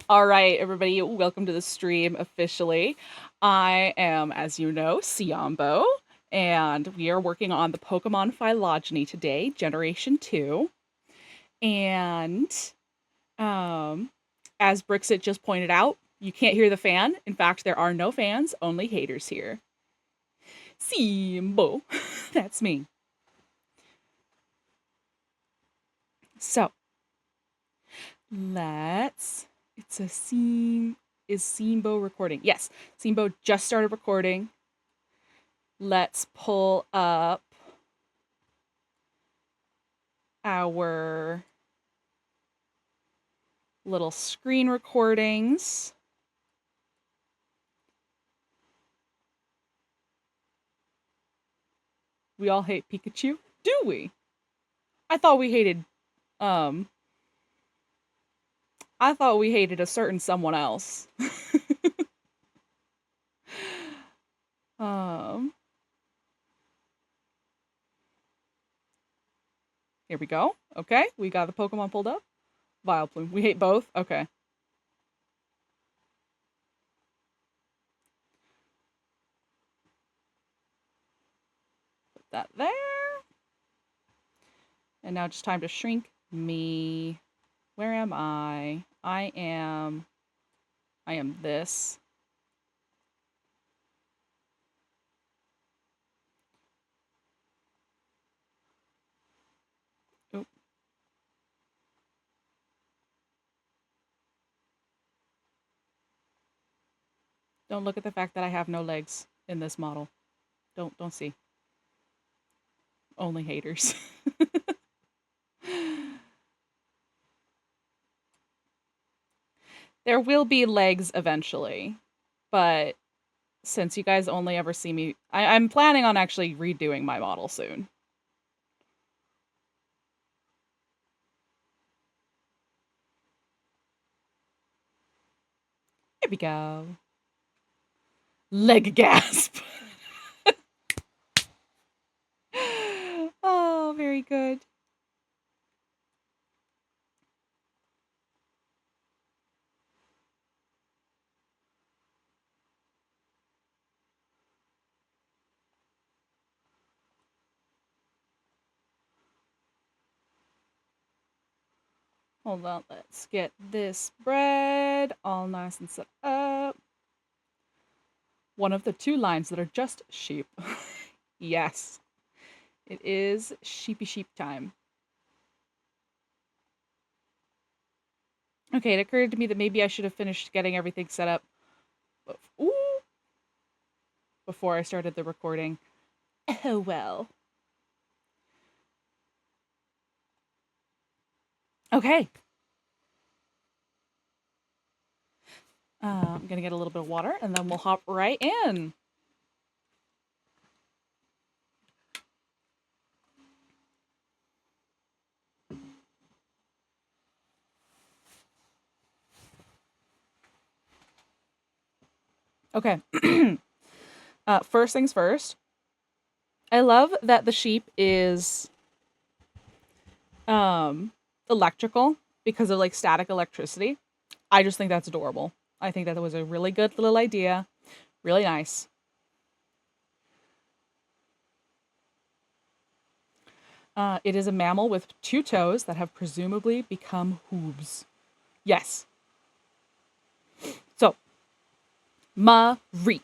All right, everybody, welcome to the stream officially. I am, as you know, Siambo, and we are working on the Pokemon Phylogeny today, Generation 2. And um, as Brixit just pointed out, you can't hear the fan. In fact, there are no fans, only haters here. Siambo, that's me. So, let's. It's a Sim. Is Simbo recording? Yes, Simbo just started recording. Let's pull up our little screen recordings. We all hate Pikachu? Do we? I thought we hated um I thought we hated a certain someone else. um Here we go. Okay, we got the Pokemon pulled up. Vileplume. We hate both. Okay. Put that there. And now just time to shrink me. Where am I? I am this. Oop. Don't look at the fact that I have no legs in this model. Don't see. Only haters. There will be legs eventually, but since you guys only ever see me, I'm planning on actually redoing my model soon. Here we go. Leg gasp. Oh, very good. Hold on, let's get this bread all nice and set up. One of the two lines that are just sheep. Yes, it is sheepy sheep time. Okay, it occurred to me that maybe I should have finished getting everything set up before I started the recording. Oh well. Okay. I'm gonna get a little bit of water and then we'll hop right in. Okay. First things first. I love that the sheep is electrical because of like static electricity. I just think that's adorable. I think that was a really good little idea. Really nice. It is a mammal with two toes that have presumably become hooves. Yes. So, Mareep.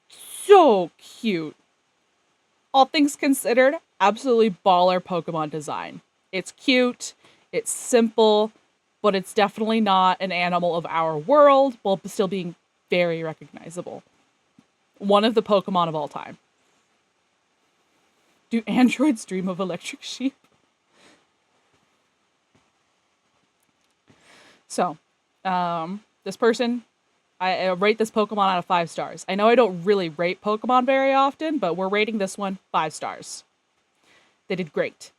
So cute. All things considered, absolutely baller Pokemon design. It's cute, it's simple, but it's definitely not an animal of our world while still being very recognizable. One of the Pokemon of all time. Do androids dream of electric sheep? So, this person, I rate this Pokemon out of 5 stars. I know I don't really rate Pokemon very often, but we're rating this one 5 stars. They did great.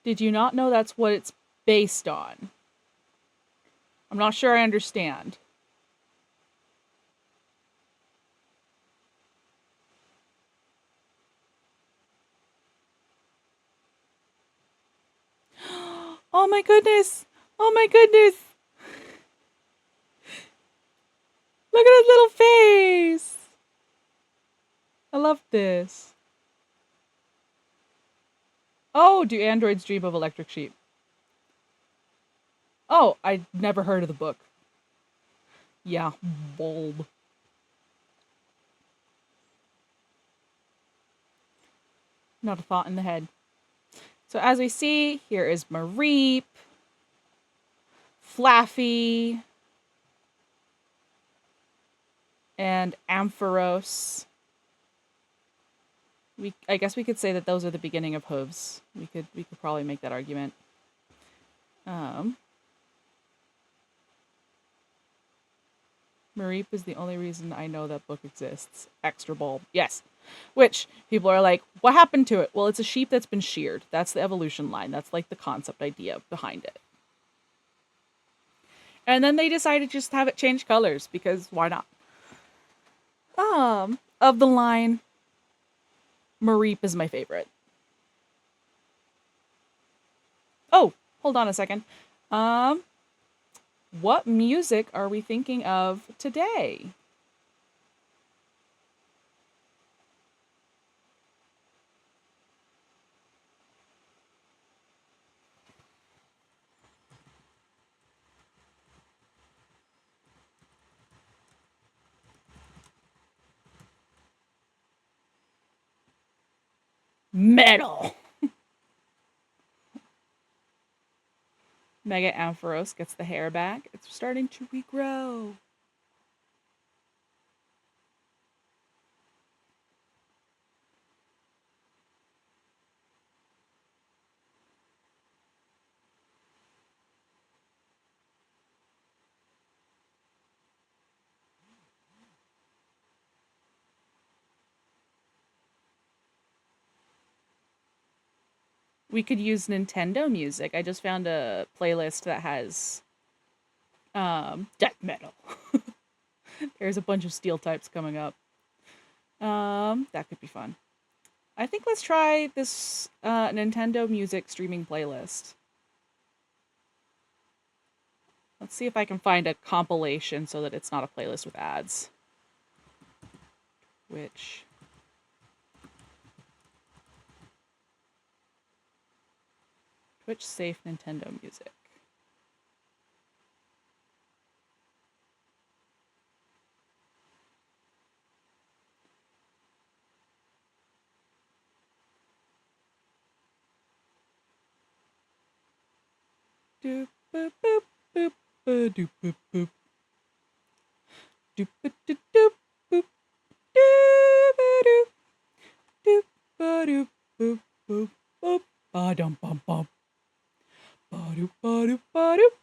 Did you not know that's what it's based on? I'm not sure I understand. Oh my goodness! Oh my goodness! Look at his little face! I love this. Oh, do androids dream of electric sheep? Oh, I never heard of the book. Yeah, bulb. Not a thought in the head. So as we see, here is Mareep, Flaffy, and Ampharos. I guess we could say that those are the beginning of hooves. We could probably make that argument. Mareep is the only reason I know that book exists. Extra bulb. Yes. Which people are like, what happened to it? Well, it's a sheep that's been sheared. That's the evolution line. That's like the concept idea behind it. And then they decided to just have it change colors because why not? Of the line, Mareep is my favorite. Oh, hold on a second. What music are we thinking of today? Metal. Mega Ampharos gets the hair back. It's starting to regrow. We could use Nintendo music. I just found a playlist that has death metal. There's a bunch of steel types coming up. That could be fun. I think let's try this Nintendo music streaming playlist. Let's see if I can find a compilation so that it's not a playlist with ads. Twitch safe Nintendo music. Doop boop boop boop doop boop boop. Doop doop doop boop doop doop doop boop boop boop ba dum bum bum ba doop ba doop ba doop.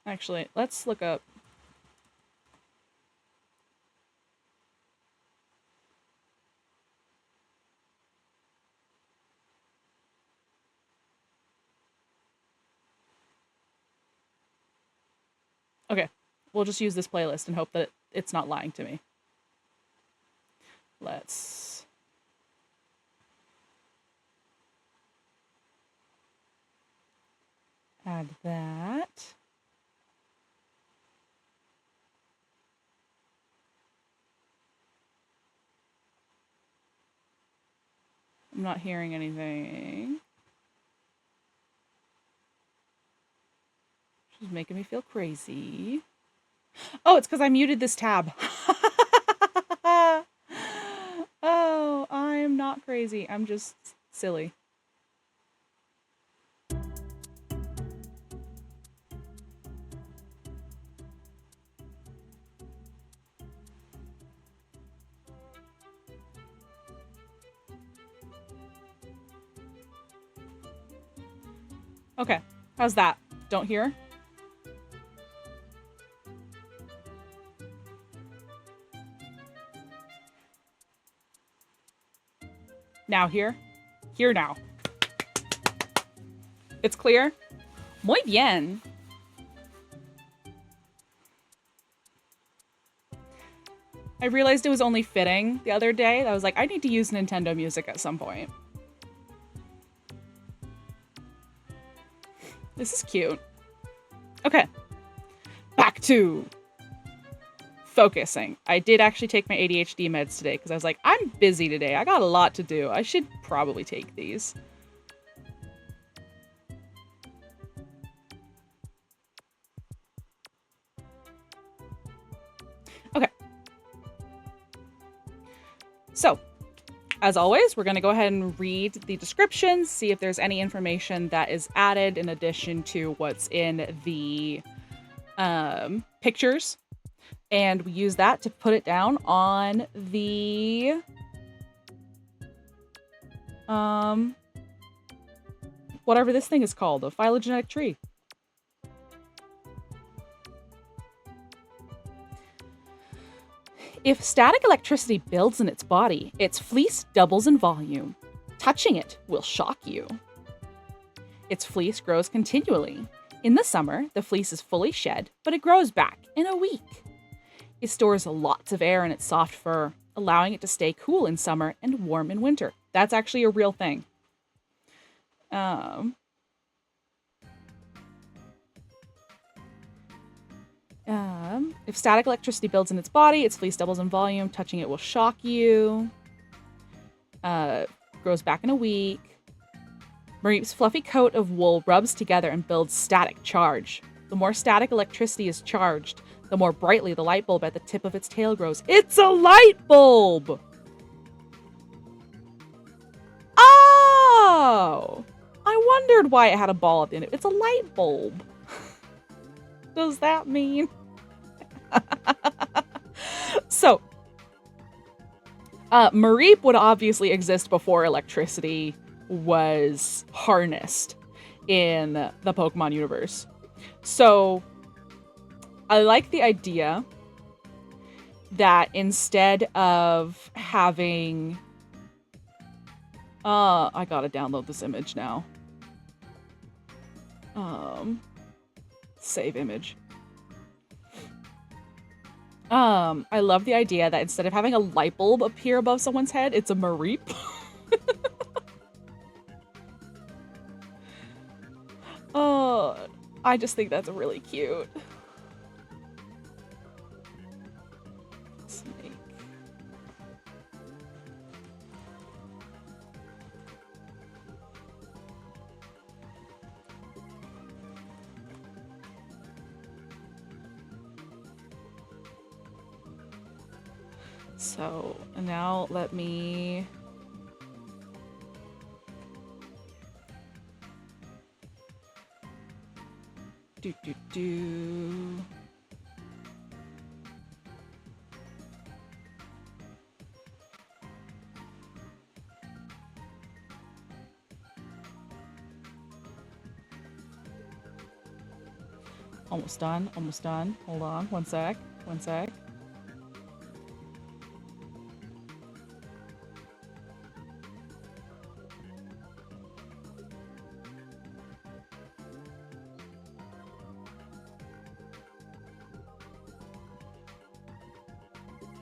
Actually, let's look up. Okay, we'll just use this playlist and hope that it's not lying to me. Let's add that. I'm not hearing anything. She's making me feel crazy. Oh, it's because I muted this tab. Oh, I'm not crazy. I'm just silly. Okay, how's that? Don't hear? Now hear? Hear now. It's clear? Muy bien. I realized it was only fitting the other day. I was like, I need to use Nintendo music at some point. This is cute. Okay. Back to focusing. I did actually take my ADHD meds today because I was like, I'm busy today. I got a lot to do. I should probably take these. Okay. So, as always, we're going to go ahead and read the descriptions, see if there's any information that is added in addition to what's in the pictures. And we use that to put it down on the whatever this thing is called, a phylogenetic tree. If static electricity builds in its body, its fleece doubles in volume. Touching it will shock you. Its fleece grows continually. In the summer, the fleece is fully shed, but it grows back in a week. It stores lots of air in its soft fur, allowing it to stay cool in summer and warm in winter. That's actually a real thing. If static electricity builds in its body, its fleece doubles in volume. Touching it will shock you. Grows back in a week. Mareep's fluffy coat of wool rubs together and builds static charge. The more static electricity is charged, the more brightly the light bulb at the tip of its tail grows. It's a light bulb! Oh! I wondered why it had a ball at the end. It's a light bulb. Does that mean? So, Mareep would obviously exist before electricity was harnessed in the Pokemon universe. So, I like the idea that instead of having... I gotta download this image now. Save image. I love the idea that instead of having a light bulb appear above someone's head, it's a Mareep. Oh, I just think that's really cute. Snake. So now let me do. Almost done, almost done. Hold on, one sec, one sec.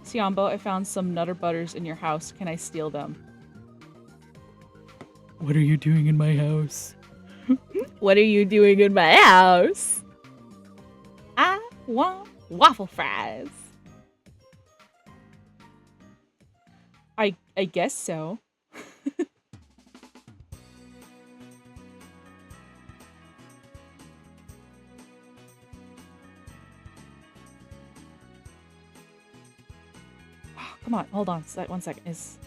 Siambo, I found some Nutter Butters in your house. Can I steal them? What are you doing in my house? What are you doing in my house? I want waffle fries. I guess so. Come on, hold on. 1 second. Is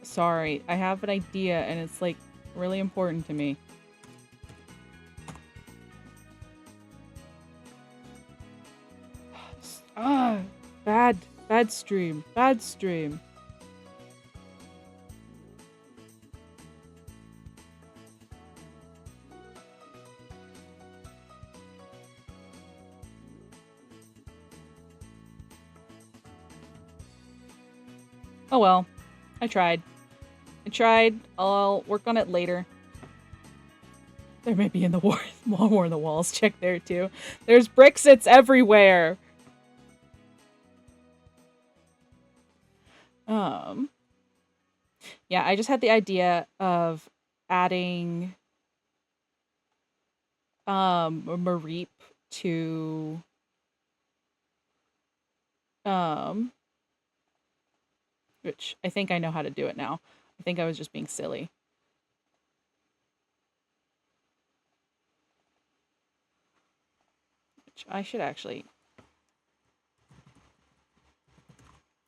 sorry, I have an idea and it's like really important to me. Bad stream. Bad stream. Oh well, I tried. I'll work on it later. There may be in the more in the walls. Check there too. There's Brixits everywhere. Yeah, I just had the idea of adding Mareep to which I think I know how to do it now. I think I was just being silly. Which I should actually.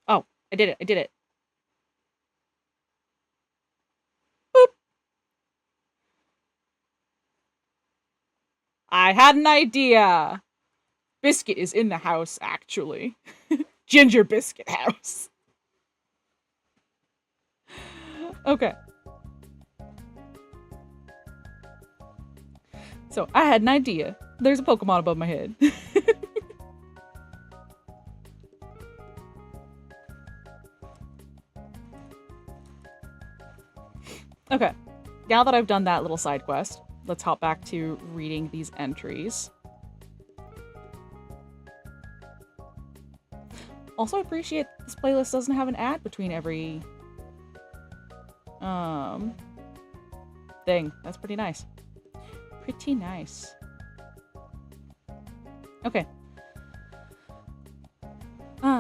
Oh, I did it. I did it. Boop. I had an idea. Biscuit is in the house, actually. Ginger Biscuit house. Okay. So I had an idea. There's a Pokemon above my head. Okay. Now that I've done that little side quest, let's hop back to reading these entries. Also, I appreciate this playlist doesn't have an ad between every thing. That's pretty nice. Pretty nice. Okay.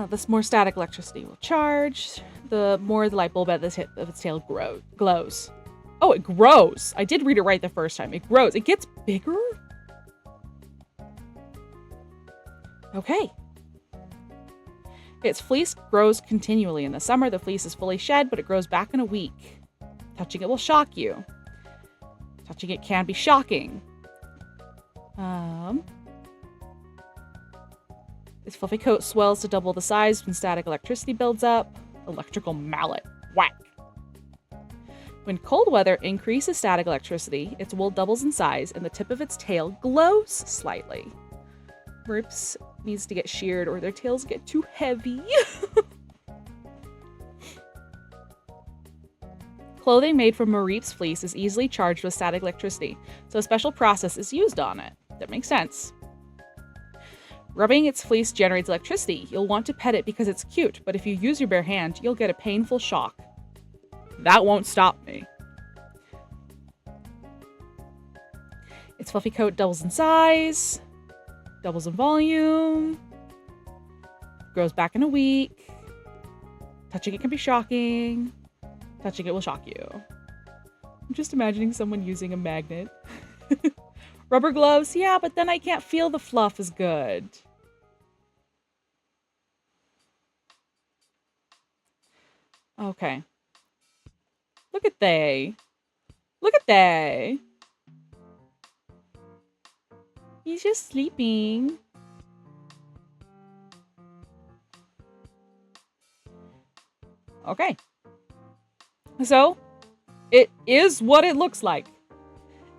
This more static electricity will charge. The more the light bulb at this hit of its tail glows. Oh, it grows. I did read it right the first time. It grows. It gets bigger? Okay. Its fleece grows continually. In the summer, the fleece is fully shed, but it grows back in a week. Touching it will shock you. Touching it can be shocking. Its fluffy coat swells to double the size when static electricity builds up. Electrical mallet. Whack. When cold weather increases static electricity, its wool doubles in size and the tip of its tail glows slightly. Mareeps needs to get sheared or their tails get too heavy. Clothing made from Mareep's fleece is easily charged with static electricity, so a special process is used on it. That makes sense. Rubbing its fleece generates electricity. You'll want to pet it because it's cute, but if you use your bare hand, you'll get a painful shock. That won't stop me. Its fluffy coat doubles in size, doubles in volume, grows back in a week. Touching it can be shocking. Touching it will shock you. I'm just imagining someone using a magnet. Rubber gloves, yeah, but then I can't feel the fluff as good. Okay. Look at they. Look at they. He's just sleeping. Okay. So, it is what it looks like.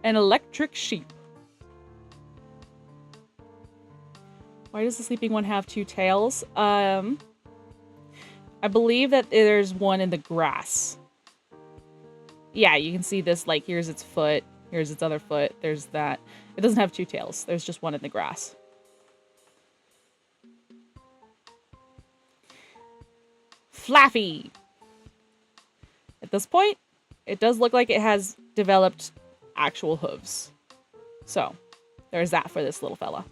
An electric sheep. Why does the sleeping one have two tails? I believe that there's one in the grass. Yeah, you can see this, like, here's its foot, here's its other foot, there's that. It doesn't have two tails. There's just one in the grass. Flaffy! At this point, it does look like it has developed actual hooves. So, there's that for this little fella.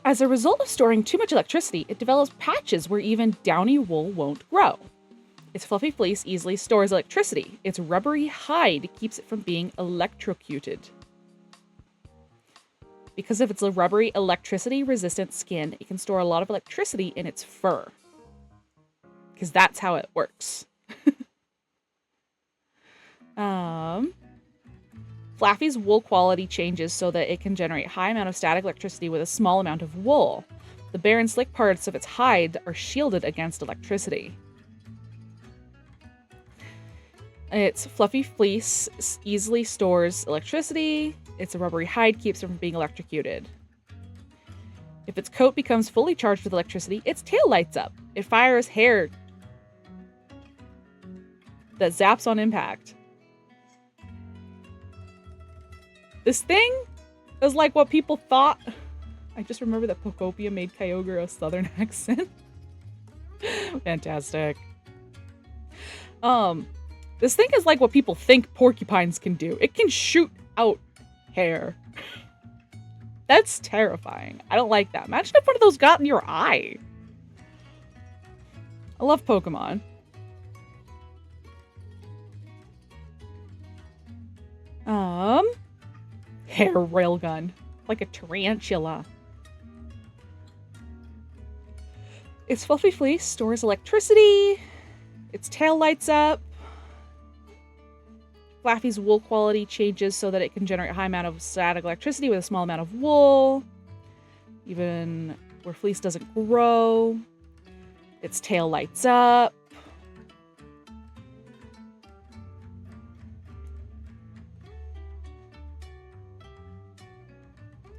As a result of storing too much electricity, it develops patches where even downy wool won't grow. Its fluffy fleece easily stores electricity. Its rubbery hide keeps it from being electrocuted. Because of its rubbery, electricity-resistant skin, it can store a lot of electricity in its fur. Because that's how it works. Flaffy's wool quality changes so that it can generate high amount of static electricity with a small amount of wool. The bare and slick parts of its hide are shielded against electricity. Its fluffy fleece easily stores electricity. Its rubbery hide keeps it from being electrocuted. If its coat becomes fully charged with electricity, its tail lights up. It fires hair. that zaps on impact. This thing is like what people thought. I just remember that Pokopia made Kyogre a southern accent. Fantastic. This thing is like what people think porcupines can do. It can shoot out hair. That's terrifying. I don't like that. Imagine if one of those got in your eye. I love Pokemon. Hair railgun. Like a tarantula. Its fluffy fleece stores electricity. Its tail lights up. Flaffy's wool quality changes so that it can generate a high amount of static electricity with a small amount of wool. Even where fleece doesn't grow. Its tail lights up.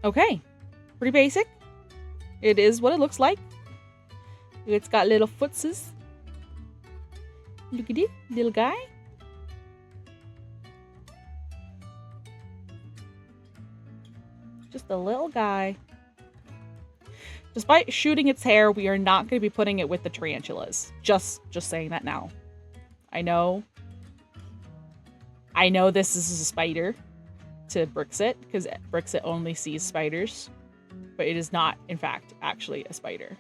Okay. Pretty basic. It is what it looks like. It's got little footses. Look at it, little guy. Just a little guy. Despite shooting its hair, we are not going to be putting it with the tarantulas. Just saying that now. I know this is a spider to Brixit, because Brixit only sees spiders. But it is not, in fact, actually a spider.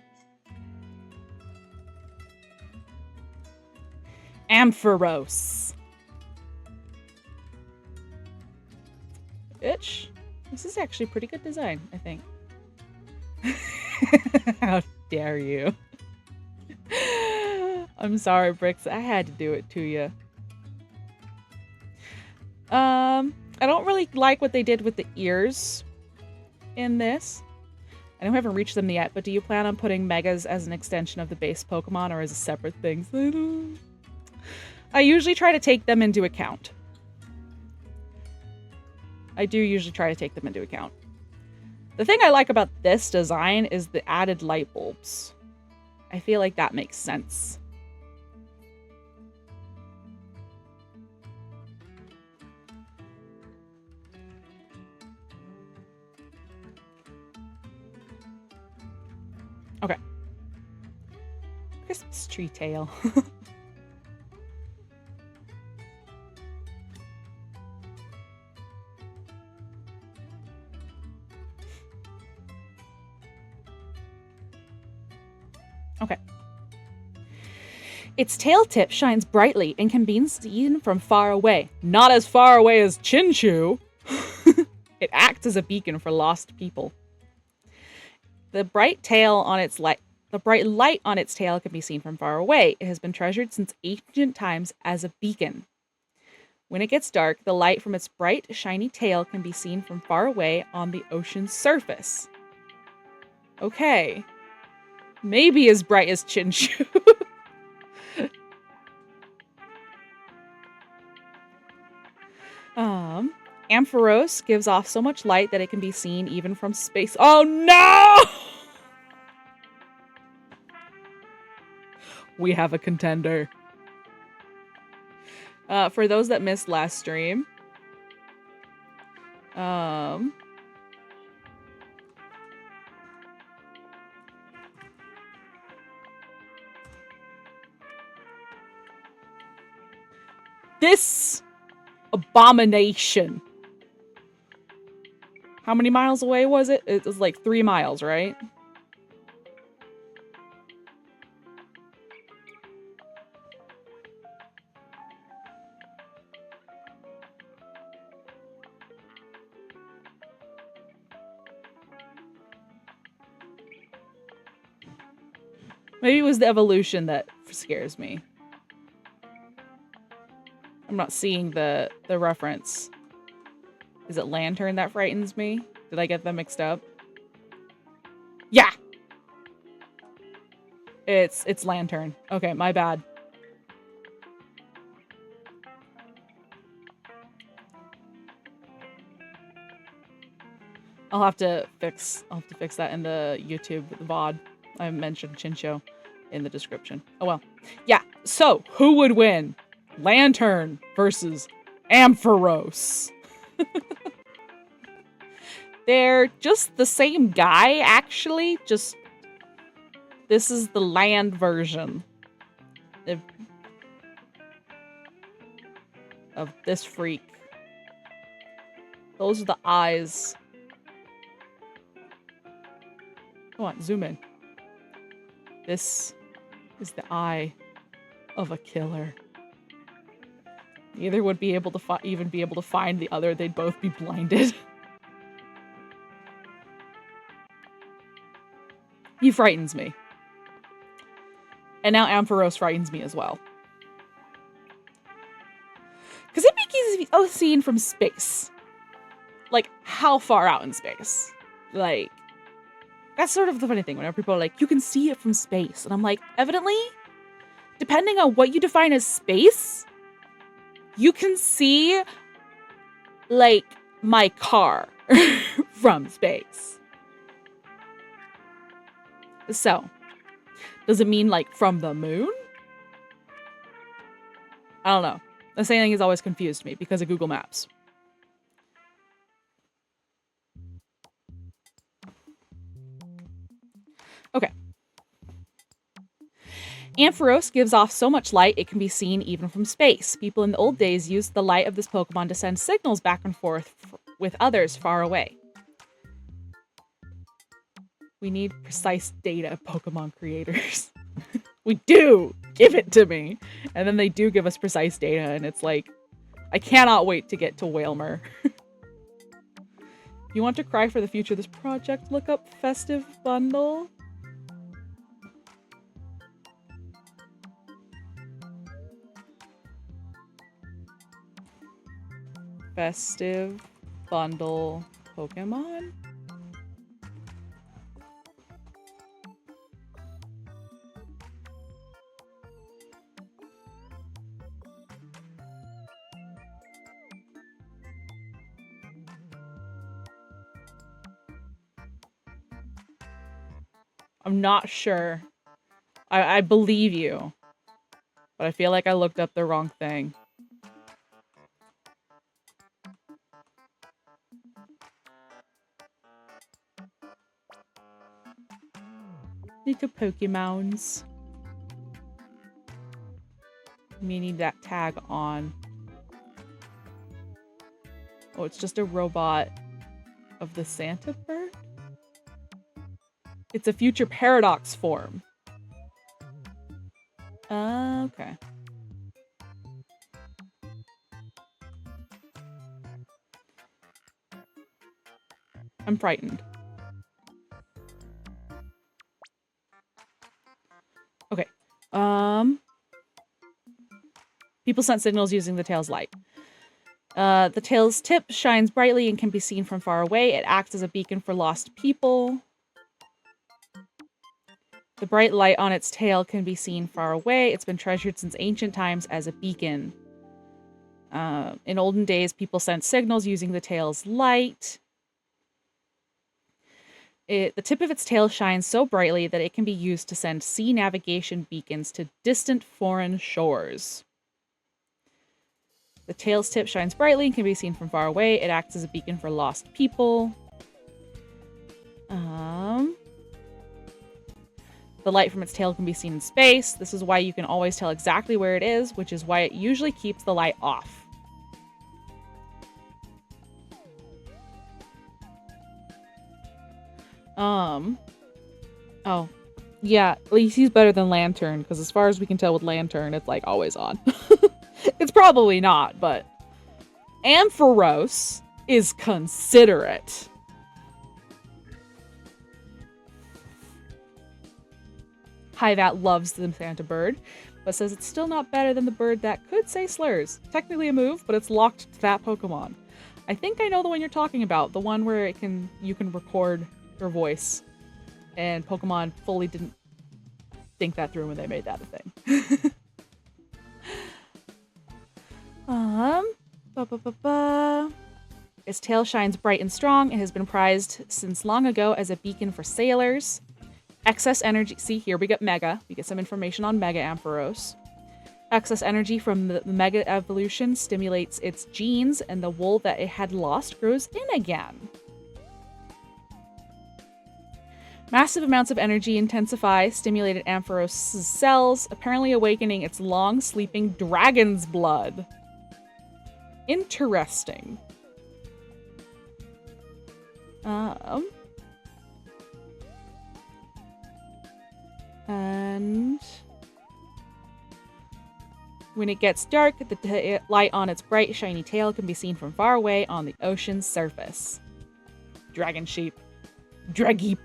Ampharos. Bitch. This is actually a pretty good design, I think. How dare you? I'm sorry, Brix. I had to do it to you. I don't really like what they did with the ears in this. I know we haven't reached them yet, but do you plan on putting Megas as an extension of the base Pokemon or as a separate thing? I usually try to take them into account. I do usually try to take them into account. The thing I like about this design is the added light bulbs. I feel like that makes sense. Okay. Christmas tree tail. Okay. Its tail tip shines brightly and can be seen from far away. Not as far away as Chinchou. It acts as a beacon for lost people. The bright light on its tail can be seen from far away. It has been treasured since ancient times as a beacon. When it gets dark, the light from its bright, shiny tail can be seen from far away on the ocean's surface. Okay. Maybe as bright as Chinchou. Ampharos gives off so much light that it can be seen even from space. Oh no! We have a contender. For those that missed last stream, this abomination. How many miles away was it? It was like 3 miles, right? Maybe it was the evolution that scares me. I'm not seeing the reference. Is it Lantern that frightens me? Did I get them mixed up? Yeah! It's Lantern. Okay, my bad. I'll have to fix that in the YouTube VOD. I mentioned Chinchou in the description. Oh well. Yeah, so who would win? Lantern versus Ampharos. They're just the same guy, actually. Just this is the land version of this freak. Those are the eyes. Come on, zoom in. This is the eye of a killer. Neither would be able to even be able to find the other. They'd both be blinded. He frightens me. And now Ampharos frightens me as well. Because it makes you seen from space. Like, how far out in space? Like, that's sort of the funny thing. Whenever people are like, you can see it from space. And I'm like, evidently, depending on what you define as space, you can see, like, my car from space. So, does it mean, like, from the moon? I don't know. The same thing has always confused me because of Google Maps. Okay. Ampharos gives off so much light it can be seen even from space. People in the old days used the light of this Pokemon to send signals back and forth with others far away. We need precise data, Pokemon creators. We do! Give it to me! And then they do give us precise data, and it's like, I cannot wait to get to Wailmer. If you want to cry for the future of this project, look up Festive Bundle. Festive Bundle Pokemon? I'm not sure. I believe you. But I feel like I looked up the wrong thing. Little Pokemons. We need that tag on. Oh, it's just a robot of the Santa bird? It's a future paradox form. Okay. I'm frightened. Okay. People sent signals using the tail's light. The tail's tip shines brightly and can be seen from far away. It acts as a beacon for lost people. The bright light on its tail can be seen far away. It's been treasured since ancient times as a beacon. In olden days, people sent signals using the tail's light. The tip of its tail shines so brightly that it can be used to send sea navigation beacons to distant foreign shores. The tail's tip shines brightly and can be seen from far away. It acts as a beacon for lost people. The light from its tail can be seen in space. This is why you can always tell exactly where it is, which is why it usually keeps the light off. Oh. Yeah, at least he's better than Lantern, because as far as we can tell with Lantern, it's like always on. It's probably not, but Ampharos is considerate. Hivat loves the Santa bird, but says it's still not better than the bird that could say slurs. Technically a move, but it's locked to that Pokemon. I think I know the one you're talking about, the one where you can record your voice, and Pokemon fully didn't think that through when they made that a thing. Its tail shines bright and strong and has been prized since long ago as a beacon for sailors. Excess energy. See, here we get Mega. We get some information on Mega Ampharos. Excess energy from the mega evolution stimulates its genes, and the wool that it had lost grows in again. Massive amounts of energy intensify stimulated Ampharos' cells, apparently awakening its long-sleeping dragon's blood. Interesting. And when it gets dark, the light on its bright, shiny tail can be seen from far away on the ocean's surface. Dragon sheep. Drageep.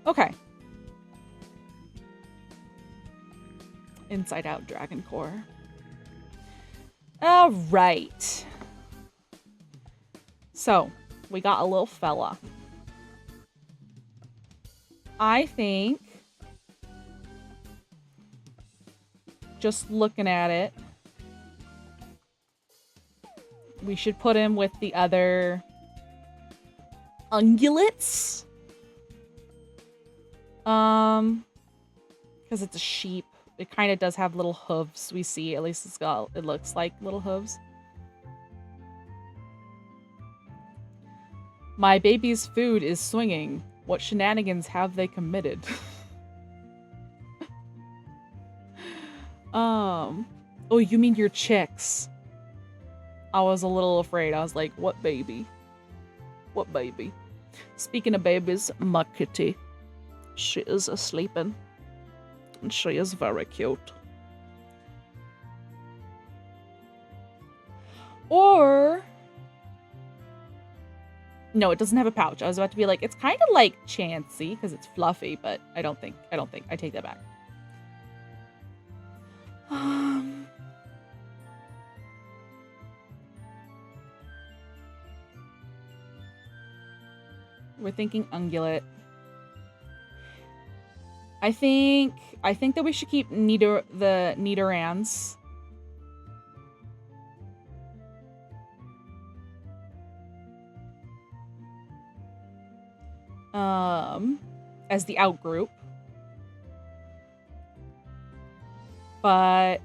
Okay. Inside Out Dragon Core. All right. So, we got a little fella. I think, just looking at it, we should put him with the other ungulates. Because it's a sheep. It kind of does have little hooves. We see, at least it looks like little hooves. My baby's food is swinging. What shenanigans have they committed? Oh, you mean your chicks? I was a little afraid. I was like, what baby? What baby? Speaking of babies, my kitty. She is a-sleeping. And she is very cute. Or... No, it doesn't have a pouch. I was about to be like, it's kind of like Chansey, because it's fluffy, but I don't think. I take that back. We're thinking ungulate. I think that we should keep the Nidorans. As the outgroup. But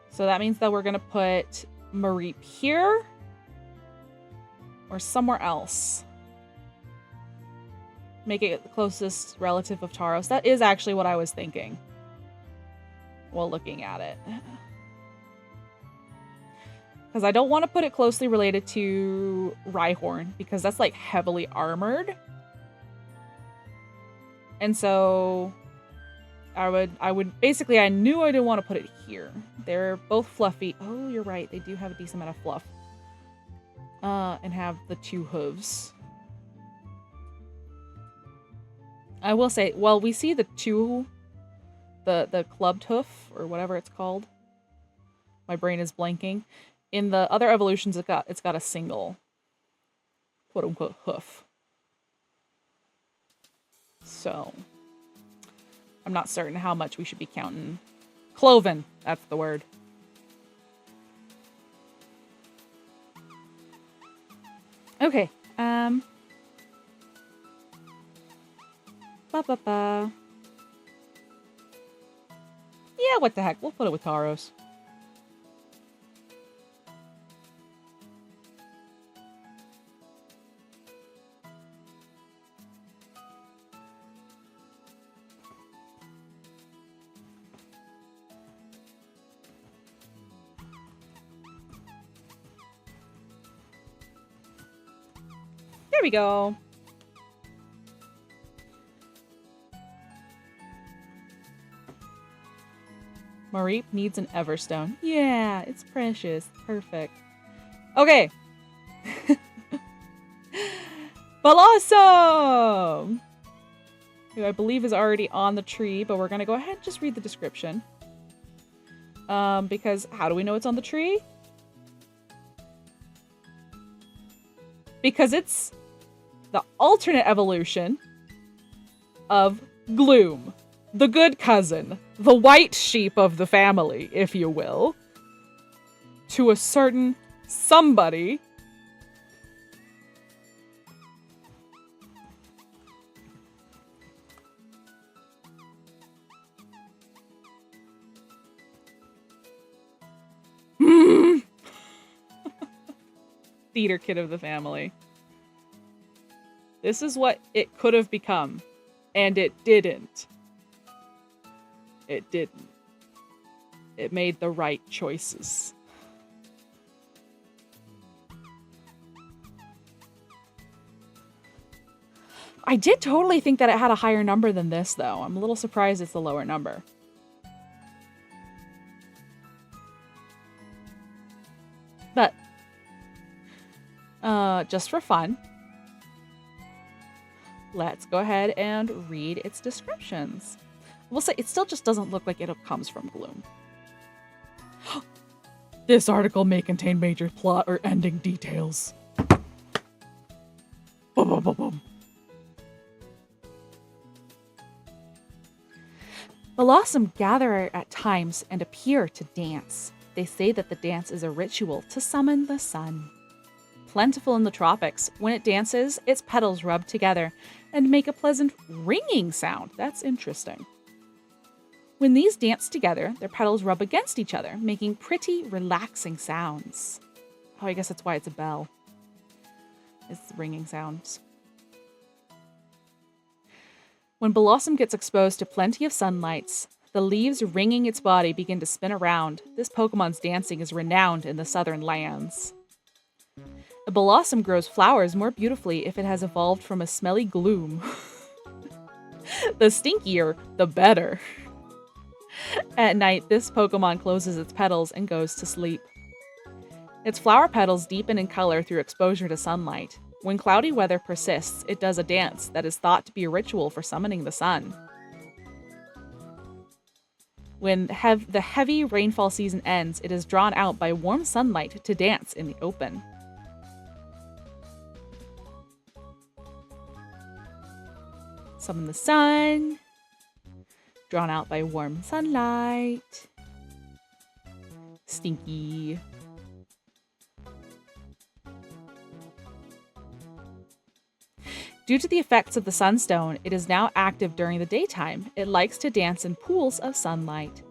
so that means that we're gonna put Mareep here or somewhere else. Make it the closest relative of Tauros. That is actually what I was thinking while looking at it. Because I don't want to put it closely related to Rhyhorn, because that's like heavily armored. And so I would basically, I knew I didn't want to put it here. They're both fluffy. Oh, you're right. They do have a decent amount of fluff. And have the two hooves. I will say, well, we see the clubbed hoof, or whatever it's called. My brain is blanking. In the other evolutions, it's got a single, quote-unquote, hoof. So, I'm not certain how much we should be counting. Cloven, that's the word. Okay, Yeah, what the heck, we'll put it with Tauros. There we go. Mareep needs an Everstone. Yeah, it's precious. Perfect. Okay. Blossom! Who I believe is already on the tree, but we're gonna go ahead and just read the description. Because how do we know it's on the tree? Because it's the alternate evolution of Gloom. The good cousin, the white sheep of the family, if you will, to a certain somebody Theater kid of the family. This is what it could have become. And it didn't. It didn't. It made the right choices. I did totally think that it had a higher number than this, though. I'm a little surprised it's the lower number. But, just for fun, let's go ahead and read its descriptions. We'll say it still just doesn't look like it comes from Gloom. This article may contain major plot or ending details. Boom, boom, boom, boom. Blossom gather at times and appear to dance. They say that the dance is a ritual to summon the sun. Plentiful in the tropics, when it dances, its petals rub together and make a pleasant ringing sound. That's interesting. When these dance together, their petals rub against each other, making pretty, relaxing sounds. Oh, I guess that's why it's a bell. It's ringing sounds. When Blossom gets exposed to plenty of sunlights, the leaves ringing its body begin to spin around. This Pokemon's dancing is renowned in the southern lands. A Blossom grows flowers more beautifully if it has evolved from a smelly gloom. The stinkier, the better. At night, this Pokemon closes its petals and goes to sleep. Its flower petals deepen in color through exposure to sunlight. When cloudy weather persists, it does a dance that is thought to be a ritual for summoning the sun. When the heavy rainfall season ends, it is drawn out by warm sunlight to dance in the open. Summon the sun. Drawn out by warm sunlight. Stinky. Due to the effects of the sunstone, it is now active during the daytime. It likes to dance in pools of sunlight.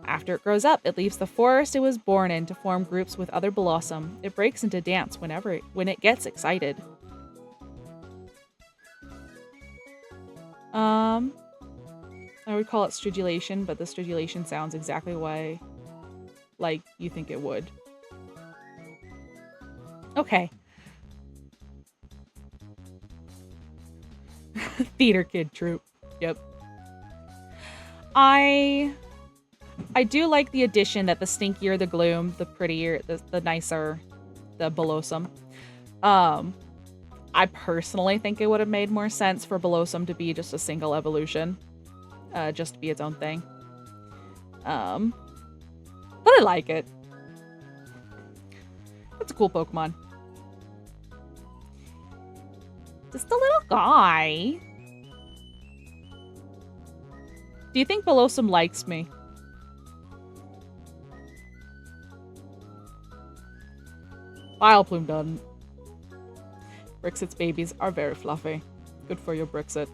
After it grows up, it leaves the forest it was born in to form groups with other Blossom. It breaks into dance when it gets excited. I would call it stridulation, but the stridulation sounds exactly like you think it would. Okay. Theater kid troop. Yep. I do like the addition that the stinkier the gloom, the prettier, the nicer the Blossom. I personally think it would have made more sense for Blossom to be just a single evolution. Just to be its own thing. But I like it. It's a cool Pokemon. Just a little guy. Do you think Blossom likes me? Vileplume doesn't. Brixit's babies are very fluffy. Good for you, Brixit.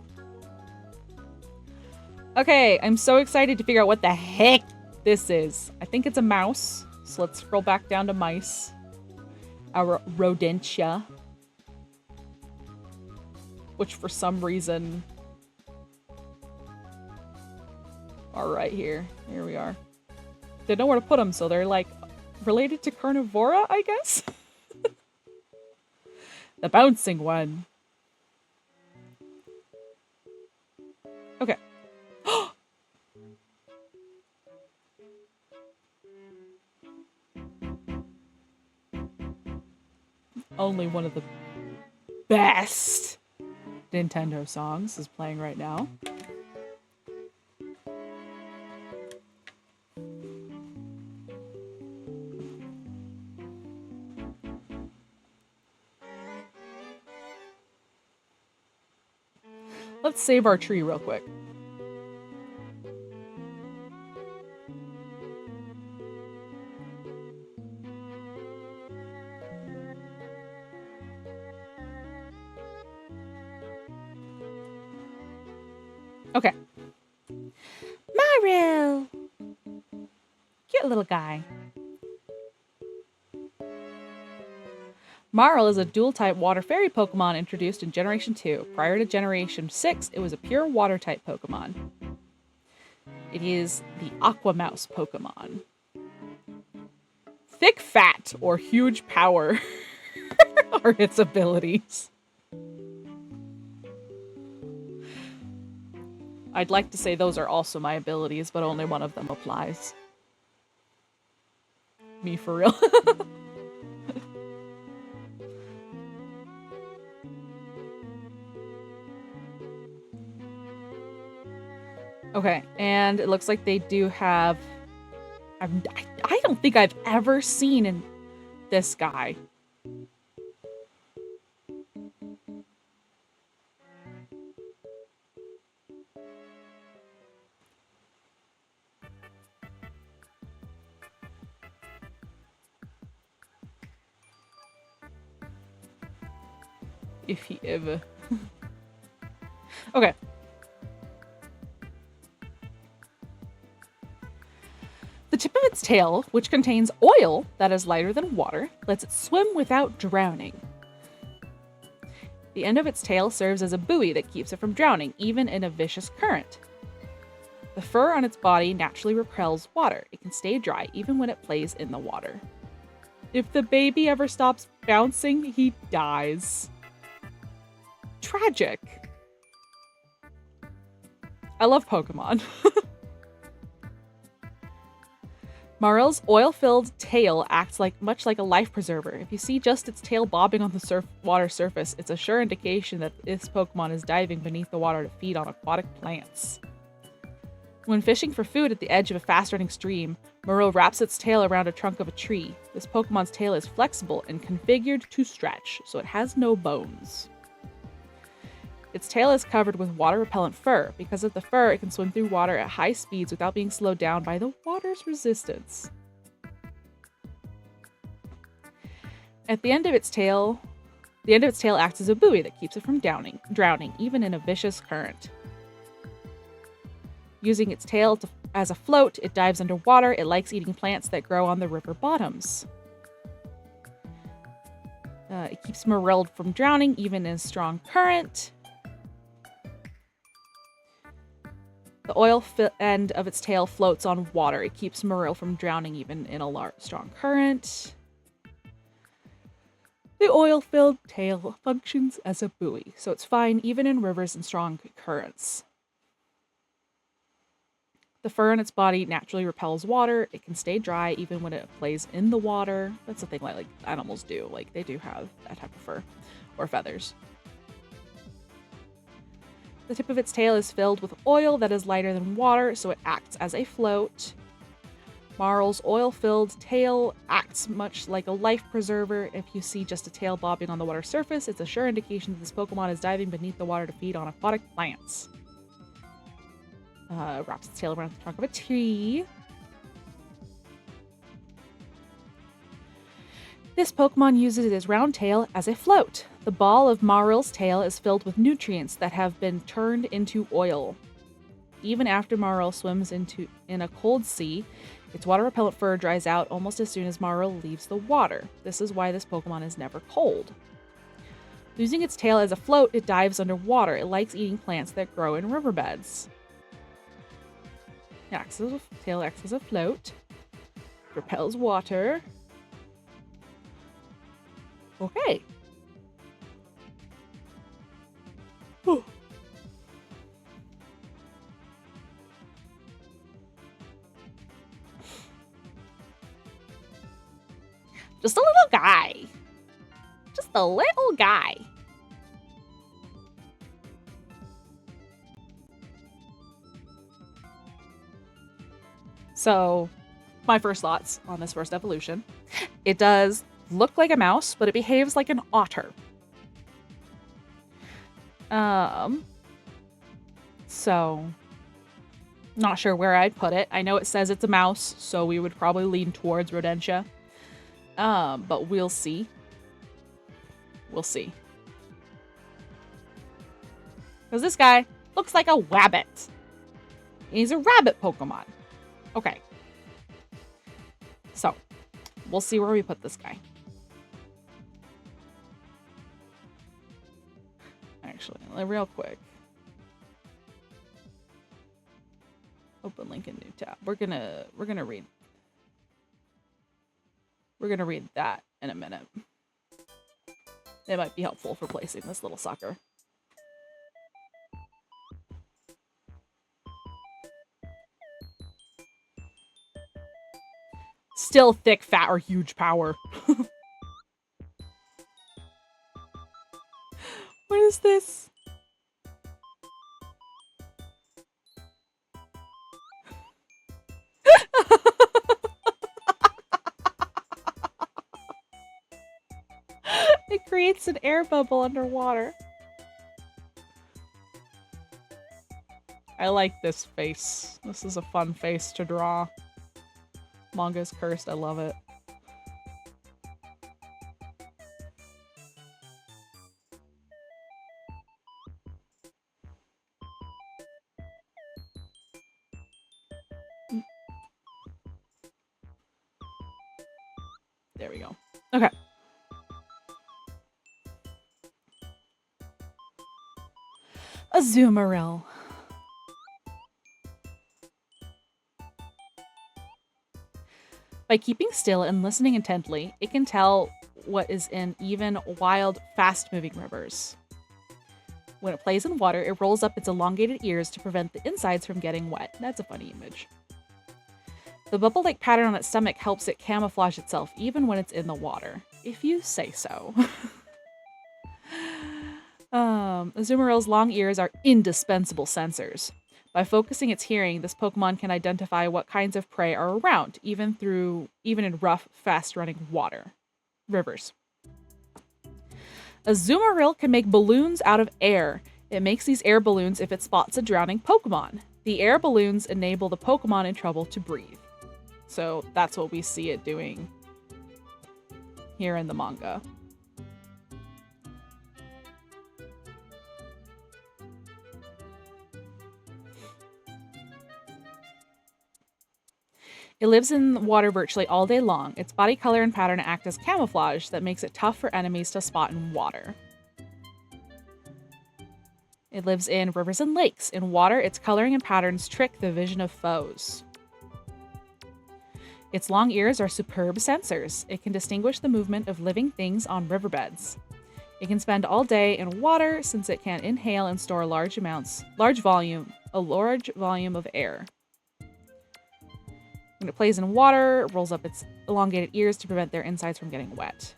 Okay, I'm so excited to figure out what the heck this is. I think it's a mouse. So let's scroll back down to mice. Our Rodentia. Which for some reason are right here. Here we are. Didn't know where to put them, so they're like related to Carnivora, I guess? The bouncing one. Okay. Only one of the best Nintendo songs is playing right now. Let's save our tree real quick. Okay. Mareep! Cute little guy. Marl is a dual-type water fairy Pokemon introduced in Generation 2. Prior to Generation 6, it was a pure water-type Pokemon. It is the Aqua Mouse Pokemon. Thick fat or huge power are its abilities. I'd like to say those are also my abilities, but only one of them applies. Me for real. Okay, and it looks like they do have... I don't think I've ever seen this guy. If he ever... Okay. The tip of its tail, which contains oil that is lighter than water, lets it swim without drowning. The end of its tail serves as a buoy that keeps it from drowning, even in a vicious current. The fur on its body naturally repels water. It can stay dry even when it plays in the water. If the baby ever stops bouncing, he dies. Tragic. I love Pokemon. Marl's oil-filled tail acts much like a life preserver. If you see just its tail bobbing on the water surface, it's a sure indication that this Pokemon is diving beneath the water to feed on aquatic plants. When fishing for food at the edge of a fast-running stream, Mareep wraps its tail around a trunk of a tree. This Pokemon's tail is flexible and configured to stretch, so it has no bones. Its tail is covered with water-repellent fur. Because of the fur, it can swim through water at high speeds without being slowed down by the water's resistance. At the end of its tail acts as a buoy that keeps it from drowning, even in a vicious current. Using its tail as a float, it dives underwater. It likes eating plants that grow on the river bottoms. It keeps Mareep from drowning, even in a strong current. The oil end of its tail floats on water. It keeps Mareep from drowning even in a strong current. The oil-filled tail functions as a buoy, so it's fine even in rivers and strong currents. The fur on its body naturally repels water. It can stay dry even when it plays in the water. That's the thing like animals do. Like, they do have that type of fur or feathers. The tip of its tail is filled with oil that is lighter than water, so it acts as a float. Marl's oil-filled tail acts much like a life preserver. If you see just a tail bobbing on the water surface, it's a sure indication that this Pokemon is diving beneath the water to feed on aquatic plants. Wraps its tail around the trunk of a tree. This Pokemon uses its round tail as a float. The ball of Mareep's tail is filled with nutrients that have been turned into oil. Even after Mareep swims in a cold sea, its water-repellent fur dries out almost as soon as Mareep leaves the water. This is why this Pokemon is never cold. Using its tail as a float, it dives underwater. It likes eating plants that grow in riverbeds. Tail acts as a float. Repels water. Okay. Whew. Just a little guy. Just a little guy. So, my first thoughts on this first evolution. It does look like a mouse, but it behaves like an otter. So, not sure where I'd put it. I know it says it's a mouse, so we would probably lean towards Rodentia. But we'll see. We'll see. Because this guy looks like a rabbit. He's a rabbit Pokemon. Okay. So, we'll see where we put this guy. actually, like, real quick. Open link in new tab. We're gonna read that in a minute. It might be helpful for placing this little sucker. Still thick, fat, or huge power. What is this? It creates an air bubble underwater. I like this face. This is a fun face to draw. Manga's cursed. I love it. There we go. Okay. Azumarill. By keeping still and listening intently, it can tell what is in even wild, fast-moving rivers. When it plays in water, it rolls up its elongated ears to prevent the insides from getting wet. That's a funny image. The bubble-like pattern on its stomach helps it camouflage itself even when it's in the water. If you say so. Azumarill's long ears are indispensable sensors. By focusing its hearing, this Pokemon can identify what kinds of prey are around, even in rough, fast-running rivers. Azumarill can make balloons out of air. It makes these air balloons if it spots a drowning Pokemon. The air balloons enable the Pokemon in trouble to breathe. So that's what we see it doing here in the manga. It lives in water virtually all day long. Its body color and pattern act as camouflage that makes it tough for enemies to spot in water. It lives in rivers and lakes. In water, its coloring and patterns trick the vision of foes. Its long ears are superb sensors. It can distinguish the movement of living things on riverbeds. It can spend all day in water since it can inhale and store a large volume of air. When it plays in water, it rolls up its elongated ears to prevent their insides from getting wet.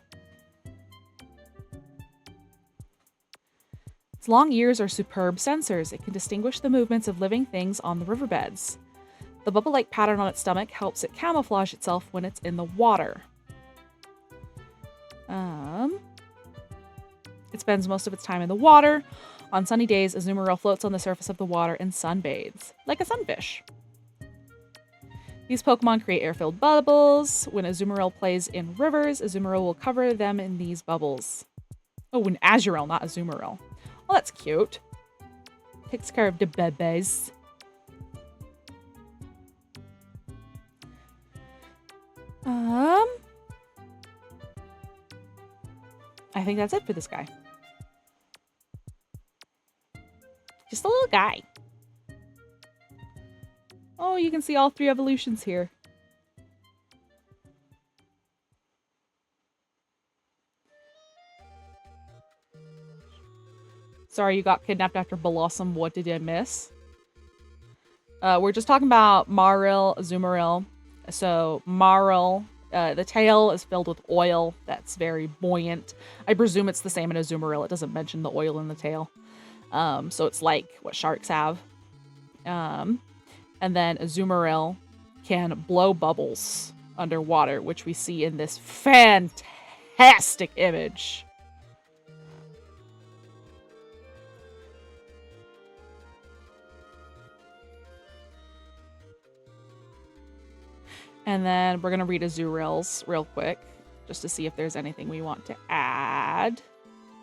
Its long ears are superb sensors. It can distinguish the movements of living things on the riverbeds. The bubble-like pattern on its stomach helps it camouflage itself when it's in the water. It spends most of its time in the water. On sunny days, Azumarill floats on the surface of the water and sunbathes, like a sunfish. These Pokemon create air-filled bubbles. When Azumarill plays in rivers, Azumarill will cover them in these bubbles. Oh, an Azurill, not Azumarill. Oh, that's cute. Takes care of the bebes. I think that's it for this guy. Just a little guy. Oh, you can see all 3 evolutions here. Sorry you got kidnapped after Blossom. What did I miss? We're just talking about Marill, Azumarill. So, Marill, the tail is filled with oil that's very buoyant. I presume it's the same in Azumarill. It doesn't mention the oil in the tail. So it's like what sharks have. And then Azumarill can blow bubbles underwater, which we see in this fantastic image. And then we're going to read Azurill's real quick, just to see if there's anything we want to add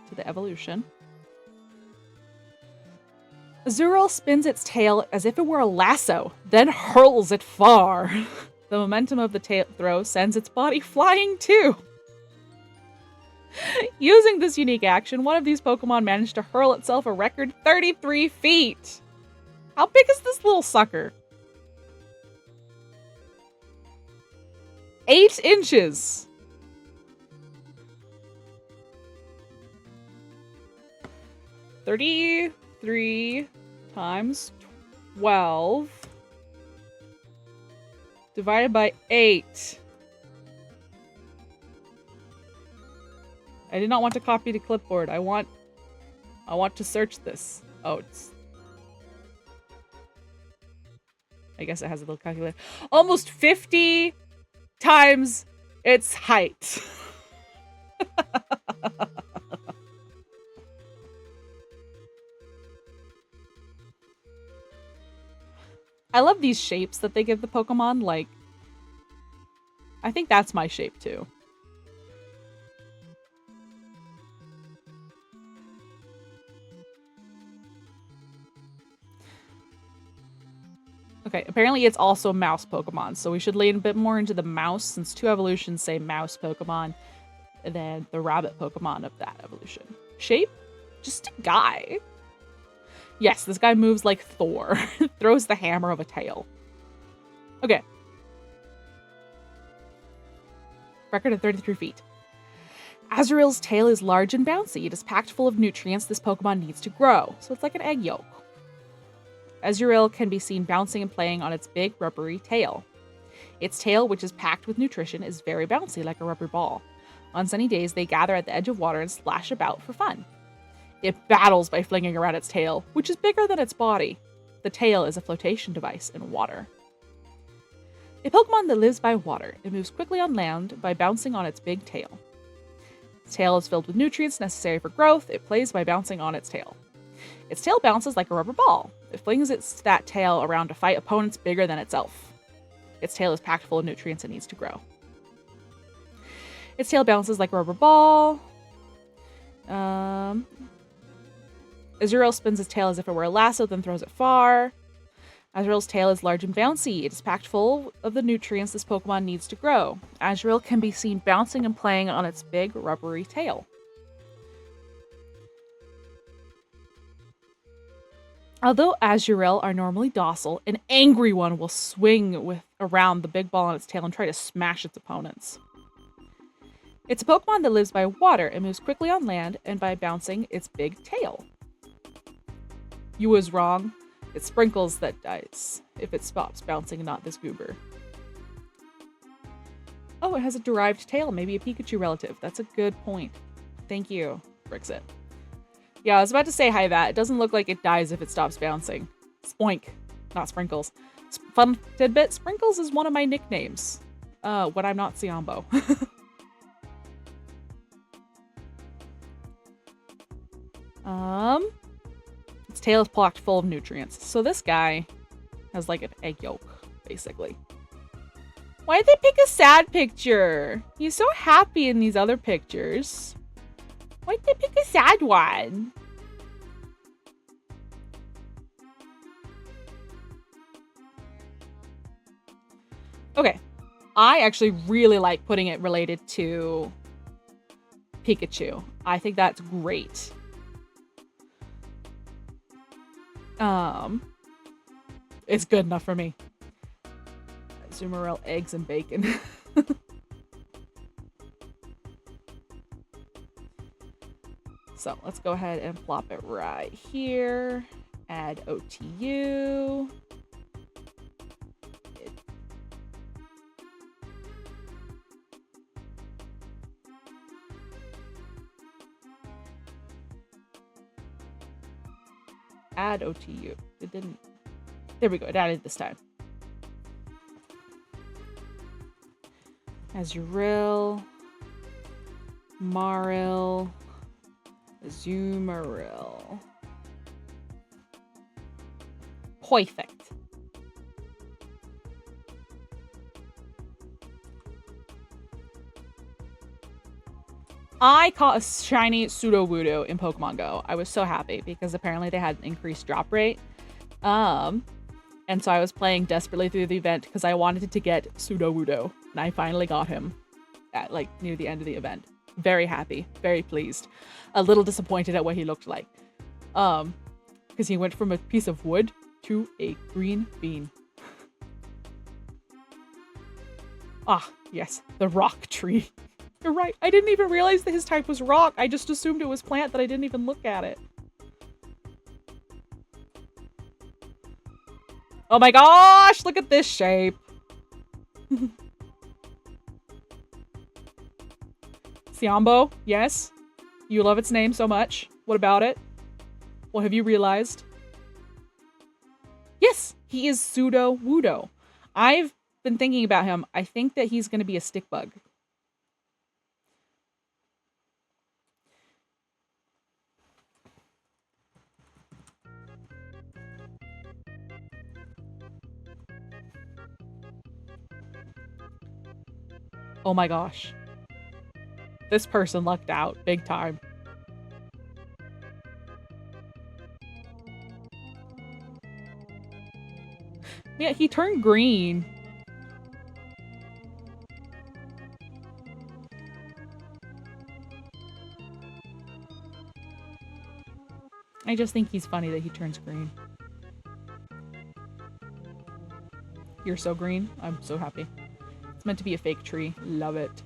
to the evolution. Azurill spins its tail as if it were a lasso, then hurls it far. The momentum of the tail throw sends its body flying too. Using this unique action, one of these Pokemon managed to hurl itself a record 33 feet. How big is this little sucker? 8 inches. $33 times 12 divided by 8. I did not want to copy the clipboard. I want to search this. Oh, I guess it has a little calculator. Almost 50 times its height. I love these shapes that they give the Pokemon. Like, I think that's my shape too. Okay, apparently it's also a mouse Pokemon, so we should lean a bit more into the mouse, since 2 evolutions say mouse Pokemon, and then the rabbit Pokemon of that evolution. Shape? Just a guy. Yes, this guy moves like Thor. Throws the hammer of a tail. Okay. Record of 33 feet. Azrael's tail is large and bouncy. It is packed full of nutrients this Pokemon needs to grow, so it's like an egg yolk. Azrael can be seen bouncing and playing on its big, rubbery tail. Its tail, which is packed with nutrition, is very bouncy, like a rubber ball. On sunny days, they gather at the edge of water and splash about for fun. It battles by flinging around its tail, which is bigger than its body. The tail is a flotation device in water. A Pokemon that lives by water. It moves quickly on land by bouncing on its big tail. Its tail is filled with nutrients necessary for growth. It plays by bouncing on its tail. Its tail bounces like a rubber ball. It flings that tail around to fight opponents bigger than itself. Its tail is packed full of nutrients and needs to grow. Its tail bounces like a rubber ball. Azrael spins its tail as if it were a lasso, then throws it far. Azrael's tail is large and bouncy. It is packed full of the nutrients this Pokemon needs to grow. Azrael can be seen bouncing and playing on its big, rubbery tail. Although Azrael are normally docile, an angry one will swing around the big ball on its tail and try to smash its opponents. It's a Pokemon that lives by water and moves quickly on land and by bouncing its big tail. You was wrong. It's Sprinkles that dies if it stops bouncing and not this goober. Oh, it has a derived tail. Maybe a Pikachu relative. That's a good point. Thank you, Brixit. Yeah, I was about to say hi that. It doesn't look like it dies if it stops bouncing. Spoink. Not Sprinkles. Fun tidbit, Sprinkles is one of my nicknames. When I'm not Siambo. Its tail is packed full of nutrients. So this guy has like an egg yolk, basically. Why did they pick a sad picture? He's so happy in these other pictures. Why did they pick a sad one? Okay. I actually really like putting it related to Pikachu. I think that's great. It's good enough for me. Azumarill, eggs, and bacon. So let's go ahead and plop it right here. Add OTU. Add OTU. It didn't. There we go. It added this time. Azurill. Marill. Azumarill. Perfect. I caught a shiny Sudowoodo in Pokemon Go. I was so happy because apparently they had an increased drop rate. And so I was playing desperately through the event because I wanted to get Sudowoodo. And I finally got him at like near the end of the event. Very happy, very pleased. A little disappointed at what he looked like. Because he went from a piece of wood to a green bean. Ah, yes, the rock tree. You're right. I didn't even realize that his type was rock. I just assumed it was plant that I didn't even look at it. Oh my gosh, look at this shape. Siambo, yes. You love its name so much. What about it? What have you realized? Yes, he is pseudo-wudo. I've been thinking about him. I think that he's going to be a stick bug. Oh my gosh. This person lucked out big time. Yeah, he turned green. I just think he's funny that he turns green. You're so green. I'm so happy. It's meant to be a fake tree. Love it.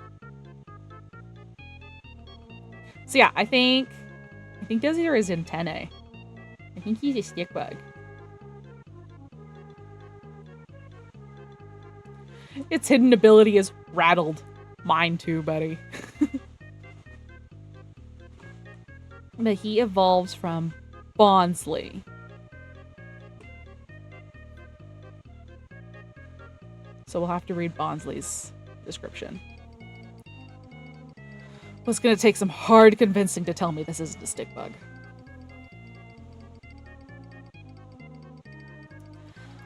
So yeah, I think those are his antennae. I think he's a stick bug. Its hidden ability is rattled. Mine too, buddy. But he evolves from Bonsly. So we'll have to read Bonsly's description. Well, it's going to take some hard convincing to tell me this isn't a stick bug.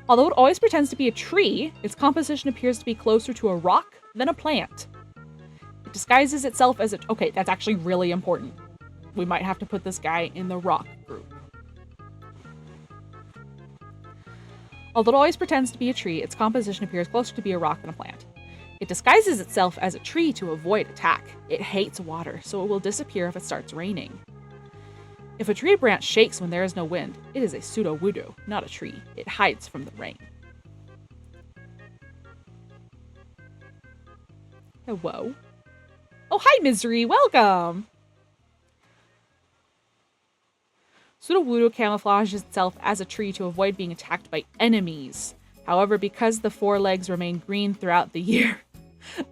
Although it always pretends to be a tree, its composition appears to be closer to a rock than a plant. It disguises itself as a... Okay, that's actually really important. We might have to put this guy in the rock group. Although it always pretends to be a tree, its composition appears closer to be a rock than a plant. It disguises itself as a tree to avoid attack. It hates water, so it will disappear if it starts raining. If a tree branch shakes when there is no wind, it is a pseudo-wudo, not a tree. It hides from the rain. Hello. Oh, hi, Misery. Welcome. Pseudo-wudo camouflages itself as a tree to avoid being attacked by enemies. However, because the four legs remain green throughout the year,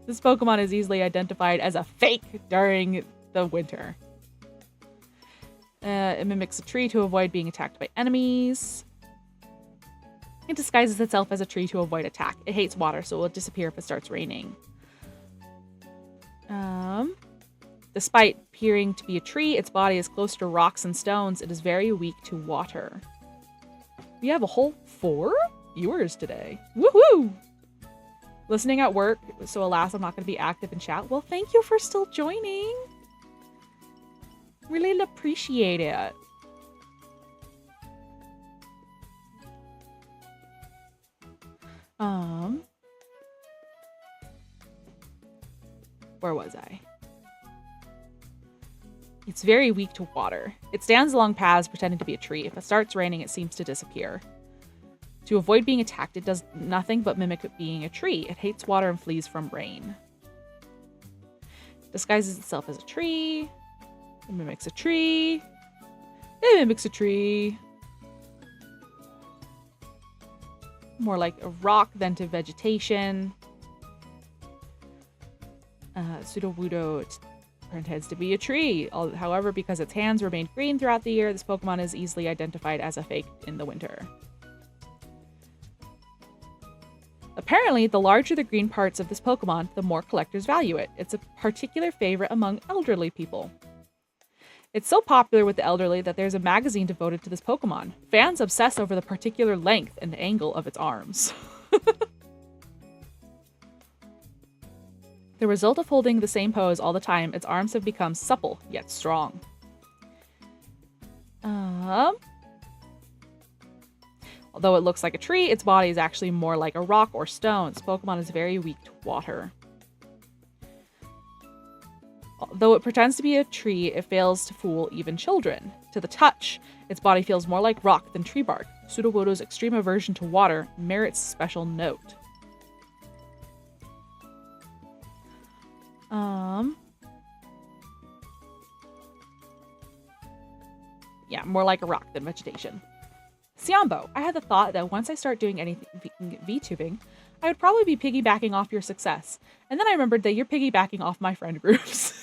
this Pokemon is easily identified as a fake during the winter. It mimics a tree to avoid being attacked by enemies. It disguises itself as a tree to avoid attack. It hates water, so it will disappear if it starts raining. Despite appearing to be a tree, its body is close to rocks and stones. It is very weak to water. We have a whole 4 viewers today. Woohoo! Listening at work, so alas, I'm not going to be active in chat. Well, thank you for still joining. Really appreciate it. Where was I? It's very weak to water. It stands along paths pretending to be a tree. If it starts raining, it seems to disappear. To avoid being attacked, it does nothing but mimic it being a tree. It hates water and flees from rain. Disguises itself as a tree. It mimics a tree. It mimics a tree. More like a rock than to vegetation. Pseudo-wudo pretends to be a tree. However, because its hands remain green throughout the year, this Pokemon is easily identified as a fake in the winter. Apparently, the larger the green parts of this Pokemon, the more collectors value it. It's a particular favorite among elderly people. It's so popular with the elderly that there's a magazine devoted to this Pokemon. Fans obsess over the particular length and angle of its arms. The result of holding the same pose all the time, its arms have become supple, yet strong. Although it looks like a tree, its body is actually more like a rock or stone. This Pokemon is very weak to water. Though it pretends to be a tree, it fails to fool even children. To the touch, its body feels more like rock than tree bark. Sudowoodo's extreme aversion to water merits special note. Yeah, more like a rock than vegetation. Siambo, I had the thought that once I start doing anything VTubing, I would probably be piggybacking off your success. And then I remembered that you're piggybacking off my friend groups.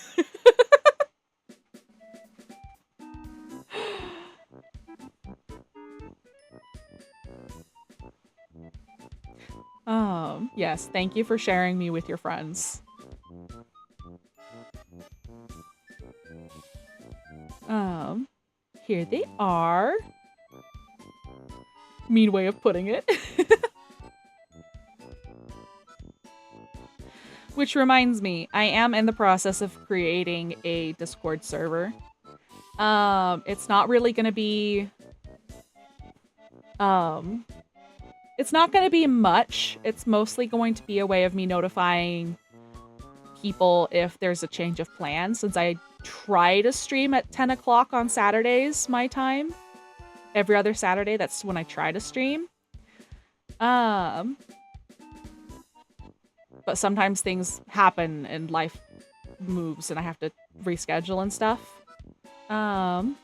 Yes, thank you for sharing me with your friends. Here they are. Mean way of putting it. Which reminds me, I am in the process of creating a Discord server. It's not really gonna be... it's not gonna be much. It's mostly going to be a way of me notifying people if there's a change of plan, since I try to stream at 10 o'clock on Saturdays, my time. Every other Saturday, that's when I try to stream. But sometimes things happen and life moves and I have to reschedule and stuff. So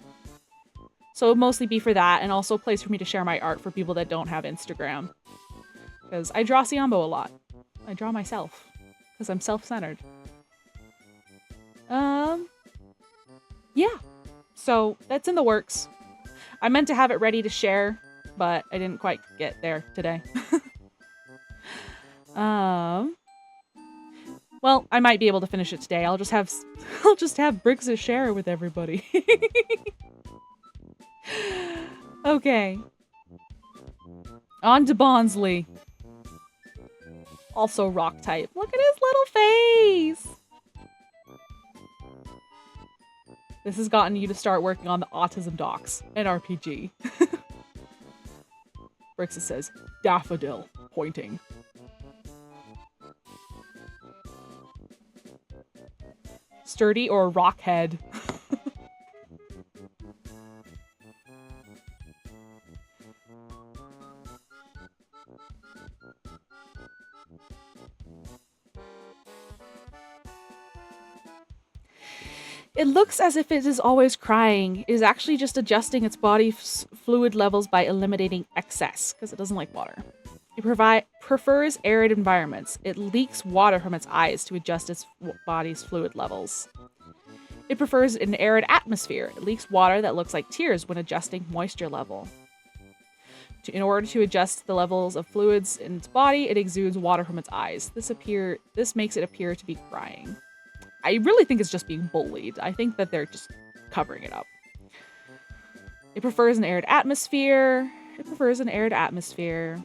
it'll mostly be for that, and also a place for me to share my art for people that don't have Instagram. Because I draw Siambo a lot. I draw myself. Because I'm self-centered. Yeah. So, that's in the works. I meant to have it ready to share, but I didn't quite get there today. Well, I might be able to finish it today. I'll just have Briggs to share with everybody. Okay. On to Bonsley. Also rock type. Look at his little face! This has gotten you to start working on the autism docs and RPG. Brixus says, daffodil, pointing. Sturdy or rockhead? It looks as if it is always crying. It is actually just adjusting its body's fluid levels by eliminating excess, because it doesn't like water. It prefers arid environments. It leaks water from its eyes to adjust its body's fluid levels. It prefers an arid atmosphere. It leaks water that looks like tears when adjusting moisture level. In order to adjust the levels of fluids in its body, it exudes water from its eyes. This makes it appear to be crying. I really think it's just being bullied. I think that they're just covering it up. It prefers an arid atmosphere. It prefers an arid atmosphere.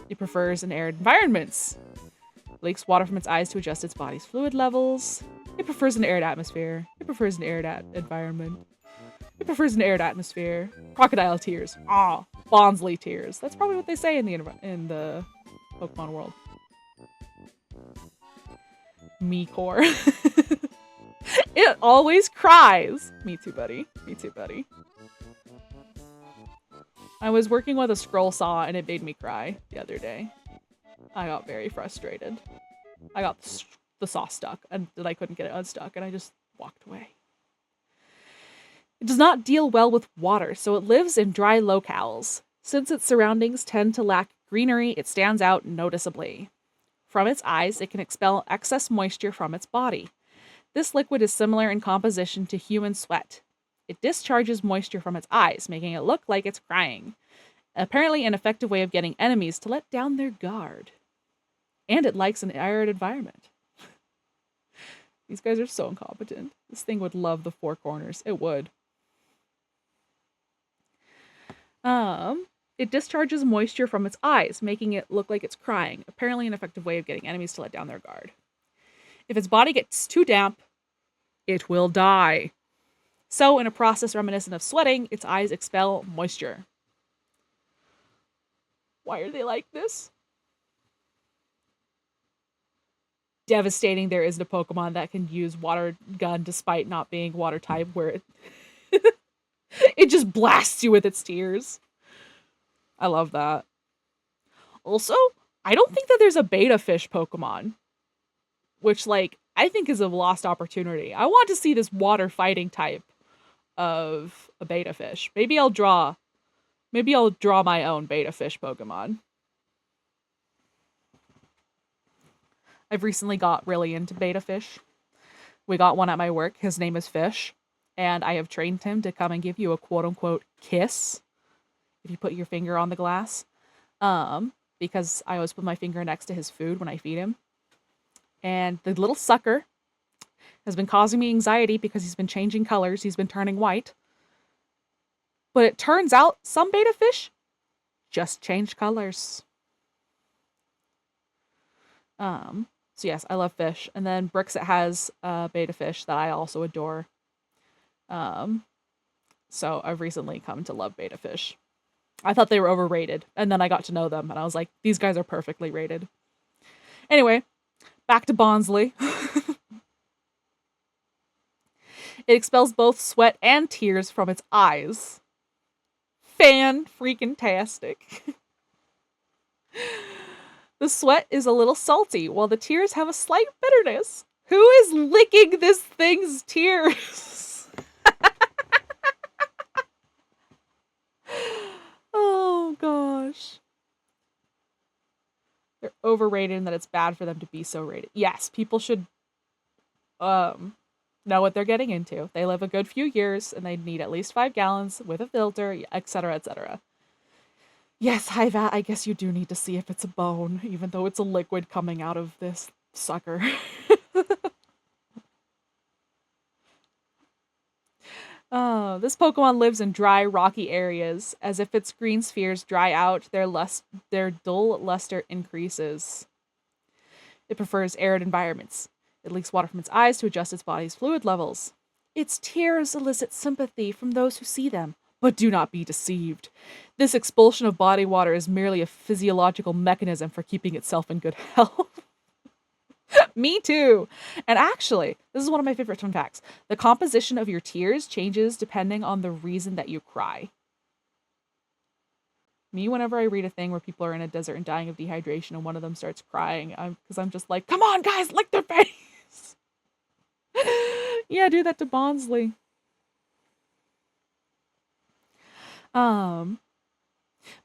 It prefers an arid environments. It leaks water from its eyes to adjust its body's fluid levels. It prefers an arid atmosphere. It prefers an arid environment. It prefers an arid atmosphere. Crocodile tears. Ah, Bonsley tears. That's probably what they say in the Pokemon world. Me-core. It always cries. Me too, buddy. Me too, buddy. I was working with a scroll saw and it made me cry the other day. I got very frustrated. I got the saw stuck and I couldn't get it unstuck and I just walked away. It does not deal well with water, so it lives in dry locales. Since its surroundings tend to lack greenery, it stands out noticeably. From its eyes, it can expel excess moisture from its body. This liquid is similar in composition to human sweat. It discharges moisture from its eyes, making it look like it's crying. Apparently an effective way of getting enemies to let down their guard. And it likes an arid environment. These guys are so incompetent. This thing would love the four corners. It would. It discharges moisture from its eyes, making it look like it's crying. Apparently an effective way of getting enemies to let down their guard. If its body gets too damp, it will die. So, in a process reminiscent of sweating, its eyes expel moisture. Why are they like this? devastating there is to Pokemon that can use Water Gun despite not being Water type, where it just blasts you with its tears. I love that. Also, I don't think that there's a beta fish Pokemon, which like I think is a lost opportunity. I want to see this water fighting type of a beta fish. Maybe I'll draw my own beta fish Pokemon. I've recently got really into beta fish. We got one at my work. His name is Fish, and I have trained him to come and give you a quote unquote kiss if you put your finger on the glass. Because I always put my finger next to his food when I feed him. And the little sucker has been causing me anxiety because he's been changing colors. He's been turning white. But it turns out some beta fish just change colors. So yes, I love fish. And then Brixit has a beta fish that I also adore. So I've recently come to love beta fish. I thought they were overrated, and then I got to know them, and I was like, these guys are perfectly rated. Anyway, back to Bonsly. It expels both sweat and tears from its eyes. Fan-freaking-tastic. The sweat is a little salty, while the tears have a slight bitterness. Who is licking this thing's tears? Oh, gosh. They're overrated and that it's bad for them to be so rated. Yes, people should know what they're getting into. They live a good few years and they need at least 5 gallons with a filter, etc., etc. Yes, I guess you do need to see if it's a bone, even though it's a liquid coming out of this sucker. This Pokemon lives in dry, rocky areas. As if its green spheres dry out, their dull luster increases. It prefers arid environments. It leaks water from its eyes to adjust its body's fluid levels. Its tears elicit sympathy from those who see them. But do not be deceived. This expulsion of body water is merely a physiological mechanism for keeping itself in good health. Me too. And actually, this is one of my favorite fun facts. The composition of your tears changes depending on the reason that you cry. Me, whenever I read a thing where people are in a desert and dying of dehydration and one of them starts crying, because I'm just like, come on, guys, lick their face. Yeah, do that to Bonsly. But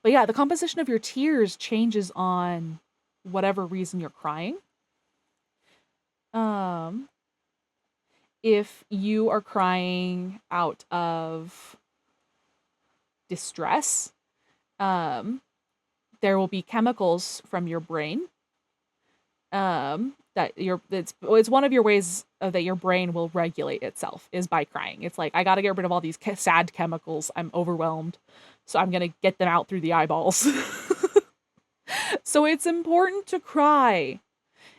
yeah, the composition of your tears changes on whatever reason you're crying. If you are crying out of distress, there will be chemicals from your brain. It's one of your ways that your brain will regulate itself is by crying. It's like, I got to get rid of all these sad chemicals. I'm overwhelmed. So I'm going to get them out through the eyeballs. So it's important to cry.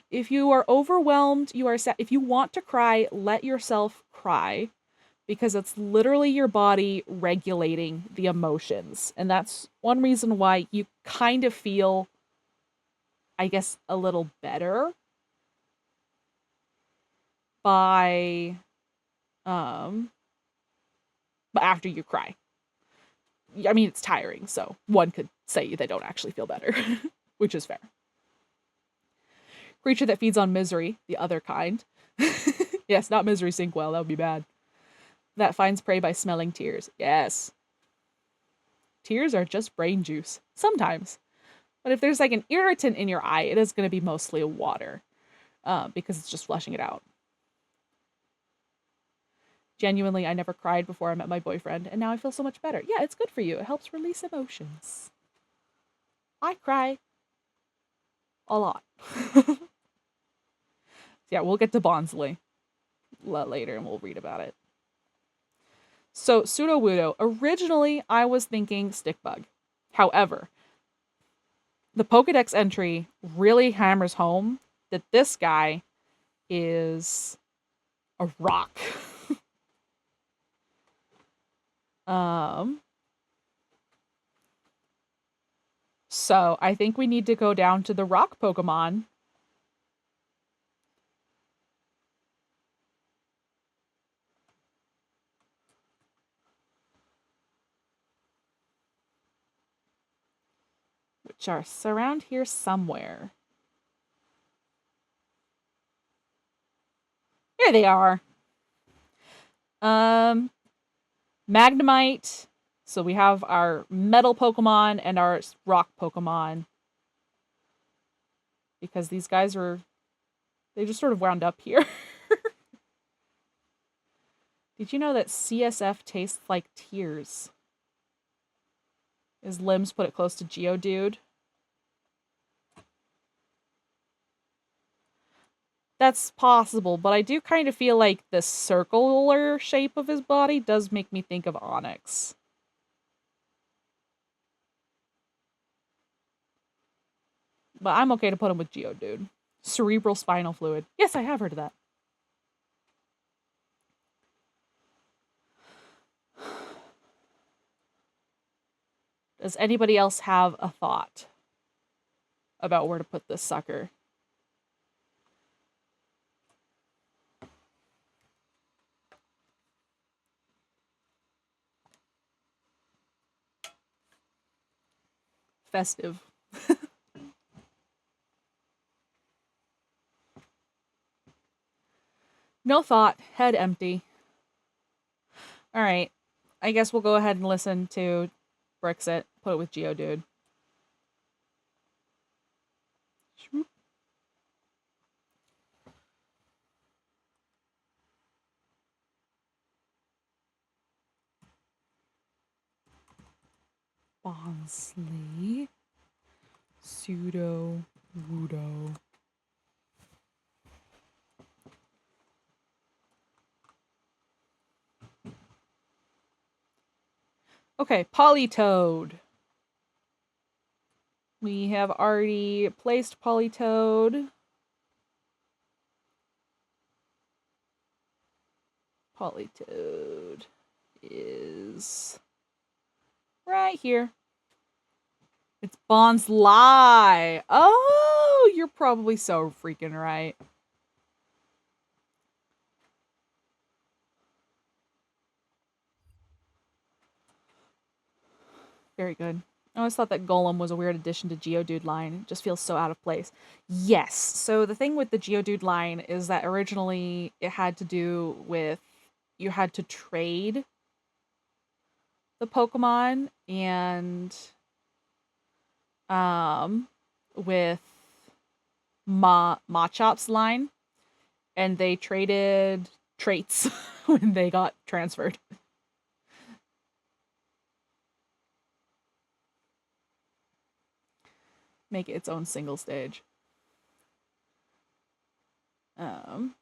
If you are overwhelmed, you are sad. If you want to cry, let yourself cry because it's literally your body regulating the emotions. And that's one reason why you kind of feel, I guess, a little better by but after you cry. I mean, it's tiring, so one could say they don't actually feel better, which is fair. Creature that feeds on misery, the other kind. Yes, not misery sink well, that would be bad. That finds prey by smelling tears. Yes. Tears are just brain juice. Sometimes. But if there's like an irritant in your eye, it is going to be mostly water. Because it's just flushing it out. Genuinely, I never cried before I met my boyfriend, and now I feel so much better. Yeah, it's good for you. It helps release emotions. I cry a lot. Yeah, we'll get to Bonsly later and we'll read about it. So, Sudowoodo. Originally, I was thinking Stickbug. However, the Pokedex entry really hammers home that this guy is a rock. So I think we need to go down to the rock Pokemon which are around here somewhere. Here they are. Magnemite. So we have our metal Pokemon and our rock Pokemon. Because these guys they just sort of wound up here. Did you know that CSF tastes like tears? His limbs put it close to Geodude. That's possible, but I do kind of feel like the circular shape of his body does make me think of Onyx. But I'm okay to put him with Geodude. Cerebral spinal fluid. Yes, I have heard of that. Does anybody else have a thought about where to put this sucker? Festive. No thought. Head empty. All right. I guess we'll go ahead and listen to Brexit. Put it with Geodude. Bonsley. Pseudo Wudo. Okay, Politoed. We have already placed Politoed. Politoed is right here. It's Bonsly. Oh, you're probably so freaking right. Very good. I always thought that Golem was a weird addition to Geodude line. It just feels so out of place. Yes. So the thing with the Geodude line is that originally it had to do with you had to trade the Pokemon, and with Machop's line, and they traded traits when they got transferred. Make it its own single stage. And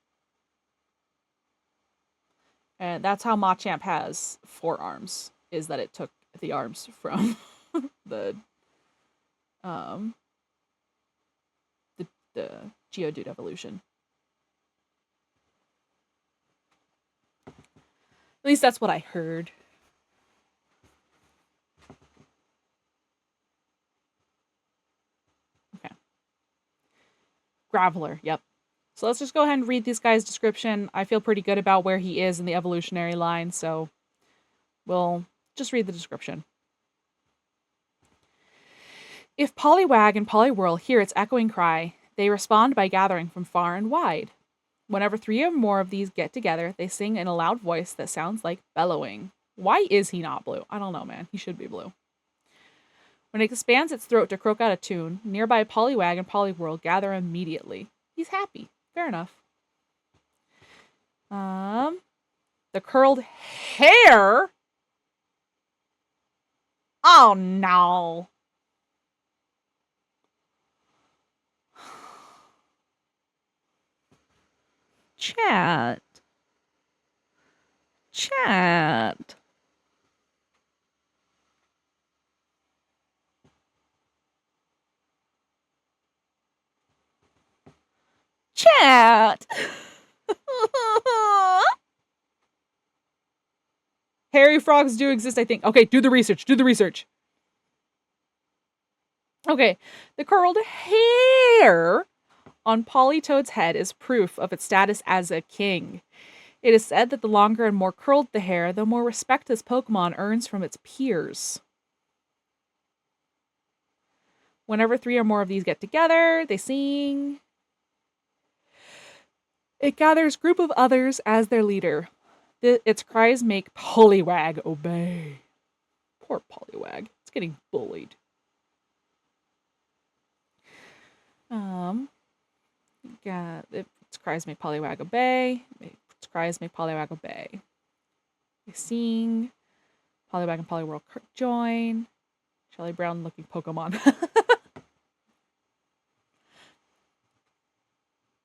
that's how Machamp has 4 arms, is that it took the arms from the Geodude evolution. At least that's what I heard. Okay. Graveler, yep. So let's just go ahead and read this guy's description. I feel pretty good about where he is in the evolutionary line, so we'll just read the description. If Poliwag and Poliwhirl hear its echoing cry, they respond by gathering from far and wide. Whenever 3 or more of these get together, they sing in a loud voice that sounds like bellowing. Why is he not blue? I don't know, man. He should be blue. When it expands its throat to croak out a tune, nearby Poliwag and Poliwhirl gather immediately. He's happy. Fair enough. The curled hair? Oh, no. Chat. Chat. Chat. Hairy frogs do exist, I think. Okay, do the research. Do the research. Okay, the curled hair on Politoad's head is proof of its status as a king. It is said that the longer and more curled the hair, the more respect this Pokemon earns from its peers. Whenever 3 or more of these get together, they sing. It gathers a group of others as their leader. Its cries make Poliwag obey. Poor Poliwag. It's getting bullied. Its cries make Poliwag obey. Its cries make Poliwag obey. They sing. Poliwag and Poliwhirl join. Charlie Brown looking Pokemon.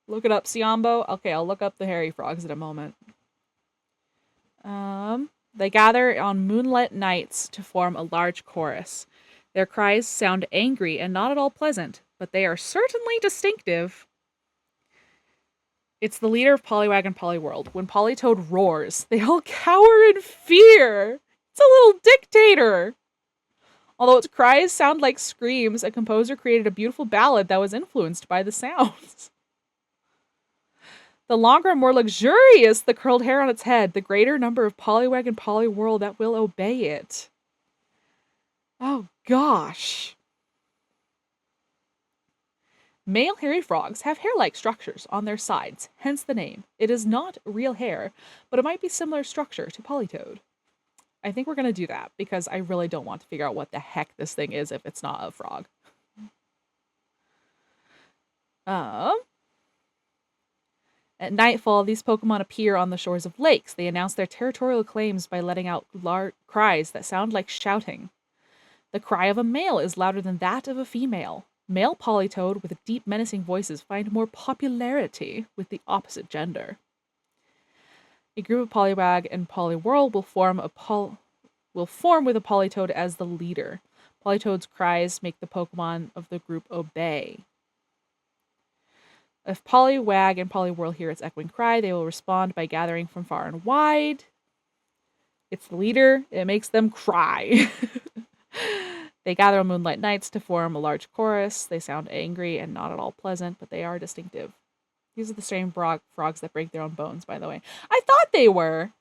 Look it up, Siambo. Okay, I'll look up the hairy frogs in a moment. They gather on moonlit nights to form a large chorus. Their cries sound angry and not at all pleasant, but they are certainly distinctive. It's the leader of Poliwag and Poliwhirl. When Politoed roars, they all cower in fear. It's a little dictator. Although its cries sound like screams, a composer created a beautiful ballad that was influenced by the sounds. The longer and more luxurious the curled hair on its head, the greater number of Poliwag and Poliwhirl that will obey it. Oh gosh. Male hairy frogs have hair-like structures on their sides, hence the name. It is not real hair, but it might be similar structure to Politoed. I think we're going to do that because I really don't want to figure out what the heck this thing is if it's not a frog. At nightfall, these Pokemon appear on the shores of lakes. They announce their territorial claims by letting out cries that sound like shouting. The cry of a male is louder than that of a female. Male Politoed with deep menacing voices find more popularity with the opposite gender. A group of Poliwag and Poliwhirl will form with a Politoed as the leader. Politoed's cries make the Pokemon of the group obey. If Poliwag and Poliwhirl hear its echoing cry, they will respond by gathering from far and wide. It's the leader. It makes them cry. They gather on moonlight nights to form a large chorus. They sound angry and not at all pleasant, but they are distinctive. These are the same frogs that break their own bones, by the way. I thought they were.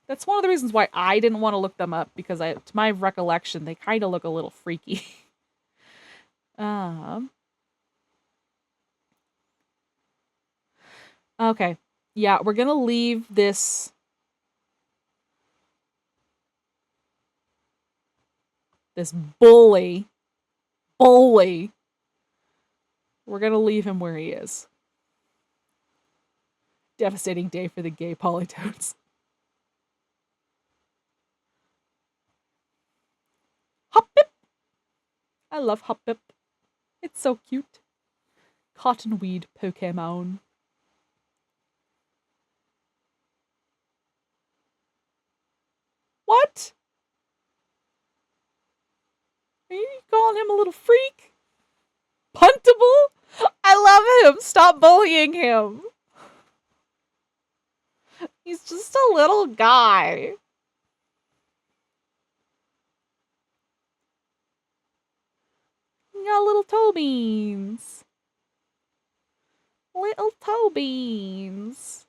That's one of the reasons why I didn't want to look them up, because to my recollection, they kind of look a little freaky. Okay. Yeah, we're going to leave this bully. We're going to leave him where he is. Devastating day for the gay Politoads. Hoppip! I love Hoppip. It's so cute. Cottonweed Pokemon. What? Are you calling him a little freak? Puntable? I love him. Stop bullying him. He's just a little guy. You got little toe beans. Little toe beans.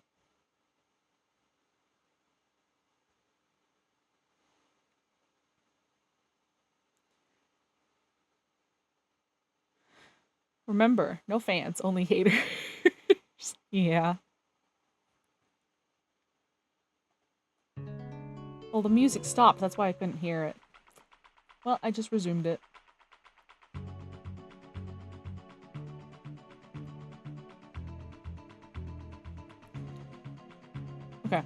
Remember, no fans, only haters. Yeah. Well, the music stopped. That's why I couldn't hear it. Well, I just resumed it. Okay.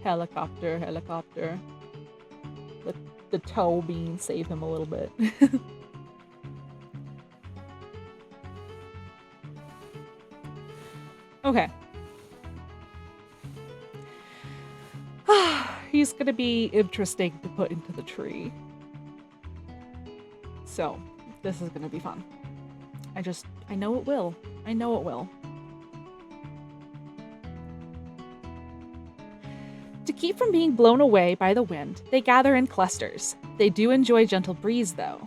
Helicopter, helicopter. Let the toe bean save him a little bit. Okay. He's gonna be interesting to put into the tree. So, this is gonna be fun. I know it will. I know it will. To keep from being blown away by the wind, they gather in clusters. They do enjoy gentle breeze, though.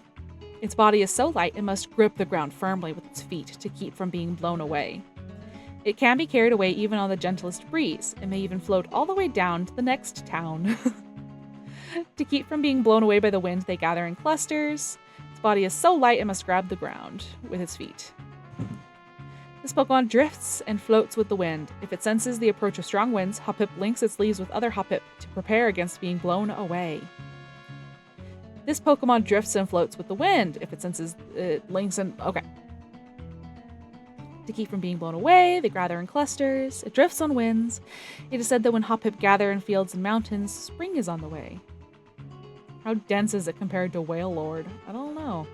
Its body is so light it must grip the ground firmly with its feet to keep from being blown away. It can be carried away even on the gentlest breeze. It may even float all the way down to the next town. To keep from being blown away by the wind, they gather in clusters. Its body is so light it must grab the ground with its feet. This Pokemon drifts and floats with the wind. If it senses the approach of strong winds, Hoppip links its leaves with other Hoppip to prepare against being blown away. This Pokemon drifts and floats with the wind. If it senses it links and... Okay. To keep from being blown away, they gather in clusters. It drifts on winds. It is said that when Hoppip gather in fields and mountains, spring is on the way. How dense is it compared to Whale Lord? I don't know.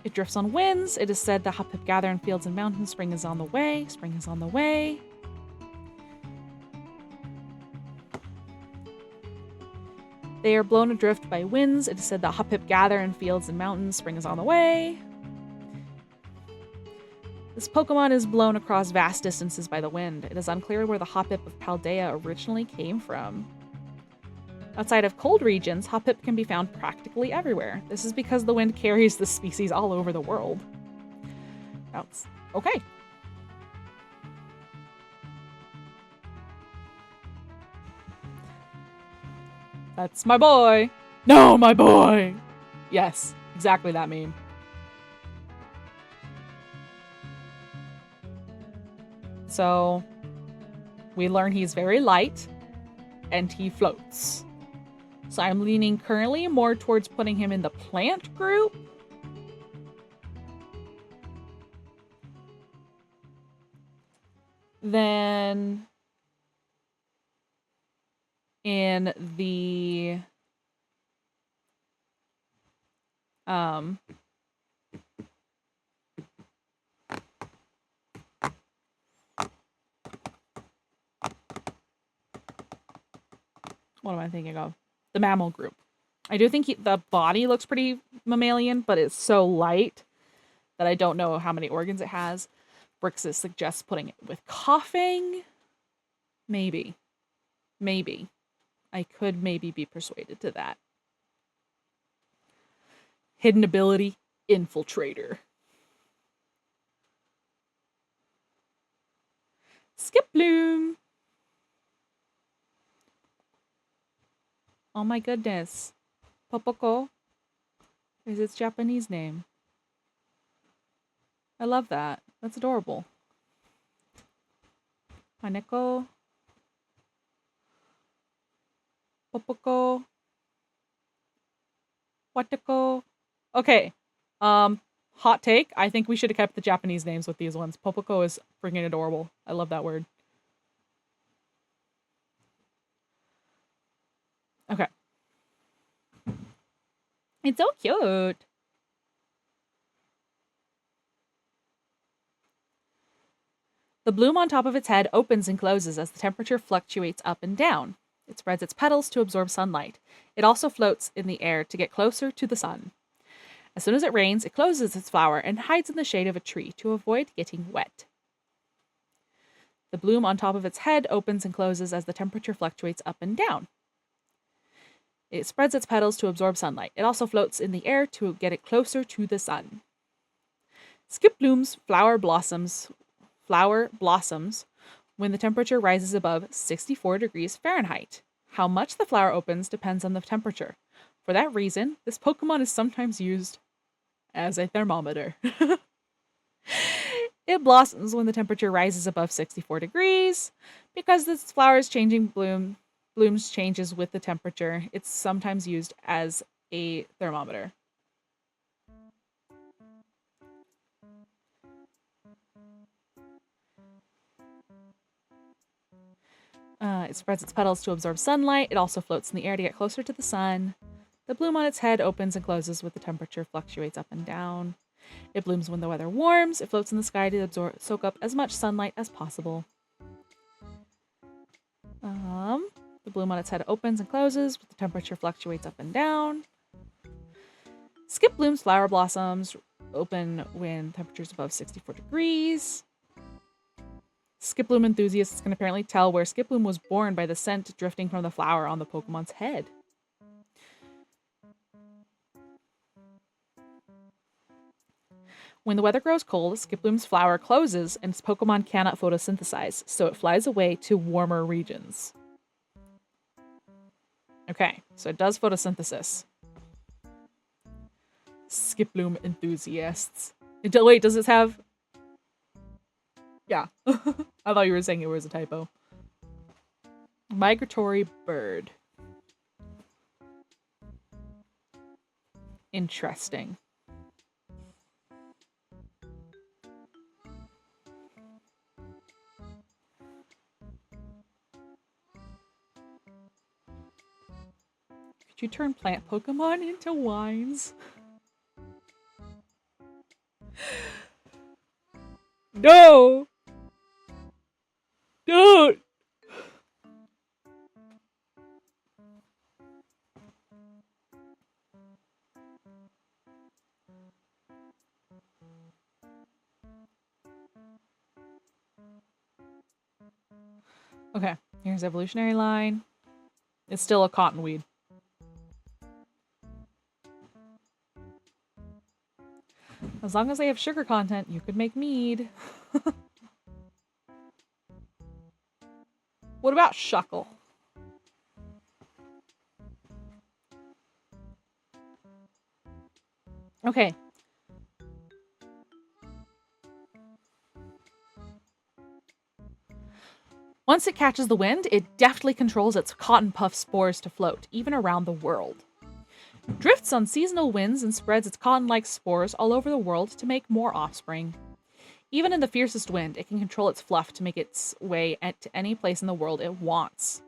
It drifts on winds. It is said that Hoppip gather in fields and mountains. Spring is on the way. Spring is on the way. They are blown adrift by winds. It is said that Hoppip gather in fields and mountains. Spring is on the way. This Pokemon is blown across vast distances by the wind. It is unclear where the Hoppip of Paldea originally came from. Outside of cold regions, Hoppip can be found practically everywhere. This is because the wind carries this species all over the world. That's okay. That's my boy. No, my boy. Yes, exactly that meme. So we learn he's very light and he floats. So I'm leaning currently more towards putting him in the plant group. Than in the what am I thinking of? The mammal group. I do think the body looks pretty mammalian, but it's so light that I don't know how many organs it has. Brixis suggests putting it with coughing. Maybe. Maybe. I could maybe be persuaded to that. Hidden ability, Infiltrator. Skiploom. Oh my goodness. Popoko is its Japanese name. I love that. That's adorable. Haneko. Popoko. Watako. Okay. Hot take. I think we should have kept the Japanese names with these ones. Popoko is freaking adorable. I love that word. Okay. It's so cute. The bloom on top of its head opens and closes as the temperature fluctuates up and down. It spreads its petals to absorb sunlight. It also floats in the air to get closer to the sun. As soon as it rains, it closes its flower and hides in the shade of a tree to avoid getting wet. The bloom on top of its head opens and closes as the temperature fluctuates up and down. It spreads its petals to absorb sunlight. It also floats in the air to get it closer to the sun. Skiploom's flower blossoms when the temperature rises above 64 degrees Fahrenheit. How much the flower opens depends on the temperature. For that reason, this Pokemon is sometimes used as a thermometer. It blossoms when the temperature rises above 64 degrees. Because this flower's changing blooms changes with the temperature, it's sometimes used as a thermometer. It spreads its petals to absorb sunlight. It also floats in the air to get closer to the sun. The bloom on its head opens and closes with the temperature fluctuates up and down. It blooms when the weather warms. It floats in the sky to soak up as much sunlight as possible. The bloom on its head opens and closes with the temperature fluctuates up and down. Skiploom's flower blossoms open when temperature's above 64 degrees. Skiploom enthusiasts can apparently tell where Skiploom was born by the scent drifting from the flower on the Pokemon's head. When the weather grows cold, Skiploom's flower closes and its Pokemon cannot photosynthesize, so it flies away to warmer regions. Okay, so it does photosynthesis. Skip bloom enthusiasts. Wait, does this have... Yeah. I thought you were saying it was a typo. Migratory bird. Interesting. Could you turn plant Pokemon into wines? No! Don't! Okay, here's evolutionary line. It's still a cottonweed. As long as they have sugar content, you could make mead. What about Shuckle? Okay. Once it catches the wind, it deftly controls its cotton puff spores to float, even around the world. Drifts on seasonal winds and spreads its cotton-like spores all over the world to make more offspring. Even in the fiercest wind, it can control its fluff to make its way to any place in the world it wants.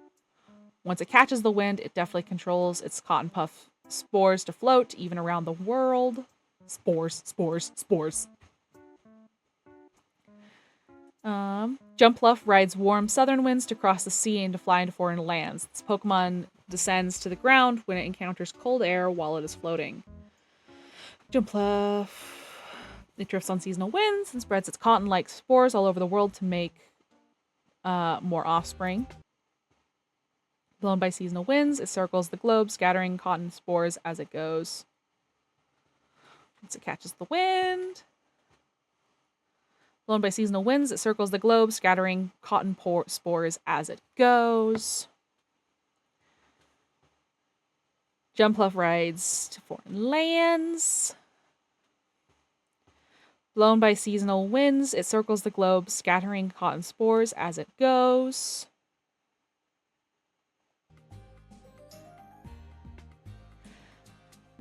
Once it catches the wind, it deftly controls its cotton puff spores to float, even around the world. Spores, spores, spores. Jumpluff rides warm southern winds to cross the sea and to fly into foreign lands. This Pokemon descends to the ground when it encounters cold air while it is floating. Jumpluff. It drifts on seasonal winds and spreads its cotton-like spores all over the world to make more offspring. Blown by seasonal winds, it circles the globe, scattering cotton spores as it goes. Once it catches the wind... Blown by seasonal winds, it circles the globe, scattering cotton spores as it goes. Jumpluff rides to foreign lands. Blown by seasonal winds, it circles the globe, scattering cotton spores as it goes.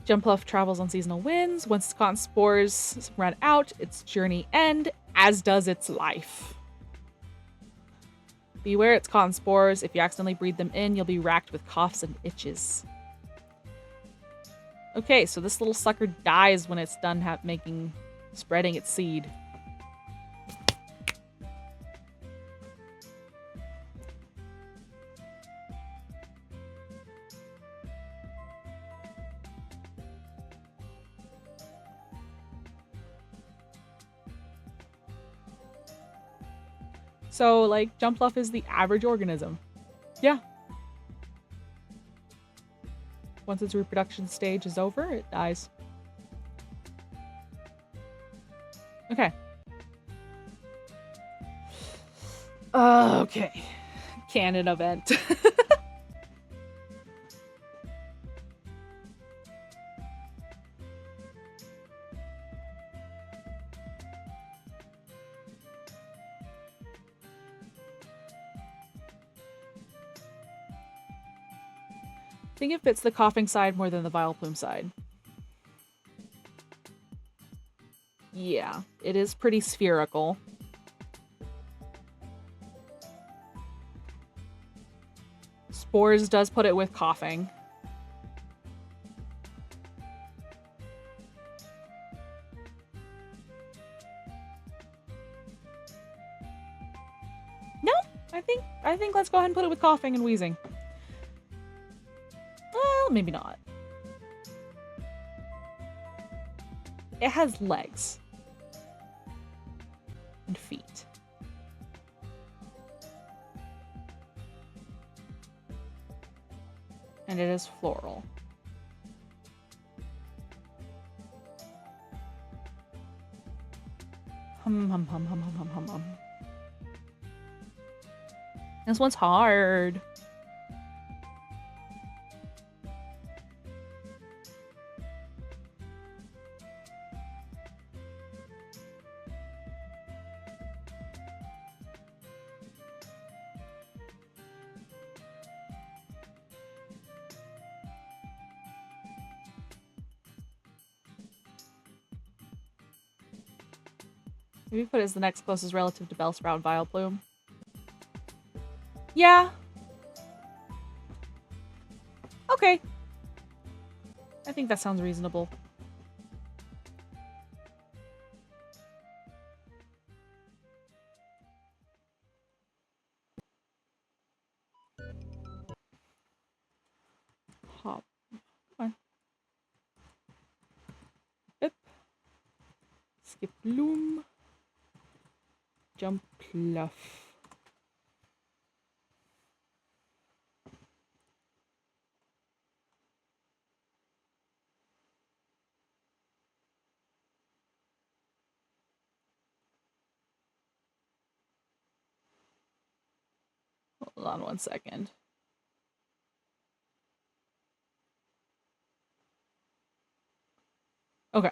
Jumpluff travels on seasonal winds. Once its cotton spores run out, its journey ends, as does its life. Beware its cotton spores. If you accidentally breathe them in, you'll be racked with coughs and itches. Okay, so this little sucker dies when it's done spreading its seed. So, like, Jumpluff is the average organism. Yeah. Once its reproduction stage is over, it dies. Okay. Okay. Canon event. I think it fits the coughing side more than the Vileplume side. Yeah, it is pretty spherical. Spores does put it with coughing. No, I think let's go ahead and put it with coughing and wheezing. Well, maybe not. It has legs. And feet. And it is floral. Hum hum hum hum hum hum hum hum. This one's hard. Maybe put it as the next closest relative to Bellsprout and Vileplume. Yeah. Okay. I think that sounds reasonable. Hop. Come on. Bip. Skip Loom. Jump Pluff. Hold on 1 second. Okay.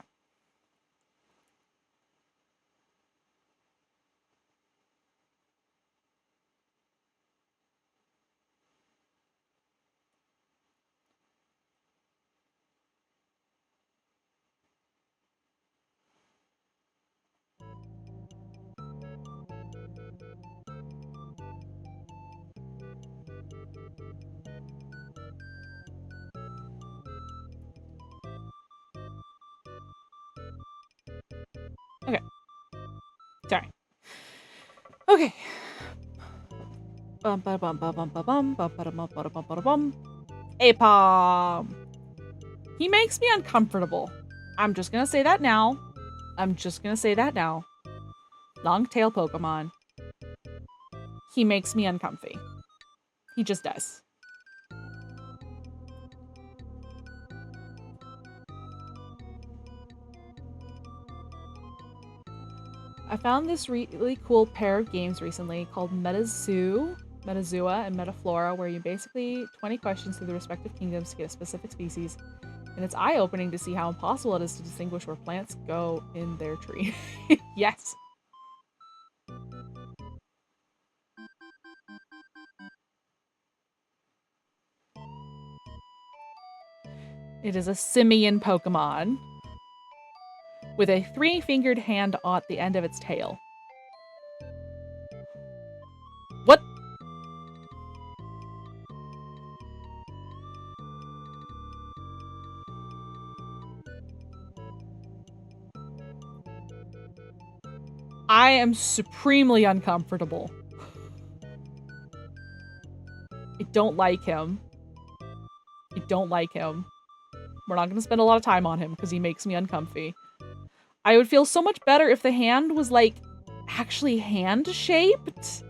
Okay. Sorry. Okay. Bum ba bum ba bum ba bum bum ba bum ba bum ba bum. Apom. He makes me uncomfortable. I'm just gonna say that now. Long tail Pokemon. He makes me uncomfy. He just does. I found this really cool pair of games recently called Metazoo, Metazua, and Metaflora, where you basically 20 questions through the respective kingdoms to get a specific species. And it's eye-opening to see how impossible it is to distinguish where plants go in their tree. Yes. It is a simian Pokemon with a 3-fingered hand at the end of its tail. What? I am supremely uncomfortable. I don't like him. We're not going to spend a lot of time on him because he makes me uncomfy. I would feel so much better if the hand was, like, actually hand-shaped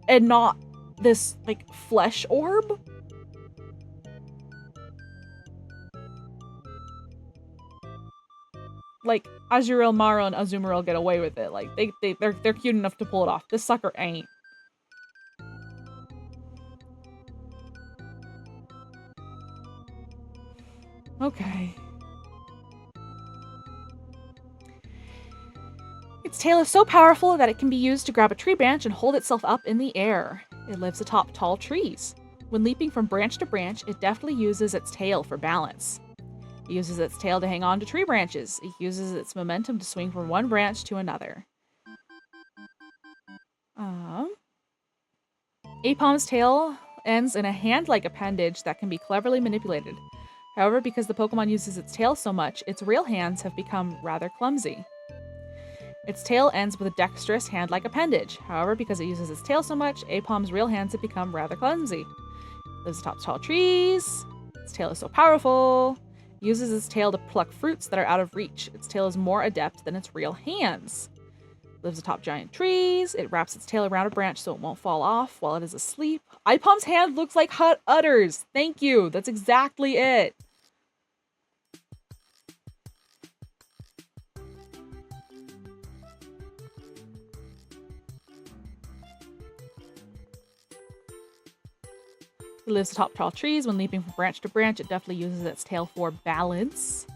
and not this, like, flesh orb. Like, Azurill, Maro, and Azumarill get away with it. Like, they're cute enough to pull it off. This sucker ain't. Okay. Its tail is so powerful that it can be used to grab a tree branch and hold itself up in the air. It lives atop tall trees. When leaping from branch to branch, it deftly uses its tail for balance. It uses its tail to hang on to tree branches. It uses its momentum to swing from one branch to another. Apom's tail ends in a hand-like appendage that can be cleverly manipulated. However, because the Pokemon uses its tail so much, its real hands have become rather clumsy. Its tail ends with a dexterous hand-like appendage. However, because it uses its tail so much, Apom's real hands have become rather clumsy. It lives atop tall trees. Its tail is so powerful. It uses its tail to pluck fruits that are out of reach. Its tail is more adept than its real hands. It lives atop giant trees. It wraps its tail around a branch so it won't fall off while it is asleep. Ipom's hand looks like Hut Udders. Thank you. That's exactly it. It lives atop tall trees. When leaping from branch to branch, it definitely uses its tail for balance.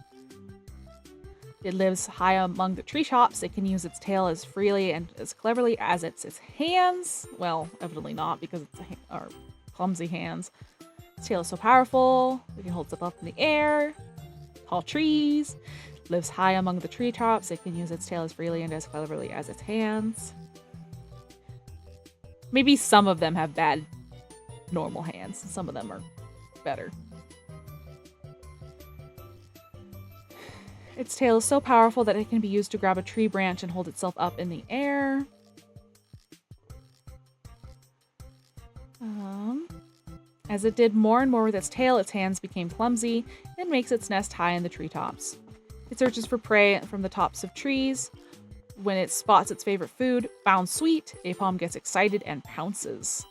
It lives high among the tree tops. It can use its tail as freely and as cleverly as its hands. Well, evidently not, because it's clumsy hands. Its tail is so powerful. It can hold itself up in the air. Tall trees. lives high among the treetops. It can use its tail as freely and as cleverly as its hands. Maybe some of them have bad normal hands, and some of them are better. Its tail is so powerful that it can be used to grab a tree branch and hold itself up in the air. As it did more and more with its tail, its hands became clumsy and makes its nest high in the treetops. It searches for prey from the tops of trees. When it spots its favorite food, found sweet, Apom gets excited and pounces.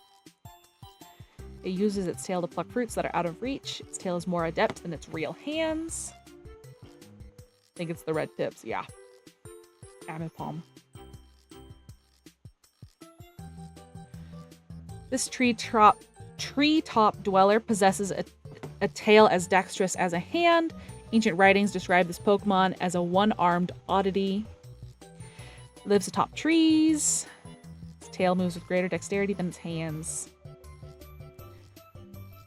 It uses its tail to pluck fruits that are out of reach. Its tail is more adept than its real hands. I think it's the red tips, yeah. Apom. This treetop dweller possesses a tail as dexterous as a hand. Ancient writings describe this Pokemon as a one-armed oddity. Lives atop trees. Its tail moves with greater dexterity than its hands.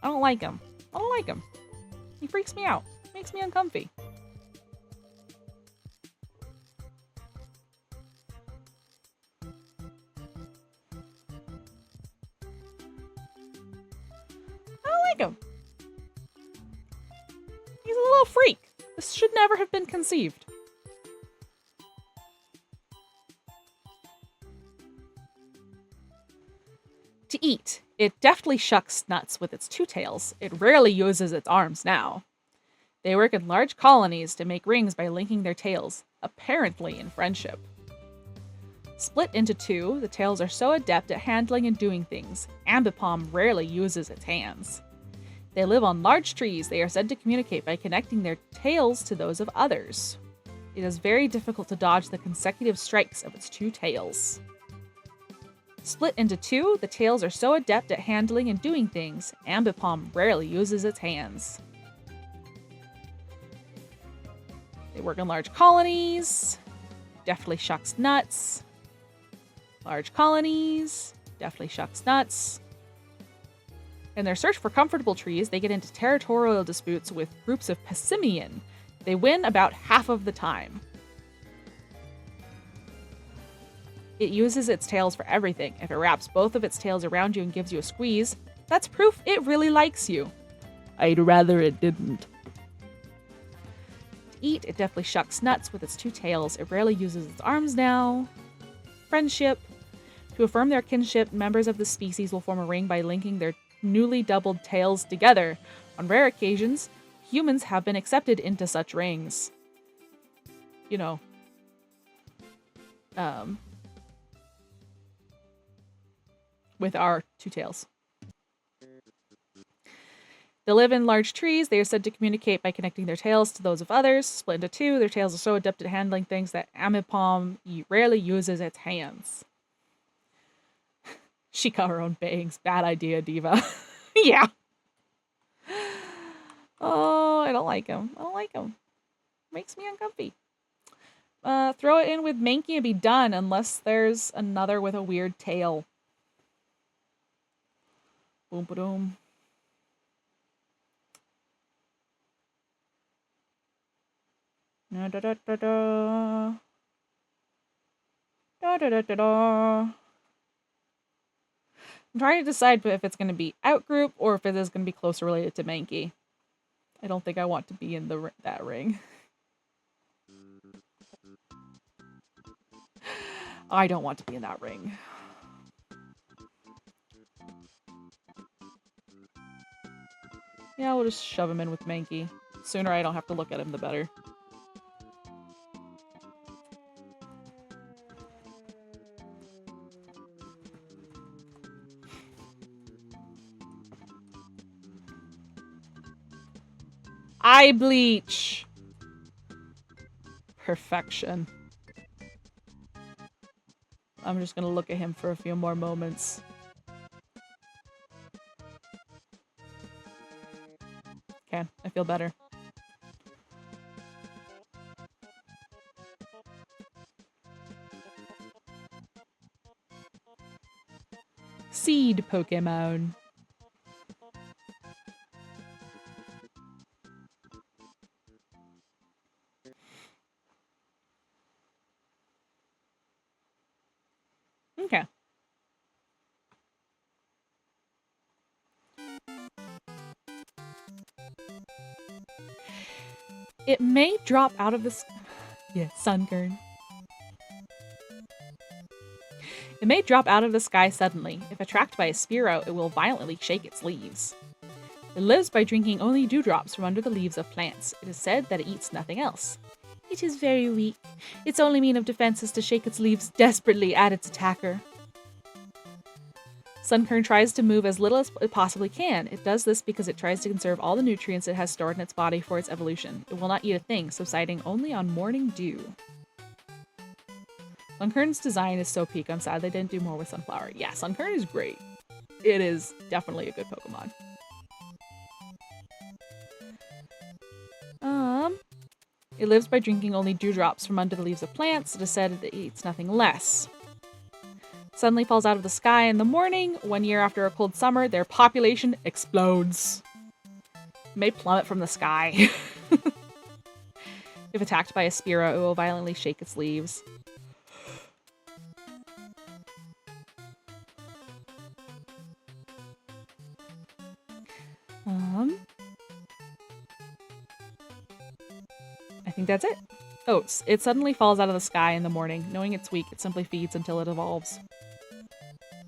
I don't like him. I don't like him. He freaks me out. Makes me uncomfy. Him. He's a little freak. This should never have been conceived. To eat, it deftly shucks nuts with its two tails. It rarely uses its arms now. They work in large colonies to make rings by linking their tails, apparently in friendship. Split into two, the tails are so adept at handling and doing things, Ambipom rarely uses its hands. They live on large trees. They are said to communicate by connecting their tails to those of others. It is very difficult to dodge the consecutive strikes of its two tails. Split into two, the tails are so adept at handling and doing things, Ambipom rarely uses its hands. They work in large colonies. Deftly shucks nuts. Large colonies. Deftly shucks nuts. In their search for comfortable trees, they get into territorial disputes with groups of Pessimian. They win about half of the time. It uses its tails for everything. If it wraps both of its tails around you and gives you a squeeze, that's proof it really likes you. I'd rather it didn't. To eat, it deftly shucks nuts with its two tails. It rarely uses its arms now. Friendship. To affirm their kinship, members of the species will form a ring by linking their newly doubled tails together. On rare occasions, humans have been accepted into such rings. You know, with our two tails. They live in large trees. They are said to communicate by connecting their tails to those of others. Split into two, their tails are so adept at handling things that Ambipom rarely uses its hands. She got her own bangs. Bad idea, Diva. Yeah. Oh, I don't like him. I don't like him. Makes me uncomfy. Throw it in with Mankey and be done, unless there's another with a weird tail. Boom, ba-doom. Da da da da da. Da da da da da. I'm trying to decide if it's going to be outgroup or if it is going to be closer related to Mankey. I don't think I want to be in that ring. I don't want to be in that ring. Yeah, we'll just shove him in with Mankey. The sooner I don't have to look at him, the better. Eye bleach. Perfection. I'm just gonna look at him for a few more moments. Okay, I feel better. Seed Pokemon. Okay. It may drop out of the... Yeah, Sunkern. It may drop out of the sky suddenly. If attracted by a Spearow, it will violently shake its leaves. It lives by drinking only dewdrops from under the leaves of plants. It is said that it eats nothing else. It is very weak. Its only mean of defense is to shake its leaves desperately at its attacker. Sunkern tries to move as little as it possibly can. It does this because it tries to conserve all the nutrients it has stored in its body for its evolution. It will not eat a thing, subsiding only on morning dew. Sunkern's design is so peak. I'm sad they didn't do more with Sunflower. Yeah, Sunkern is great. It is definitely a good Pokemon. It lives by drinking only dewdrops from under the leaves of plants. It is said that it eats nothing less. Suddenly falls out of the sky in the morning. 1 year after a cold summer, their population explodes. It may plummet from the sky. If attacked by a Spearow, it will violently shake its leaves. I think that's it. Oats. It suddenly falls out of the sky in the morning. Knowing it's weak, it simply feeds until it evolves.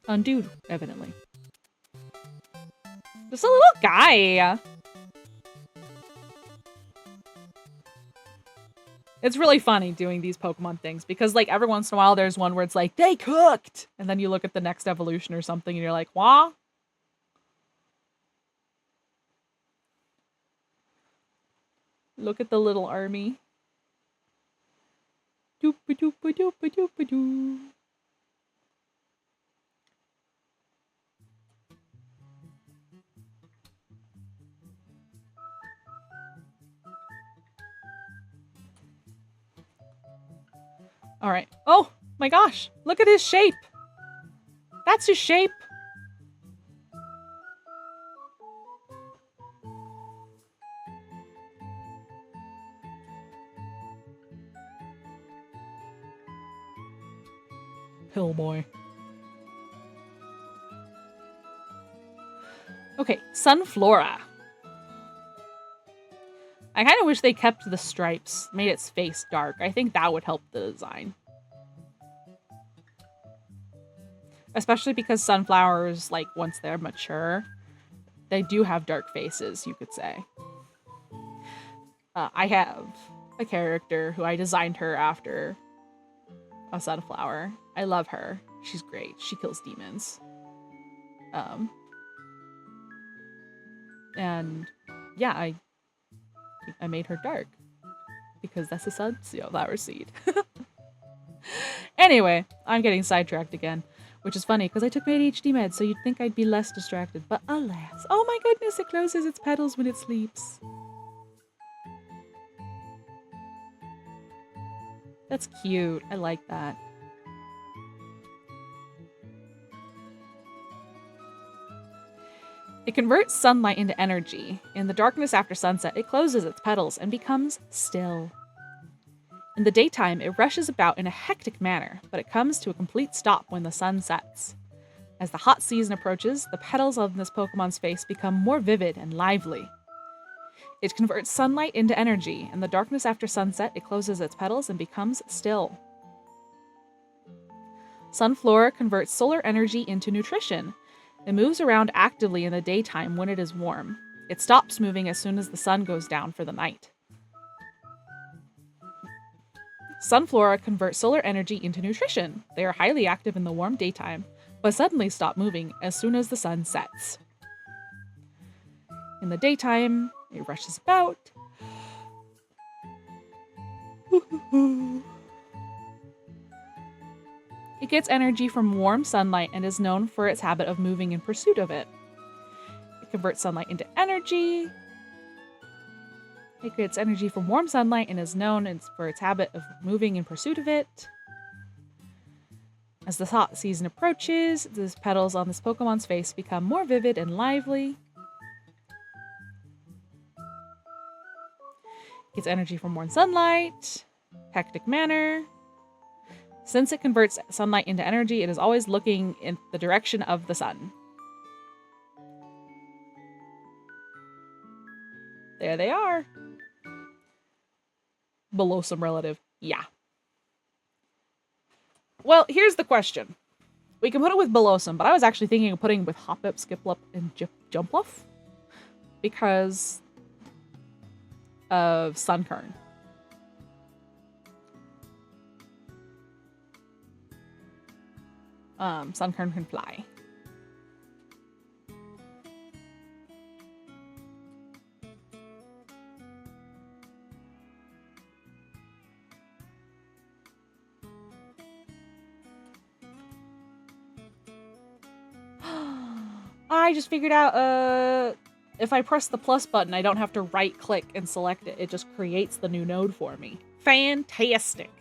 Undude, evidently. Just a little guy. It's really funny doing these Pokemon things because, like, every once in a while there's one where it's like, they cooked! And then you look at the next evolution or something and you're like, wah? Look at the little army. Doop-a-doop-a-doop-a-doop-a-doo. All right. Oh my gosh. Look at his shape. That's his shape. Pillboy. Okay, Sunflora. I kind of wish they kept the stripes, made its face dark. I think that would help the design. Especially because sunflowers, like, once they're mature, they do have dark faces, you could say. I have a character who I designed her after a sunflower. I love her. She's great. She kills demons. And yeah, I made her dark because that's a sunflower seed. Anyway, I'm getting sidetracked again, which is funny because I took my ADHD meds, so you'd think I'd be less distracted, but alas. Oh my goodness, it closes its petals when it sleeps. That's cute. I like that. It converts sunlight into energy. In the darkness after sunset, it closes its petals and becomes still. In the daytime, it rushes about in a hectic manner, but it comes to a complete stop when the sun sets. As the hot season approaches, the petals on this Pokemon's face become more vivid and lively. It converts sunlight into energy. In the darkness after sunset, it closes its petals and becomes still. Sunflora converts solar energy into nutrition. It moves around actively in the daytime when it is warm. It stops moving as soon as the sun goes down for the night. Sunflora converts solar energy into nutrition. They are highly active in the warm daytime, but suddenly stop moving as soon as the sun sets. In the daytime, it rushes about. It gets energy from warm sunlight and is known for its habit of moving in pursuit of it. It converts sunlight into energy. It gets energy from warm sunlight and is known for its habit of moving in pursuit of it. As the hot season approaches, the petals on this Pokemon's face become more vivid and lively. It gets energy from warm sunlight. Hectic manner. Since it converts sunlight into energy, it is always looking in the direction of the sun. There they are. Below some relative. Yeah. Well, here's the question. We can put it with Belosum, but I was actually thinking of putting it with Hoppip, Skiplup, and Jumpluff because of Sunkern. Sunkern can fly. I just figured out, if I press the plus button, I don't have to right click and select it. It just creates the new node for me. Fantastic.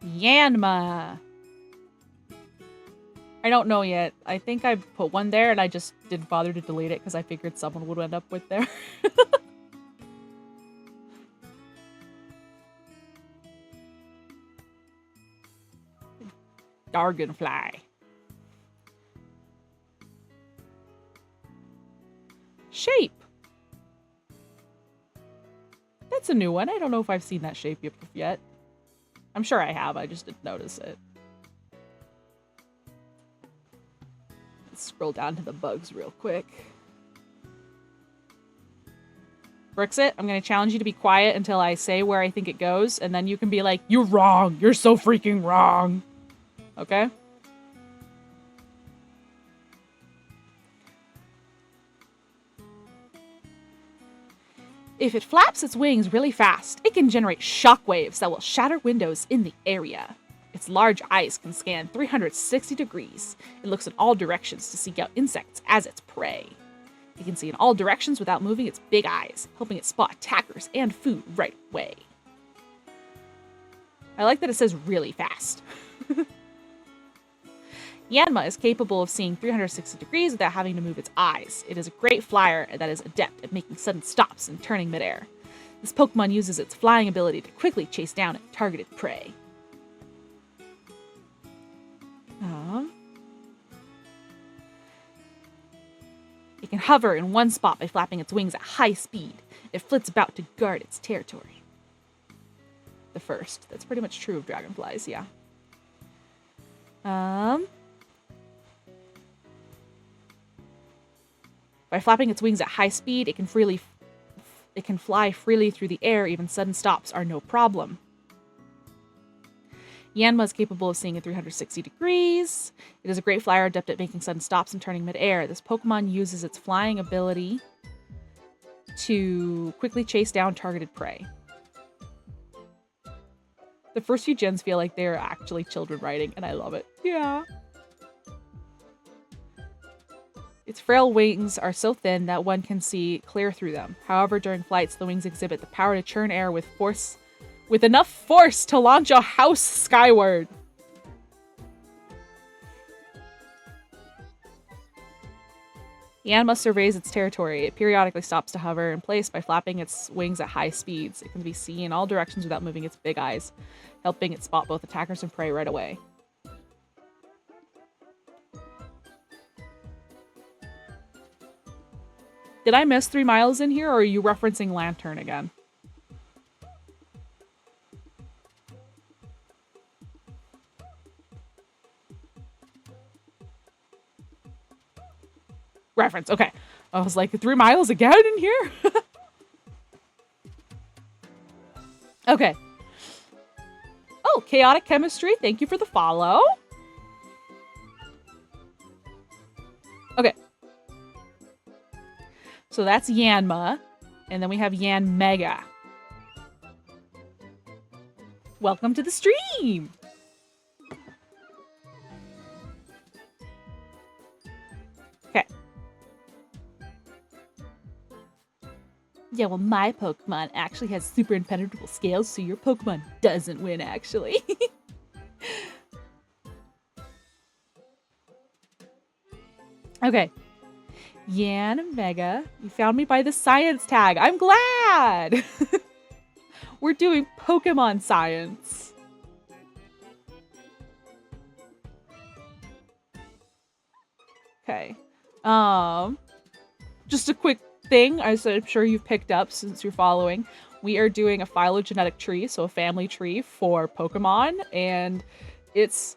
Yanma. I don't know yet. I think I put one there and I just didn't bother to delete it because I figured someone would end up with there. Dragonfly. Shape. That's a new one. I don't know if I've seen that shape yet. I'm sure I have. I just didn't notice it. Let's scroll down to the bugs real quick. Brixit, I'm going to challenge you to be quiet until I say where I think it goes, and then you can be like, "You're wrong. You're so freaking wrong." Okay? If it flaps its wings really fast, it can generate shockwaves that will shatter windows in the area. Its large eyes can scan 360 degrees. It looks in all directions to seek out insects as its prey. It can see in all directions without moving its big eyes, helping it spot attackers and food right away. I like that it says really fast. Yanma is capable of seeing 360 degrees without having to move its eyes. It is a great flyer that is adept at making sudden stops and turning midair. This Pokemon uses its flying ability to quickly chase down targeted prey. It can hover in one spot by flapping its wings at high speed. It flits about to guard its territory. The first. That's pretty much true of dragonflies, yeah. By flapping its wings at high speed, it can fly freely through the air. Even sudden stops are no problem. Yanma is capable of seeing at 360 degrees. It is a great flyer adept at making sudden stops and turning midair. This Pokemon uses its flying ability to quickly chase down targeted prey. The first few gens feel like they're actually children writing, and I love it. Yeah. Its frail wings are so thin that one can see clear through them. However, during flights, the wings exhibit the power to churn air with enough force to launch a house skyward. Yanma surveys its territory. It periodically stops to hover in place by flapping its wings at high speeds. It can be seen in all directions without moving its big eyes, helping it spot both attackers and prey right away. Did I miss 3 miles in here, or are you referencing Lantern again? Reference, okay. I was like, 3 miles again in here? Okay. Oh, Chaotic Chemistry, thank you for the follow. Okay. So that's Yanma, and then we have Yanmega. Welcome to the stream! Okay. Yeah, well, my Pokemon actually has super impenetrable scales, so your Pokemon doesn't win, actually. Okay. Yan Mega, you found me by the science tag. I'm glad! We're doing Pokemon science. Okay. Just a quick thing, as I'm sure you've picked up since you're following. We are doing a phylogenetic tree, so a family tree for Pokemon, and it's...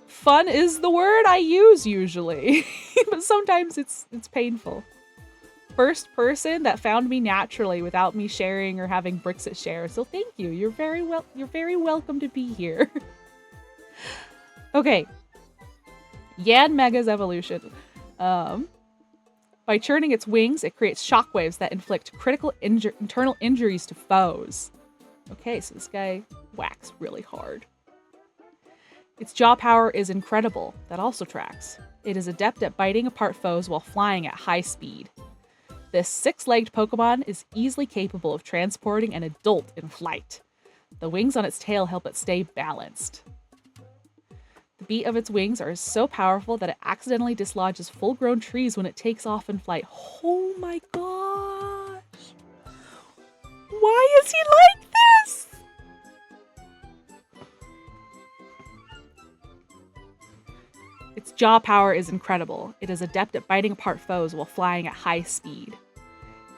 fun is the word I use usually, but sometimes it's painful. First person that found me naturally without me sharing or having Brixit share, so thank you. You're very welcome to be here. Okay. Yan Mega's evolution. By churning its wings, it creates shockwaves that inflict critical internal injuries to foes. Okay, so this guy whacks really hard. Its jaw power is incredible. That also tracks. It is adept at biting apart foes while flying at high speed. This six-legged Pokemon is easily capable of transporting an adult in flight. The wings on its tail help it stay balanced. The beat of its wings are so powerful that it accidentally dislodges full-grown trees when it takes off in flight. Oh my gosh! Why is he like this? Its jaw power is incredible. It is adept at biting apart foes while flying at high speed.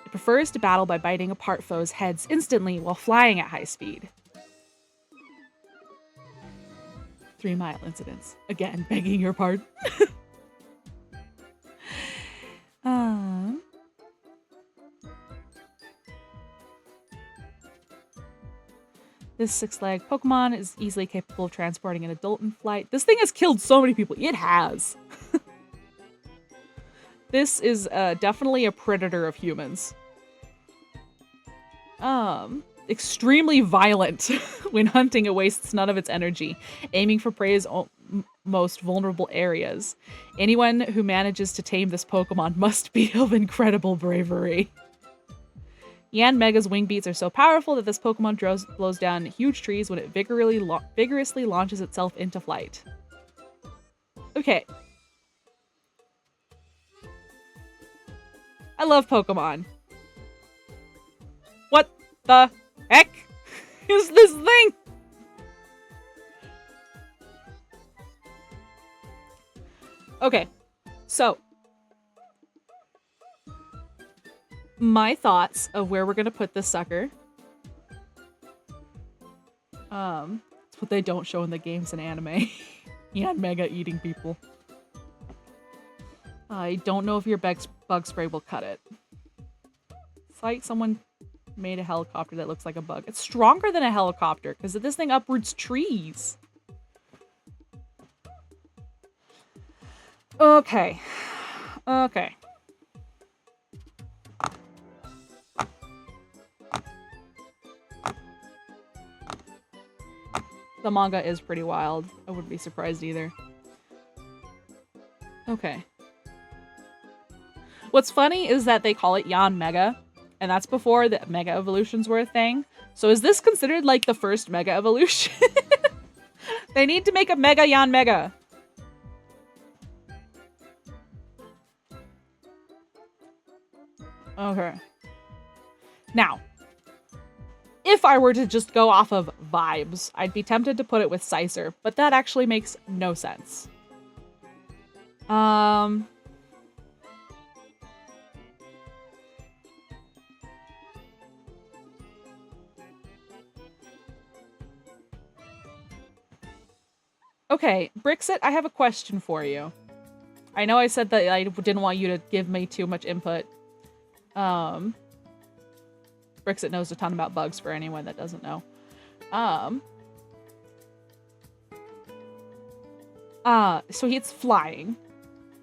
It prefers to battle by biting apart foes' heads instantly while flying at high speed. 3-mile incidents. Again, begging your pardon. This six-legged Pokemon is easily capable of transporting an adult in flight. This thing has killed so many people. It has. This is definitely a predator of humans. Extremely violent. When hunting, it wastes none of its energy, aiming for prey's most vulnerable areas. Anyone who manages to tame this Pokemon must be of incredible bravery. Yan Mega's wing beats are so powerful that this Pokemon blows down huge trees when it vigorously launches itself into flight. Okay. I love Pokemon. What the heck is this thing? Okay, so my thoughts of where we're gonna put this sucker. It's what they don't show in the games and anime. Yan Mega eating people. I don't know if your bug spray will cut it. It's like someone made a helicopter that looks like a bug. It's stronger than a helicopter because this thing uproots trees. Okay. Okay. The manga is pretty wild. I wouldn't be surprised either. Okay. What's funny is that they call it Yan Mega, and that's before the Mega Evolutions were a thing. So is this considered like the first Mega Evolution? They need to make a Mega Yan Mega. Okay. Now, if I were to just go off of vibes, I'd be tempted to put it with Scyther, but that actually makes no sense. Okay, Brixit, I have a question for you. I know I said that I didn't want you to give me too much input. Brixit knows a ton about bugs for anyone that doesn't know. So it's flying.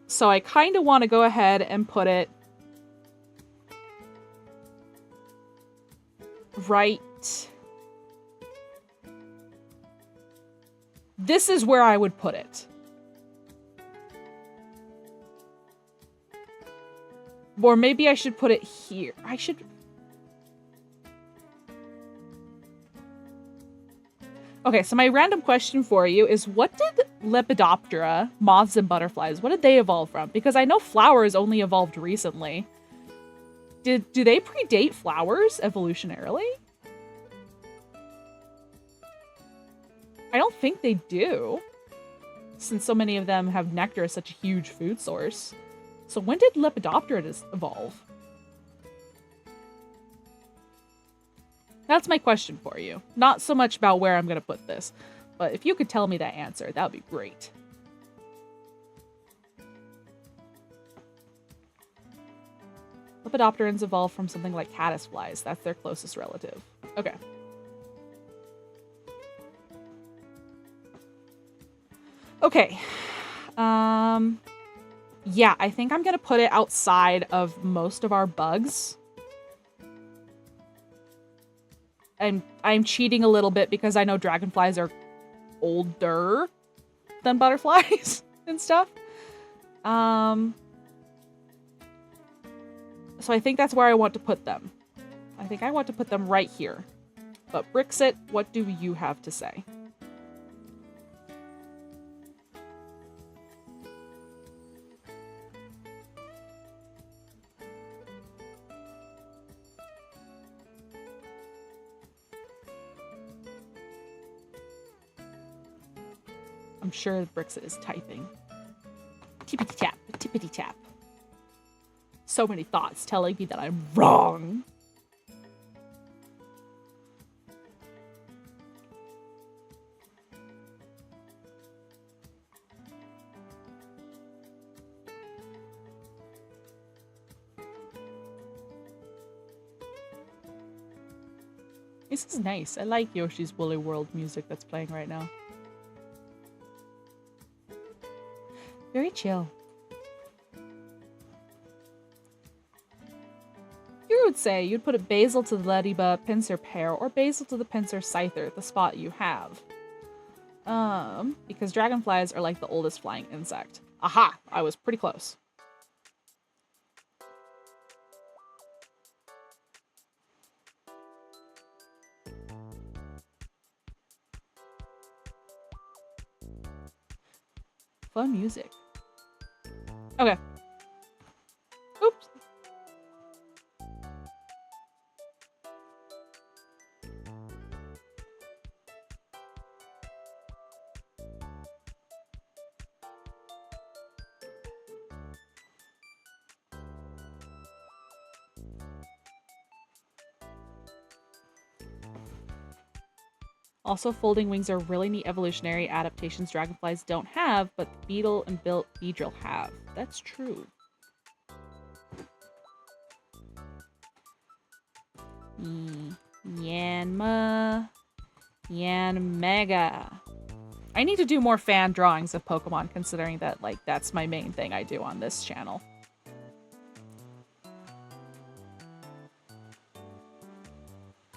So I kind of want to go ahead and put it right. This is where I would put it. Or maybe I should put it here. I should... Okay, so my random question for you is what did Lepidoptera, moths and butterflies, what did they evolve from? Because I know flowers only evolved recently. Do they predate flowers evolutionarily? I don't think they do, since so many of them have nectar as such a huge food source. So when did Lepidoptera evolve? That's my question for you. Not so much about where I'm going to put this, but if you could tell me that answer, that would be great. Lepidopterans evolved from something like caddisflies. That's their closest relative. Okay. Okay. Yeah, I think I'm going to put it outside of most of our bugs. I'm cheating a little bit because I know dragonflies are older than butterflies and stuff. So I think that's where I want to put them. I think I want to put them right here. But Brixit, what do you have to say? I'm sure Brixit is typing. Tippity tap, tippity tap. So many thoughts telling me that I'm wrong. This is nice. I like Yoshi's Woolly World music that's playing right now. Very chill. You would say you'd put a Basil to the Lediba pincer pair or Basil to the pincer scyther, the spot you have. Because dragonflies are like the oldest flying insect. Aha! I was pretty close. Fun music. Okay. Oops. Also, folding wings are really neat evolutionary adaptations dragonflies don't have, but the beetle and beedrill have. That's true. Yanma. Yanmega. I need to do more fan drawings of Pokemon, considering that, like, that's my main thing I do on this channel.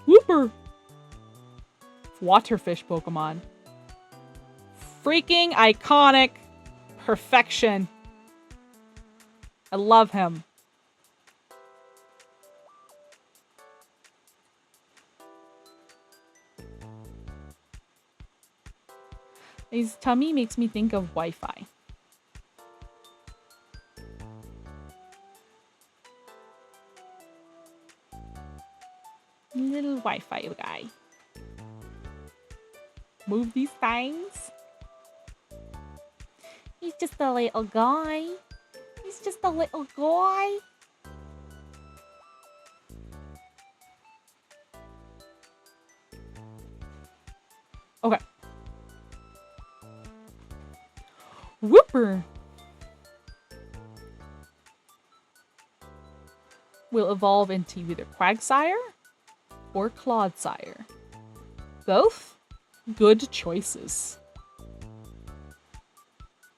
Whooper! Waterfish Pokemon. Freaking iconic perfection. I love him. His tummy makes me think of Wi-Fi. Little Wi-Fi guy. Move these things. He's just a little guy. He's just a little guy. Okay. Whooper. Will evolve into either Quagsire or Clodsire. Both good choices.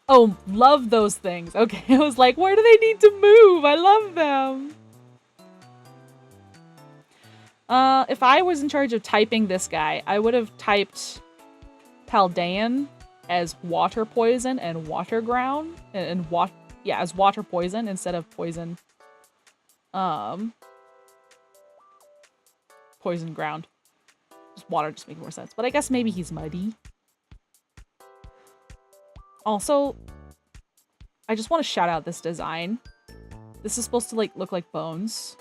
Oh, love those things. Okay, I was like, where do they need to move? I love them. If I was in charge of typing this guy, I would have typed Paldean as water poison and water ground and as water poison instead of poison poison ground. Just water just makes more sense. But I guess maybe he's muddy. Also, I just want to shout out this design. This is supposed to like look like bones.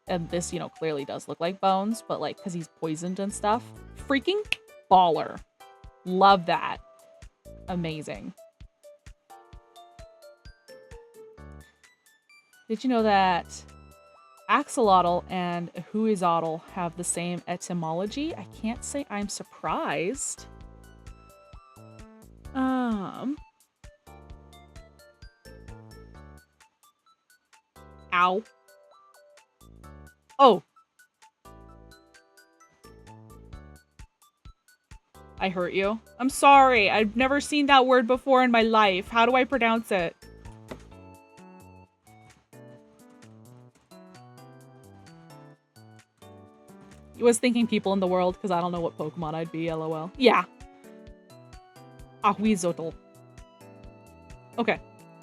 And this, you know, clearly does look like bones, but like, because he's poisoned and stuff. Freaking baller. Love that. Amazing. Did you know that axolotl and huizotl have the same etymology? I can't say I'm surprised. Ow. Oh. I hurt you. I'm sorry. I've never seen that word before in my life. How do I pronounce it? I was thinking people in the world because I don't know what Pokemon I'd be, lol. Yeah. Ahuizotl. Okay.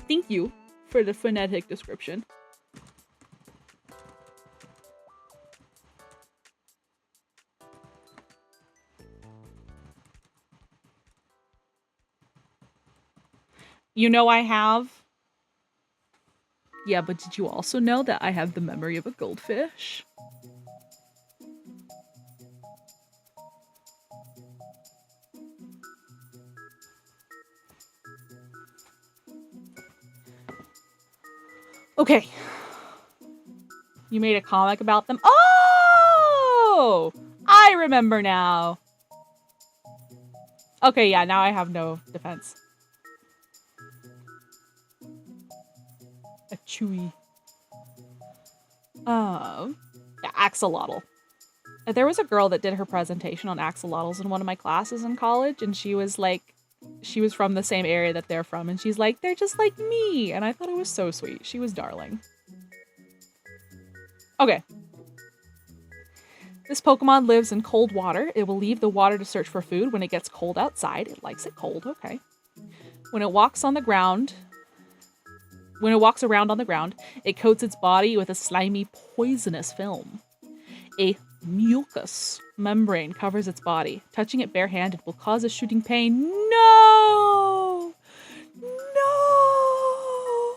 Thank you for the phonetic description. You know I have. Yeah, but did you also know that I have the memory of a goldfish? Okay. You made a comic about them. Oh! I remember now. Okay, yeah, now I have no defense. A chewy. Yeah, axolotl. There was a girl that did her presentation on axolotls in one of my classes in college, and she was like, she was from the same area that they're from, and she's like, they're just like me, and I thought it was so sweet. She was darling. Okay. This Pokemon lives in cold water. It will leave the water to search for food when it gets cold outside. It likes it cold, okay. When it walks on the ground, when it walks around on the ground, it coats its body with a slimy, poisonous film. A mucus membrane covers its body. Touching it barehanded will cause a shooting pain. No! No!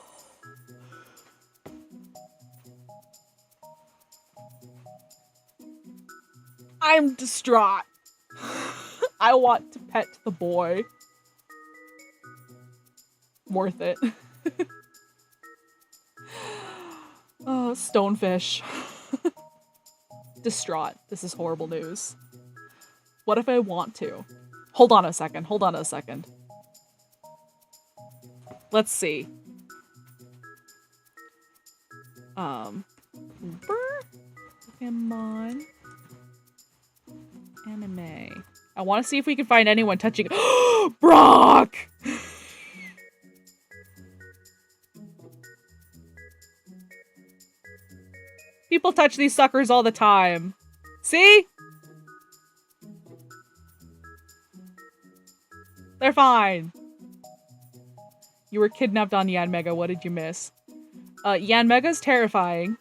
I'm distraught. I want to pet the boy. Worth it. Oh, stonefish. Distraught. This is horrible news. What if I want to? Hold on a second. Hold on a second. Let's see. Pokemon anime. I want to see if we can find anyone touching Brock! People touch these suckers all the time. See? They're fine. You were kidnapped on Yanmega. What did you miss? Yanmega's terrifying.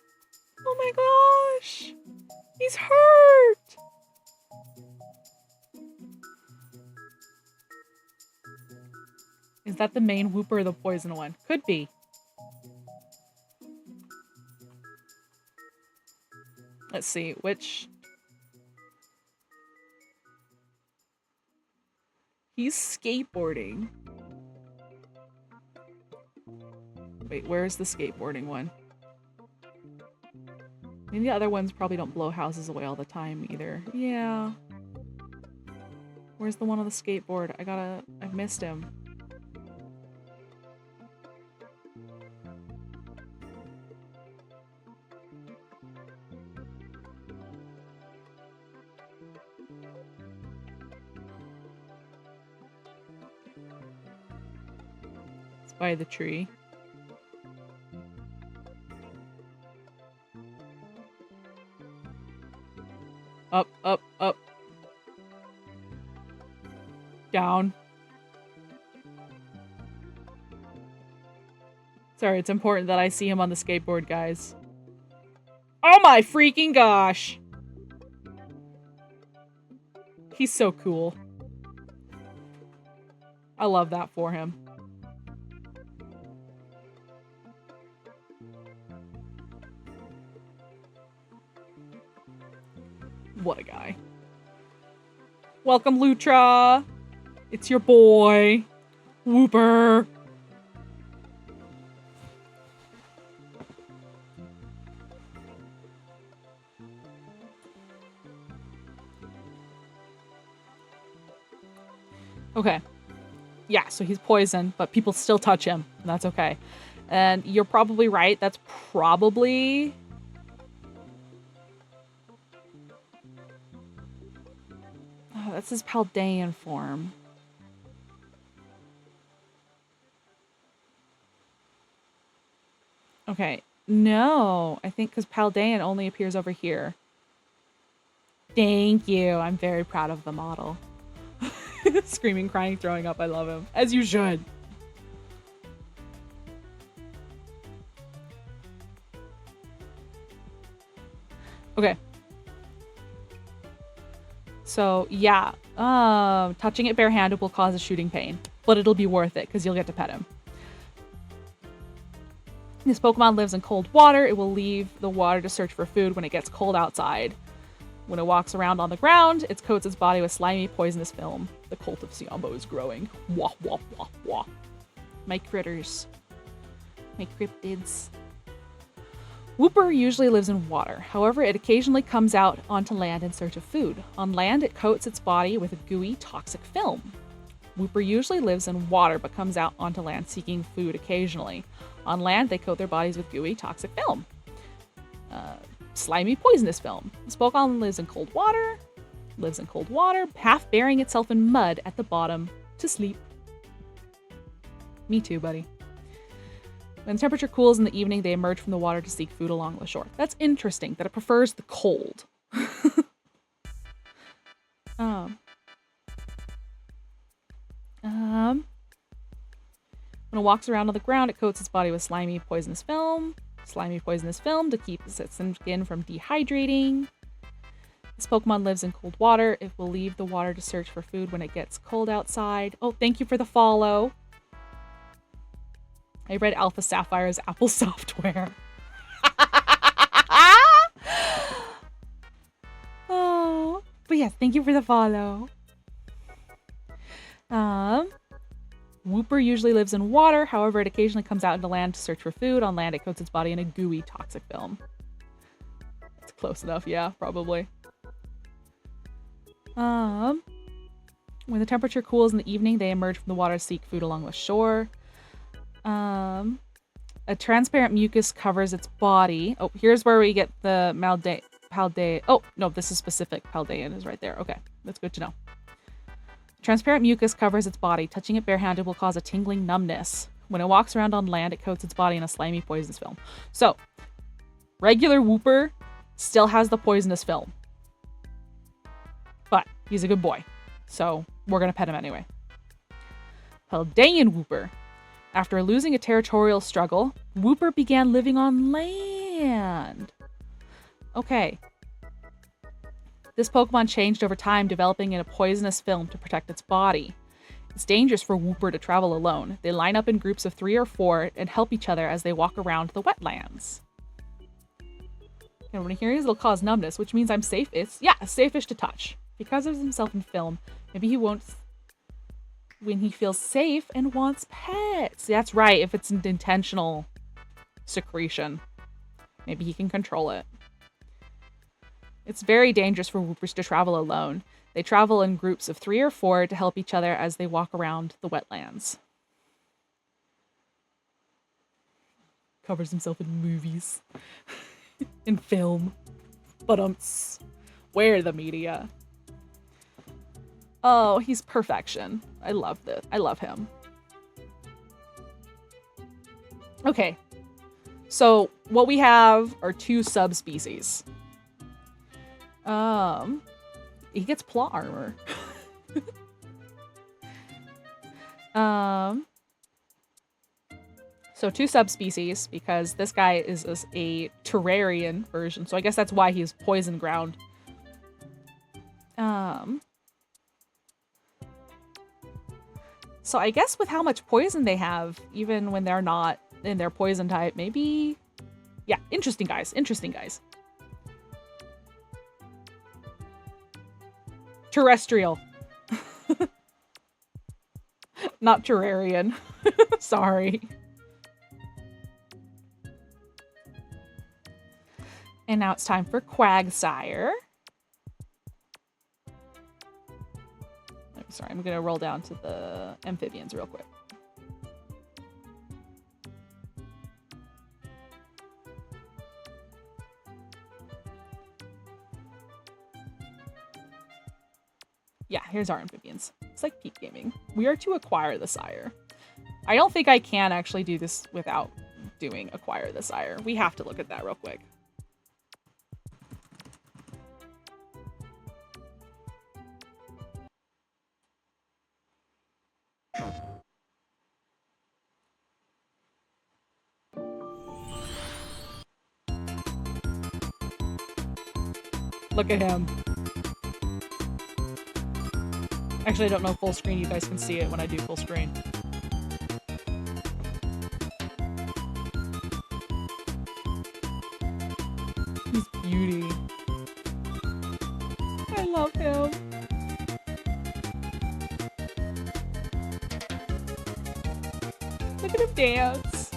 Oh my gosh. He's hurt. Is that the main Whooper or the poison one? Could be. Let's see, which... He's skateboarding. Wait, where's the skateboarding one? Maybe the other ones probably don't blow houses away all the time either. Yeah. Where's the one on the skateboard? I've missed him. It's by the tree. Up, up, up. Down. Sorry, it's important that I see him on the skateboard, guys. Oh my freaking gosh! he's so cool. I love that for him. What a guy. Welcome, Lutra. It's your boy, Wooper. Okay. Yeah, so he's poisoned, but people still touch him. And that's okay. And you're probably right. That's probably... Oh, that's his Paldean form. Okay. No, I think because Paldean only appears over here. Thank you. I'm very proud of the model. Screaming, crying, throwing up. I love him. As you should. Okay. So, yeah. Touching it barehanded will cause a shooting pain. But it'll be worth it, because you'll get to pet him. This Pokemon lives in cold water. It will leave the water to search for food when it gets cold outside. When it walks around on the ground, it coats its body with slimy, poisonous film. The cult of Siambo is growing. Wah, wah, wah, wah. My critters. My cryptids. Wooper usually lives in water. However, it occasionally comes out onto land in search of food. On land, it coats its body with a gooey, toxic film. Wooper usually lives in water, but comes out onto land seeking food occasionally. On land, they coat their bodies with gooey, toxic film. Slimy, poisonous film. This Pokemon lives in cold water, half burying itself in mud at the bottom to sleep. Me too, buddy. When the temperature cools in the evening, they emerge from the water to seek food along the shore. That's interesting, that it prefers the cold. When it walks around on the ground, it coats its body with slimy, poisonous film. Slimy, poisonous film to keep its skin from dehydrating. This Pokemon lives in cold water. It will leave the water to search for food when it gets cold outside. Oh, thank you for the follow. I read Alpha Sapphire's Apple software. Oh, but yes, thank you for the follow. Wooper usually lives in water. However, it occasionally comes out into land to search for food. On land, it coats its body in a gooey, toxic film. It's close enough, yeah, probably. When the temperature cools in the evening, they emerge from the water to seek food along the shore. A transparent mucus covers its body. Oh, here's where we get the Paldean. Oh, no, this is specific. Paldean is right there. Okay, that's good to know. Transparent mucus covers its body. Touching it barehanded will cause a tingling numbness. When it walks around on land, it coats its body in a slimy, poisonous film. So, regular Wooper still has the poisonous film. But he's a good boy. So, we're going to pet him anyway. Paldean Wooper. After losing a territorial struggle, Wooper began living on land. Okay. This Pokemon changed over time, developing in a poisonous film to protect its body. It's dangerous for Wooper to travel alone. They line up in groups of 3 or 4 and help each other as they walk around the wetlands. And when he hears it'll cause numbness, which means I'm safe. Safe-ish to touch. Because of himself in film, maybe he won't when he feels safe and wants pets. That's right, if it's an intentional secretion. Maybe he can control it. It's very dangerous for Woopers to travel alone. They travel in groups of 3 or 4 to help each other as they walk around the wetlands. Covers himself in movies. In film. But where the media? Oh, he's perfection. I love this. I love him. Okay. So what we have are 2 subspecies. He gets plot armor. So 2 subspecies, because this guy is a terrarian version, so I guess that's why he's poison ground. So I guess with how much poison they have, even when they're not in their poison type, maybe... Yeah, interesting, guys. Interesting, guys. Terrestrial. Not terrarian. Sorry. And now it's time for Quagsire. Sorry, I'm going to roll down to the amphibians real quick. Yeah, here's our amphibians. It's like peak gaming. We are to acquire the sire. I don't think I can actually do this without doing acquire the sire. We have to look at that real quick. Look at him. Actually, I don't know full screen. You guys can see it when I do full screen. He's beauty. I love him. Look at him dance.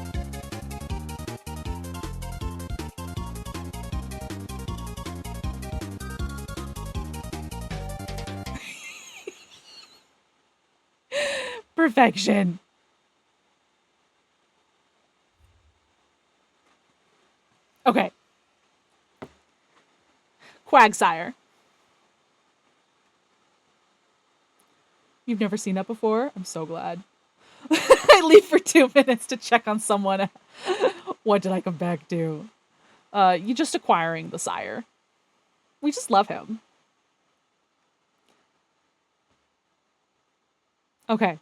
Perfection. Okay. Quagsire. You've never seen that before? I'm so glad. I leave for 2 minutes to check on someone. What did I come back to? You just acquiring the sire. We just love him. Okay.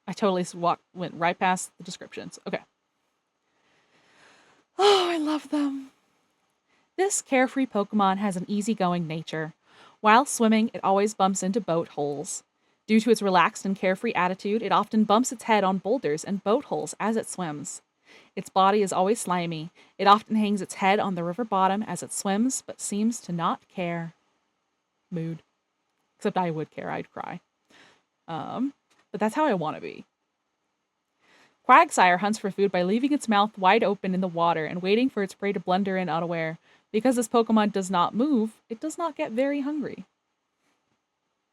I totally went right past the descriptions. Okay. Oh, I love them. This carefree Pokemon has an easygoing nature. While swimming, it always bumps into boat holes. Due to its relaxed and carefree attitude, it often bumps its head on boulders and boat holes as it swims. Its body is always slimy. It often hangs its head on the river bottom as it swims, but seems to not care. Mood. Except I would care, I'd cry. But that's how I want to be. Quagsire hunts for food by leaving its mouth wide open in the water and waiting for its prey to blunder in unaware. Because this Pokemon does not move, it does not get very hungry.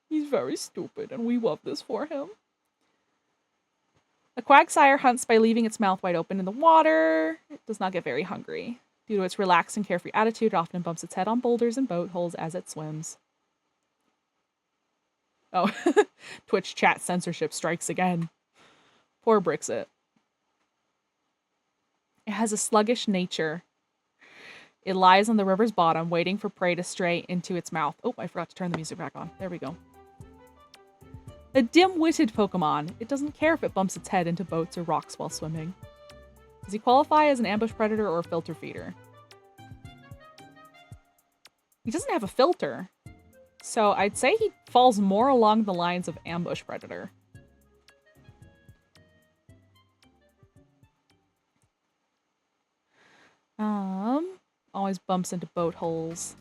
He's very stupid, and we love this for him. A Quagsire hunts by leaving its mouth wide open in the water. It does not get very hungry. Due to its relaxed and carefree attitude, it often bumps its head on boulders and boat holes as it swims. Oh, Twitch chat censorship strikes again. Poor Brixit. It has a sluggish nature. It lies on the river's bottom, waiting for prey to stray into its mouth. Oh, I forgot to turn the music back on. There we go. A dim-witted Pokemon. It doesn't care if it bumps its head into boats or rocks while swimming. Does he qualify as an ambush predator or a filter feeder? He doesn't have a filter. So I'd say he falls more along the lines of ambush predator. Always bumps into boat holes.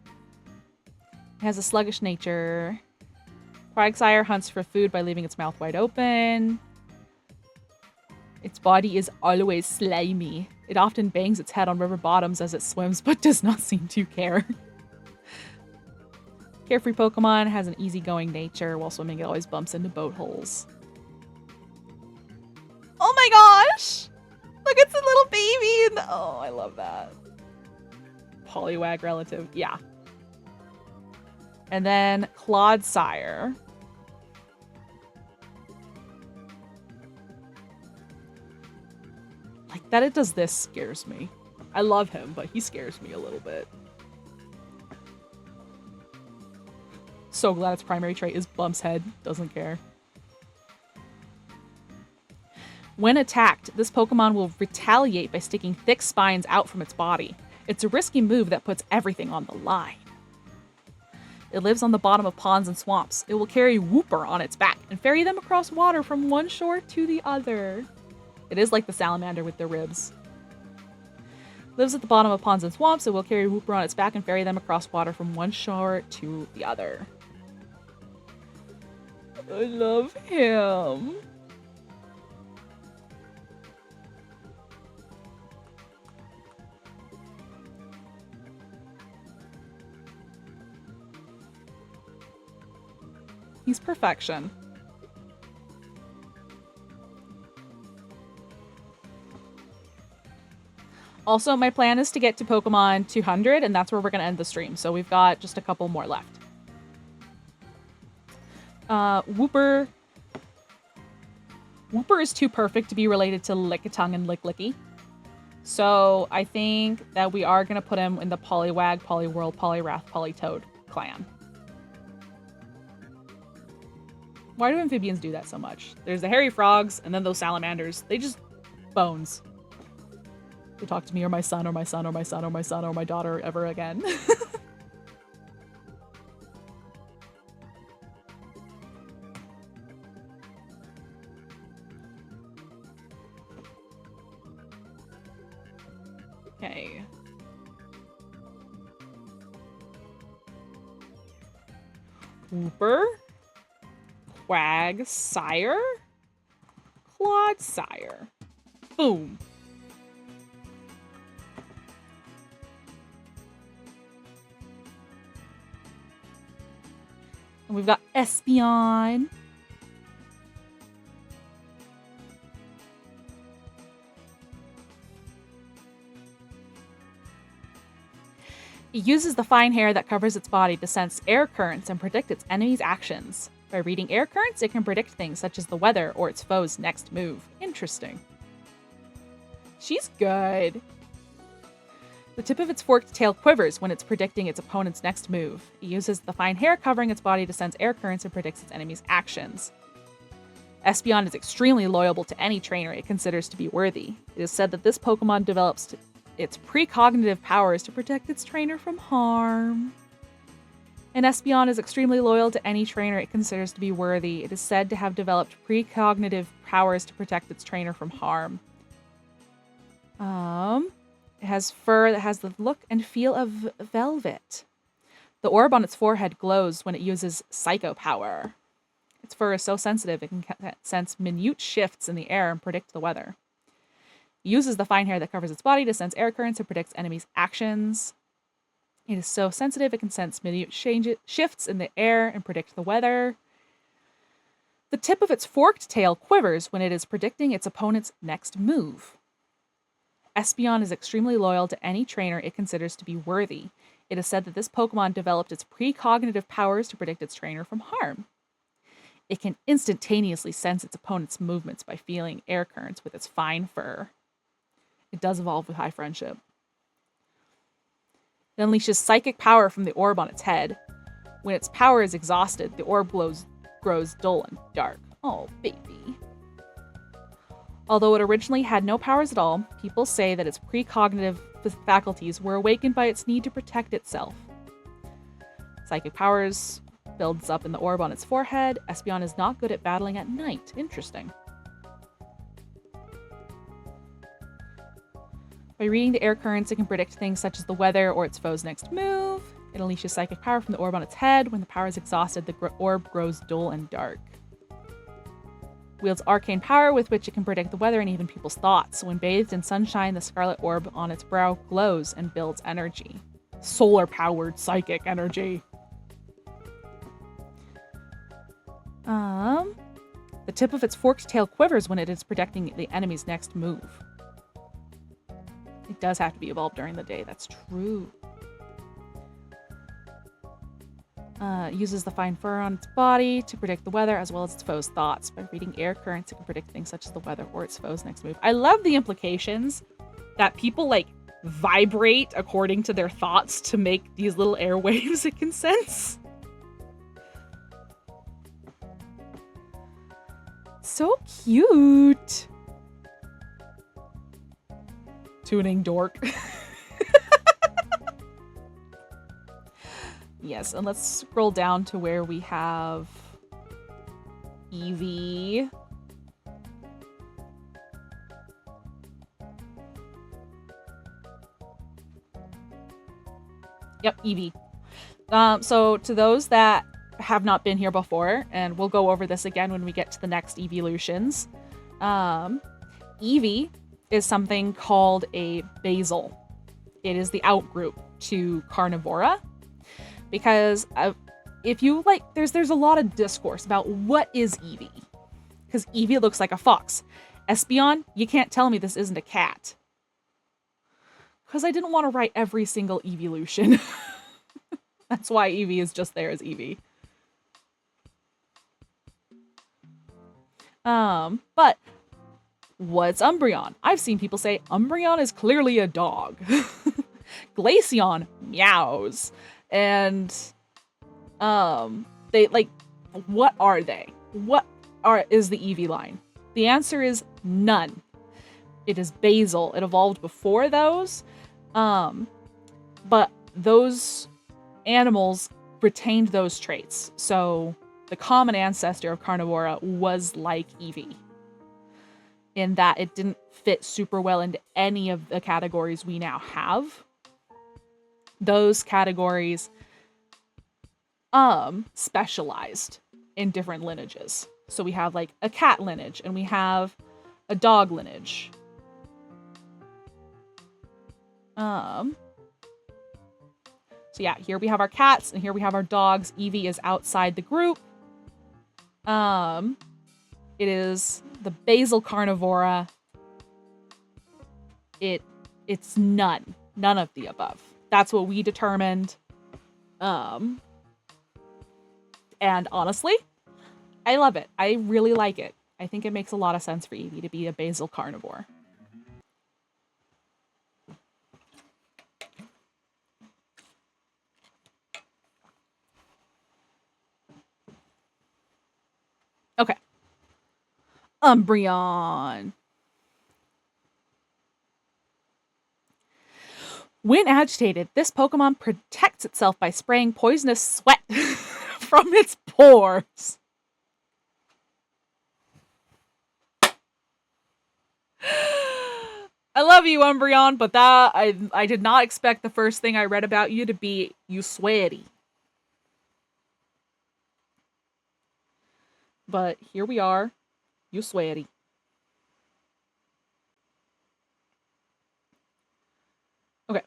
It has a sluggish nature. Quagsire hunts for food by leaving its mouth wide open. Its body is always slimy. It often bangs its head on river bottoms as it swims, but does not seem to care. Carefree Pokemon has an easygoing nature. While swimming, it always bumps into boat holes. Oh my gosh! Look, it's a little baby! Oh, I love that. Poliwag relative. Yeah. And then Clodsire. Like, that it does this scares me. I love him, but he scares me a little bit. So glad its primary trait is Bump's head. Doesn't care. When attacked, this Pokemon will retaliate by sticking thick spines out from its body. It's a risky move that puts everything on the line. It lives on the bottom of ponds and swamps. It will carry Wooper on its back and ferry them across water from one shore to the other. It is like the salamander with their ribs. Lives at the bottom of ponds and swamps. It will carry Wooper on its back and ferry them across water from one shore to the other. I love him. He's perfection. Also, my plan is to get to Pokemon 200, and that's where we're going to end the stream. So we've got just a couple more left. Wooper. Wooper is too perfect to be related to Lickitung and Licklicky. So I think that we are going to put him in the Poliwag, Poliwhirl, Poliwrath, Politoed clan. Why do amphibians do that so much? There's the hairy frogs, and then those salamanders. They just... bones. They talk to me or my son or my son or my son or my son or my daughter ever again. Okay. Wooper. Quagsire. Clodsire. Boom. And we've got Espeon. It uses the fine hair that covers its body to sense air currents and predict its enemies' actions. By reading air currents, it can predict things such as the weather or its foe's next move. Interesting. She's good. The tip of its forked tail quivers when it's predicting its opponent's next move. It uses the fine hair covering its body to sense air currents and predicts its enemy's actions. Espeon is extremely loyal to any trainer it considers to be worthy. It is said that this Pokemon develops its precognitive powers to protect its trainer from harm. And Espeon is extremely loyal to any trainer it considers to be worthy. It is said to have developed precognitive powers to protect its trainer from harm. It has fur that has the look and feel of velvet. The orb on its forehead glows when it uses Psycho Power. Its fur is so sensitive it can sense minute shifts in the air and predict the weather. It uses the fine hair that covers its body to sense air currents and predicts enemies' actions. It is so sensitive it can sense minute shifts in the air and predict the weather. The tip of its forked tail quivers when it is predicting its opponent's next move. Espeon is extremely loyal to any trainer it considers to be worthy. It is said that this Pokemon developed its precognitive powers to predict its trainer from harm. It can instantaneously sense its opponent's movements by feeling air currents with its fine fur. It does evolve with high friendship. It unleashes psychic power from the orb on its head. When its power is exhausted, the orb grows dull and dark. Oh, baby. Although it originally had no powers at all, people say that its precognitive faculties were awakened by its need to protect itself. Psychic powers builds up in the orb on its forehead. Espeon is not good at battling at night. Interesting. By reading the air currents, it can predict things such as the weather or its foe's next move. It unleashes psychic power from the orb on its head. When the power is exhausted, the orb grows dull and dark. Wields arcane power with which it can predict the weather and even people's thoughts. When bathed in sunshine, the scarlet orb on its brow glows and builds energy. Solar-powered psychic energy. The tip of its forked tail quivers when it is predicting the enemy's next move. It does have to be evolved during the day, that's true. Uses the fine fur on its body to predict the weather as well as its foe's thoughts. By reading air currents, it can predict things such as the weather or its foe's next move. I love the implications that people like vibrate according to their thoughts to make these little airwaves it can sense. So cute. Tuning dork. Yes, and let's scroll down to where we have Eevee. Yep, Eevee. So to those that have not been here before, and we'll go over this again when we get to the next evolutions, Eevee is something called a basal. It is the outgroup to Carnivora, because if you like, there's a lot of discourse about what is Eevee, because Eevee looks like a fox. Espeon, you can't tell me this isn't a cat, because I didn't want to write every single evolution. That's why Eevee is just there as Eevee. But what's Umbreon? I've seen people say Umbreon is clearly a dog. Glaceon meows. And they like, what are they? What is the Eevee line? The answer is none. It is basal. It evolved before those. But those animals retained those traits. So the common ancestor of Carnivora was like Eevee, in that it didn't fit super well into any of the categories we now have. Those categories specialized in different lineages. So we have like a cat lineage, and we have a dog lineage. So yeah, here we have our cats, and here we have our dogs. Eevee is outside the group. It is the basal Carnivora. It's none of the above. That's what we determined. And honestly, I love it. I really like it. I think it makes a lot of sense for Eevee to be a basal carnivore. Okay. Umbreon. When agitated, this Pokemon protects itself by spraying poisonous sweat from its pores. I love you, Umbreon, but that I did not expect the first thing I read about you to be you sweaty. But here we are, you sweaty. Okay.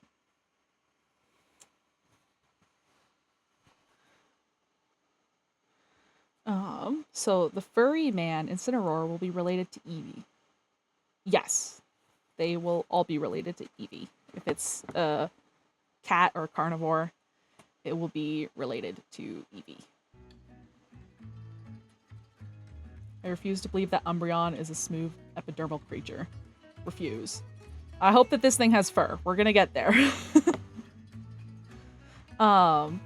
So the furry man in Incineroar will be related to Eevee. Yes, they will all be related to Eevee. If it's a cat or a carnivore, it will be related to Eevee. I refuse to believe that Umbreon is a smooth epidermal creature. Refuse. I hope that this thing has fur. We're gonna get there.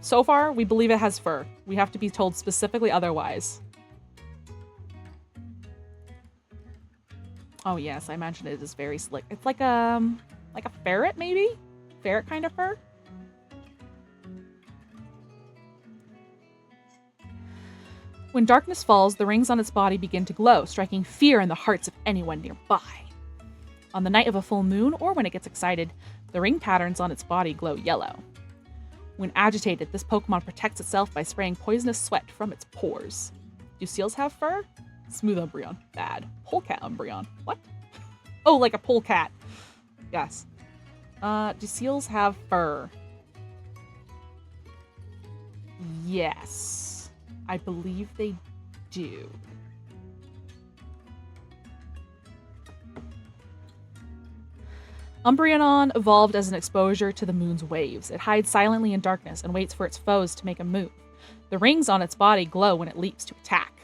So far, we believe it has fur. We have to be told specifically otherwise. Oh yes, I mentioned it is very slick. It's like a ferret, maybe? Ferret kind of fur? When darkness falls, the rings on its body begin to glow, striking fear in the hearts of anyone nearby. On the night of a full moon, or when it gets excited, the ring patterns on its body glow yellow. When agitated, this Pokemon protects itself by spraying poisonous sweat from its pores. Do seals have fur? Smooth Umbreon. Bad. Polecat Umbreon. What? Oh, like a polecat. Yes. Do seals have fur? Yes. I believe they do. Umbreon evolved as an exposure to the moon's waves. It hides silently in darkness and waits for its foes to make a move. The rings on its body glow when it leaps to attack.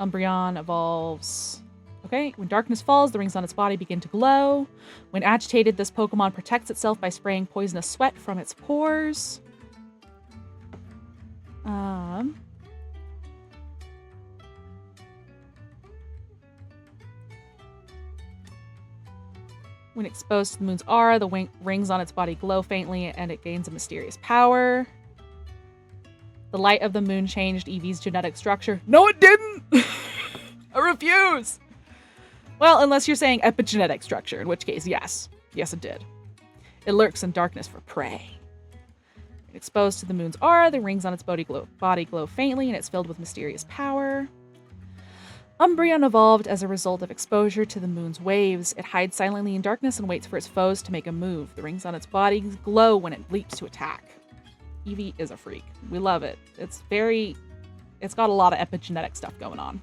Umbreon evolves... Okay, when darkness falls, the rings on its body begin to glow. When agitated, this Pokemon protects itself by spraying poisonous sweat from its pores. When exposed to the moon's aura, the rings on its body glow faintly and it gains a mysterious power. The light of the moon changed Eevee's genetic structure. No, it didn't! I refuse! Well, unless you're saying epigenetic structure, in which case, yes. Yes, it did. It lurks in darkness for prey. Exposed to the moon's aura, the rings on its body glow faintly, and it's filled with mysterious power. Umbreon evolved as a result of exposure to the moon's waves. It hides silently in darkness and waits for its foes to make a move. The rings on its body glow when it leaps to attack. Eevee is a freak. We love it. It's got a lot of epigenetic stuff going on.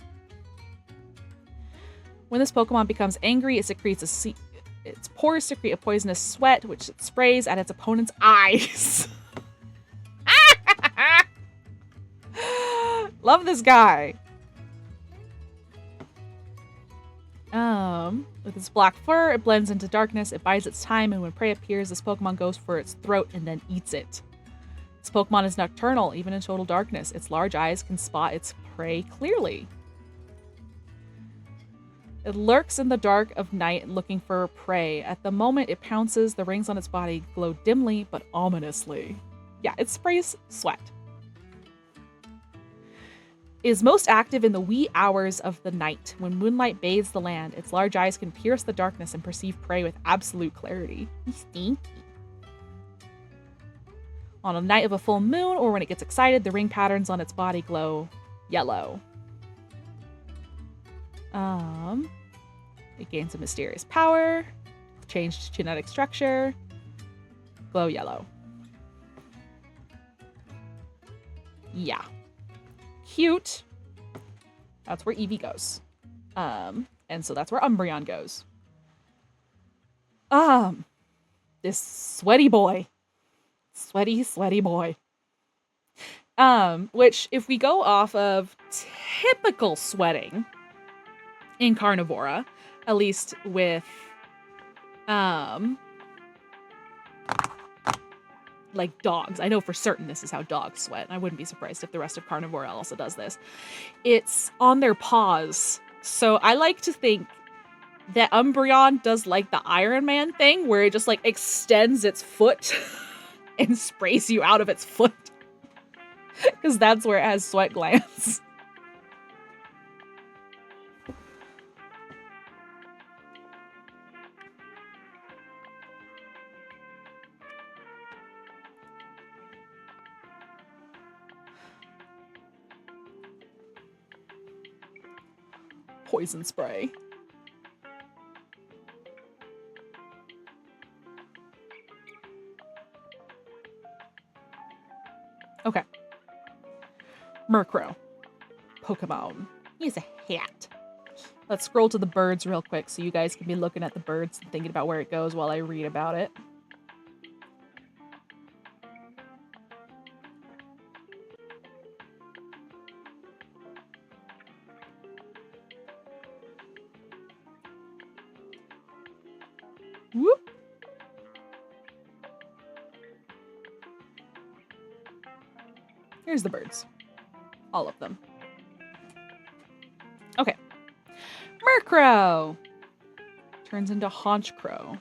When this Pokemon becomes angry, it secretes its pores secrete a poisonous sweat, which it sprays at its opponent's eyes. Love this guy. With its black fur, it blends into darkness, it bides its time, and when prey appears, this Pokemon goes for its throat and then eats it. This Pokemon is nocturnal, even in total darkness. Its large eyes can spot its prey clearly. It lurks in the dark of night looking for prey. At the moment it pounces, the rings on its body glow dimly but ominously. Yeah, it sprays sweat. It is most active in the wee hours of the night. When moonlight bathes the land, its large eyes can pierce the darkness and perceive prey with absolute clarity. Stinky. On a night of a full moon, or when it gets excited, the ring patterns on its body glow yellow. It gains a mysterious power, changed genetic structure, glow yellow. Yeah. Cute. That's where Eevee goes. And so that's where Umbreon goes. This sweaty boy. Sweaty boy. Which, if we go off of typical sweating in Carnivora, at least with, like dogs. I know for certain this is how dogs sweat. I wouldn't be surprised if the rest of Carnivora also does this. It's on their paws. So I like to think that Umbreon does like the Iron Man thing where it just like extends its foot and sprays you out of its foot. Because that's where it has sweat glands. Poison spray. Okay. Murkrow. Pokemon. He's a hat. Let's scroll to the birds real quick so you guys can be looking at the birds and thinking about where it goes while I read about it. Whoop. Here's the birds. All of them. Okay. Murkrow turns into Haunchcrow.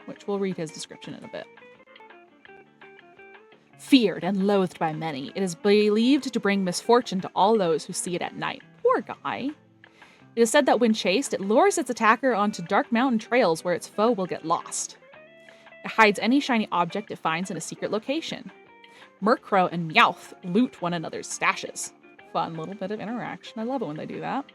Which we'll read his description in a bit. Feared and loathed by many, it is believed to bring misfortune to all those who see it at night. Poor guy. It is said that when chased, it lures its attacker onto dark mountain trails where its foe will get lost. It hides any shiny object it finds in a secret location. Murkrow and Meowth loot one another's stashes. Fun little bit of interaction. I love it when they do that.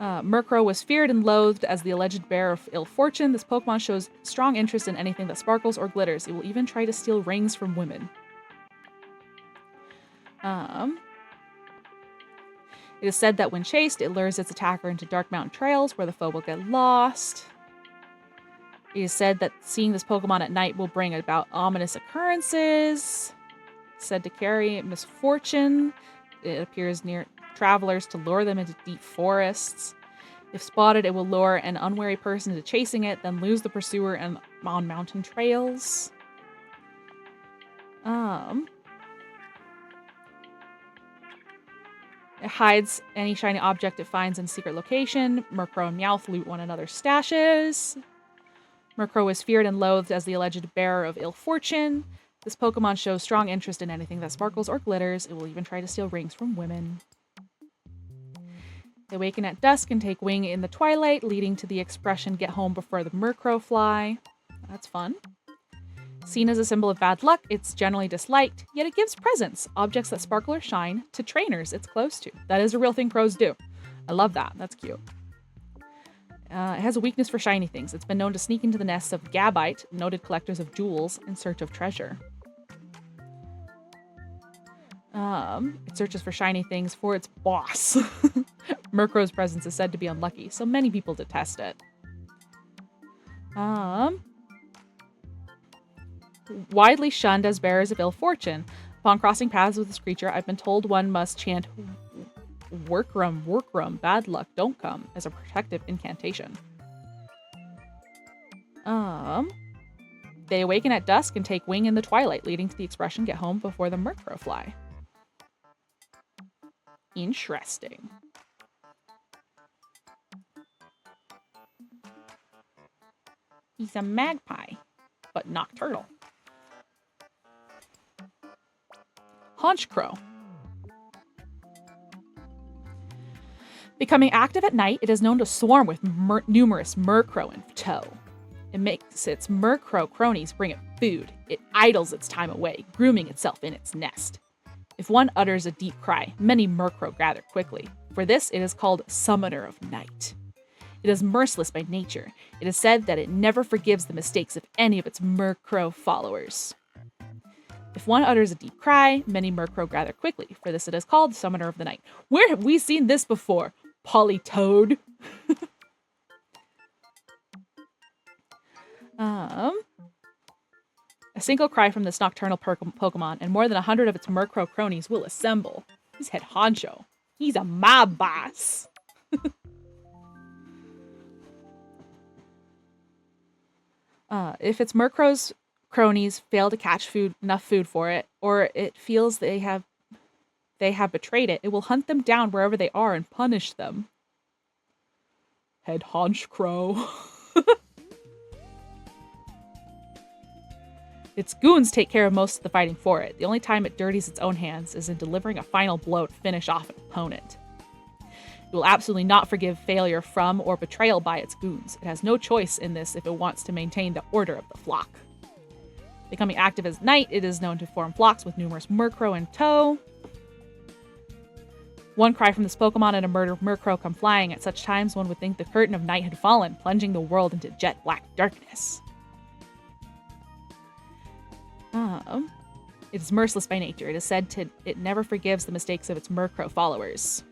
Murkrow was feared and loathed as the alleged bearer of ill fortune. This Pokemon shows strong interest in anything that sparkles or glitters. It will even try to steal rings from women. It is said that when chased, it lures its attacker into dark mountain trails where the foe will get lost. It is said that seeing this Pokemon at night will bring about ominous occurrences. Said to carry misfortune. It appears near travelers to lure them into deep forests. If spotted, it will lure an unwary person into chasing it, then lose the pursuer on mountain trails. It hides any shiny object it finds in a secret location. Murkrow and Meowth loot one another's stashes. Murkrow is feared and loathed as the alleged bearer of ill fortune. This Pokemon shows strong interest in anything that sparkles or glitters. It will even try to steal rings from women. They awaken at dusk and take wing in the twilight, leading to the expression, "Get home before the Murkrow fly." That's fun. Seen as a symbol of bad luck, it's generally disliked, yet it gives presents, objects that sparkle or shine, to trainers it's close to. That is a real thing crows do. I love that. That's cute. It has a weakness for shiny things. It's been known to sneak into the nests of Gabite, noted collectors of jewels, in search of treasure. It searches for shiny things for its boss. Murkrow's presence is said to be unlucky, so many people detest it. Widely shunned as bearers of ill fortune. Upon crossing paths with this creature, I've been told one must chant "Workrum, workrum, bad luck, don't come" as a protective incantation. They awaken at dusk and take wing in the twilight, leading to the expression, "Get home before the Murkrow fly." Interesting. He's a magpie, but nocturnal. Honchcrow. Becoming active at night, it is known to swarm with numerous Murkrow in tow. It makes its Murkrow cronies bring it food. It idles its time away, grooming itself in its nest. If one utters a deep cry, many Murkrow gather quickly. For this, it is called Summoner of Night. It is merciless by nature. It is said that it never forgives the mistakes of any of its Murkrow followers. If one utters a deep cry, many Murkrow gather quickly. For this, it is called Summoner of the Night. Where have we seen this before? Politoad. A single cry from this nocturnal Pokemon, and more than 100 of its Murkrow cronies will assemble. He's head honcho. He's a mob boss. If its Murkrow's cronies fail to catch enough food for it, or it feels they have betrayed it, it will hunt them down wherever they are and punish them. Head Honchcrow. Its goons take care of most of the fighting for it. The only time it dirties its own hands is in delivering a final blow to finish off an opponent. It will absolutely not forgive failure from or betrayal by its goons. It has no choice in this if it wants to maintain the order of the flock. Becoming active at night, it is known to form flocks with numerous Murkrow in tow. One cry from this Pokemon and a Murkrow come flying. At such times, one would think the curtain of night had fallen, plunging the world into jet black darkness. It is merciless by nature. It is said it never forgives the mistakes of its Murkrow followers.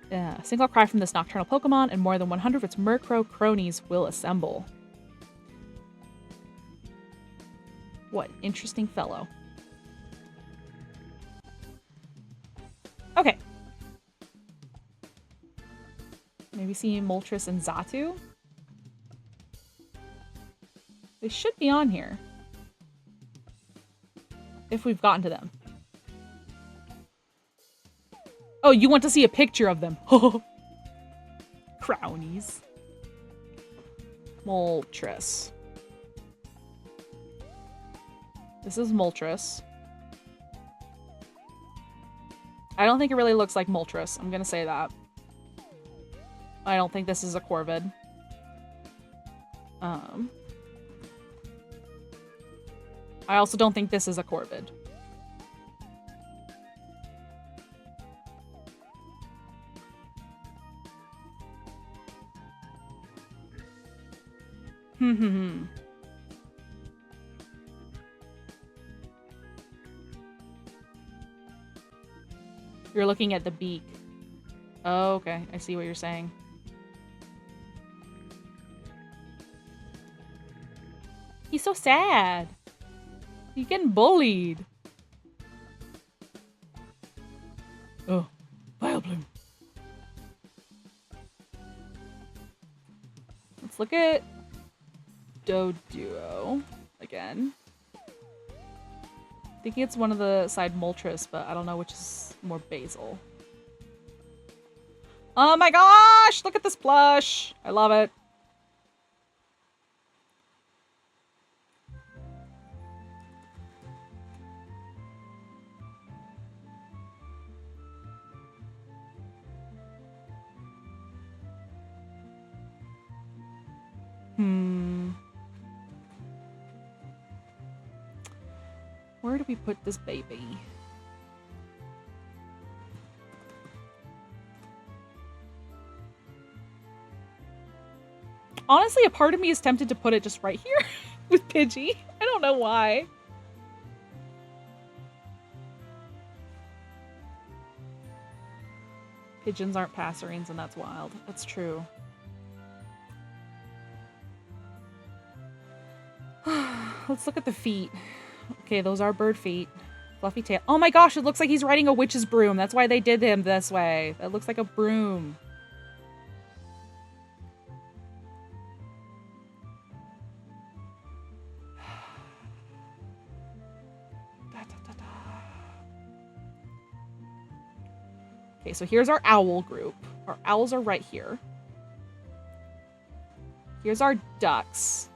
A single cry from this nocturnal Pokemon, and more than 100 of its Murkrow cronies will assemble. What an interesting fellow. Okay. Maybe see Moltres and Xatu? They should be on here. If we've gotten to them. Oh, you want to see a picture of them. Crownies. Moltres. This is Moltres. I don't think it really looks like Moltres. I'm gonna say that. I don't think this is a Corvid. I also don't think this is a Corvid. You're looking at the beak. Oh, okay. I see what you're saying. He's so sad. He's getting bullied. Oh, Vileplume. Let's look at Doduo again. I think it's one of the side Moltres, but I don't know which is more basal. Oh my gosh! Look at this plush! I love it. Where do we put this baby? Honestly, a part of me is tempted to put it just right here with Pidgey. I don't know why. Pigeons aren't passerines, and that's wild. That's true. Let's look at the feet. Okay, those are bird feet. Fluffy tail. Oh my gosh, it looks like he's riding a witch's broom. That's why they did him this way. That looks like a broom. Okay, so here's our owl group. Our owls are right here. Here's our ducks.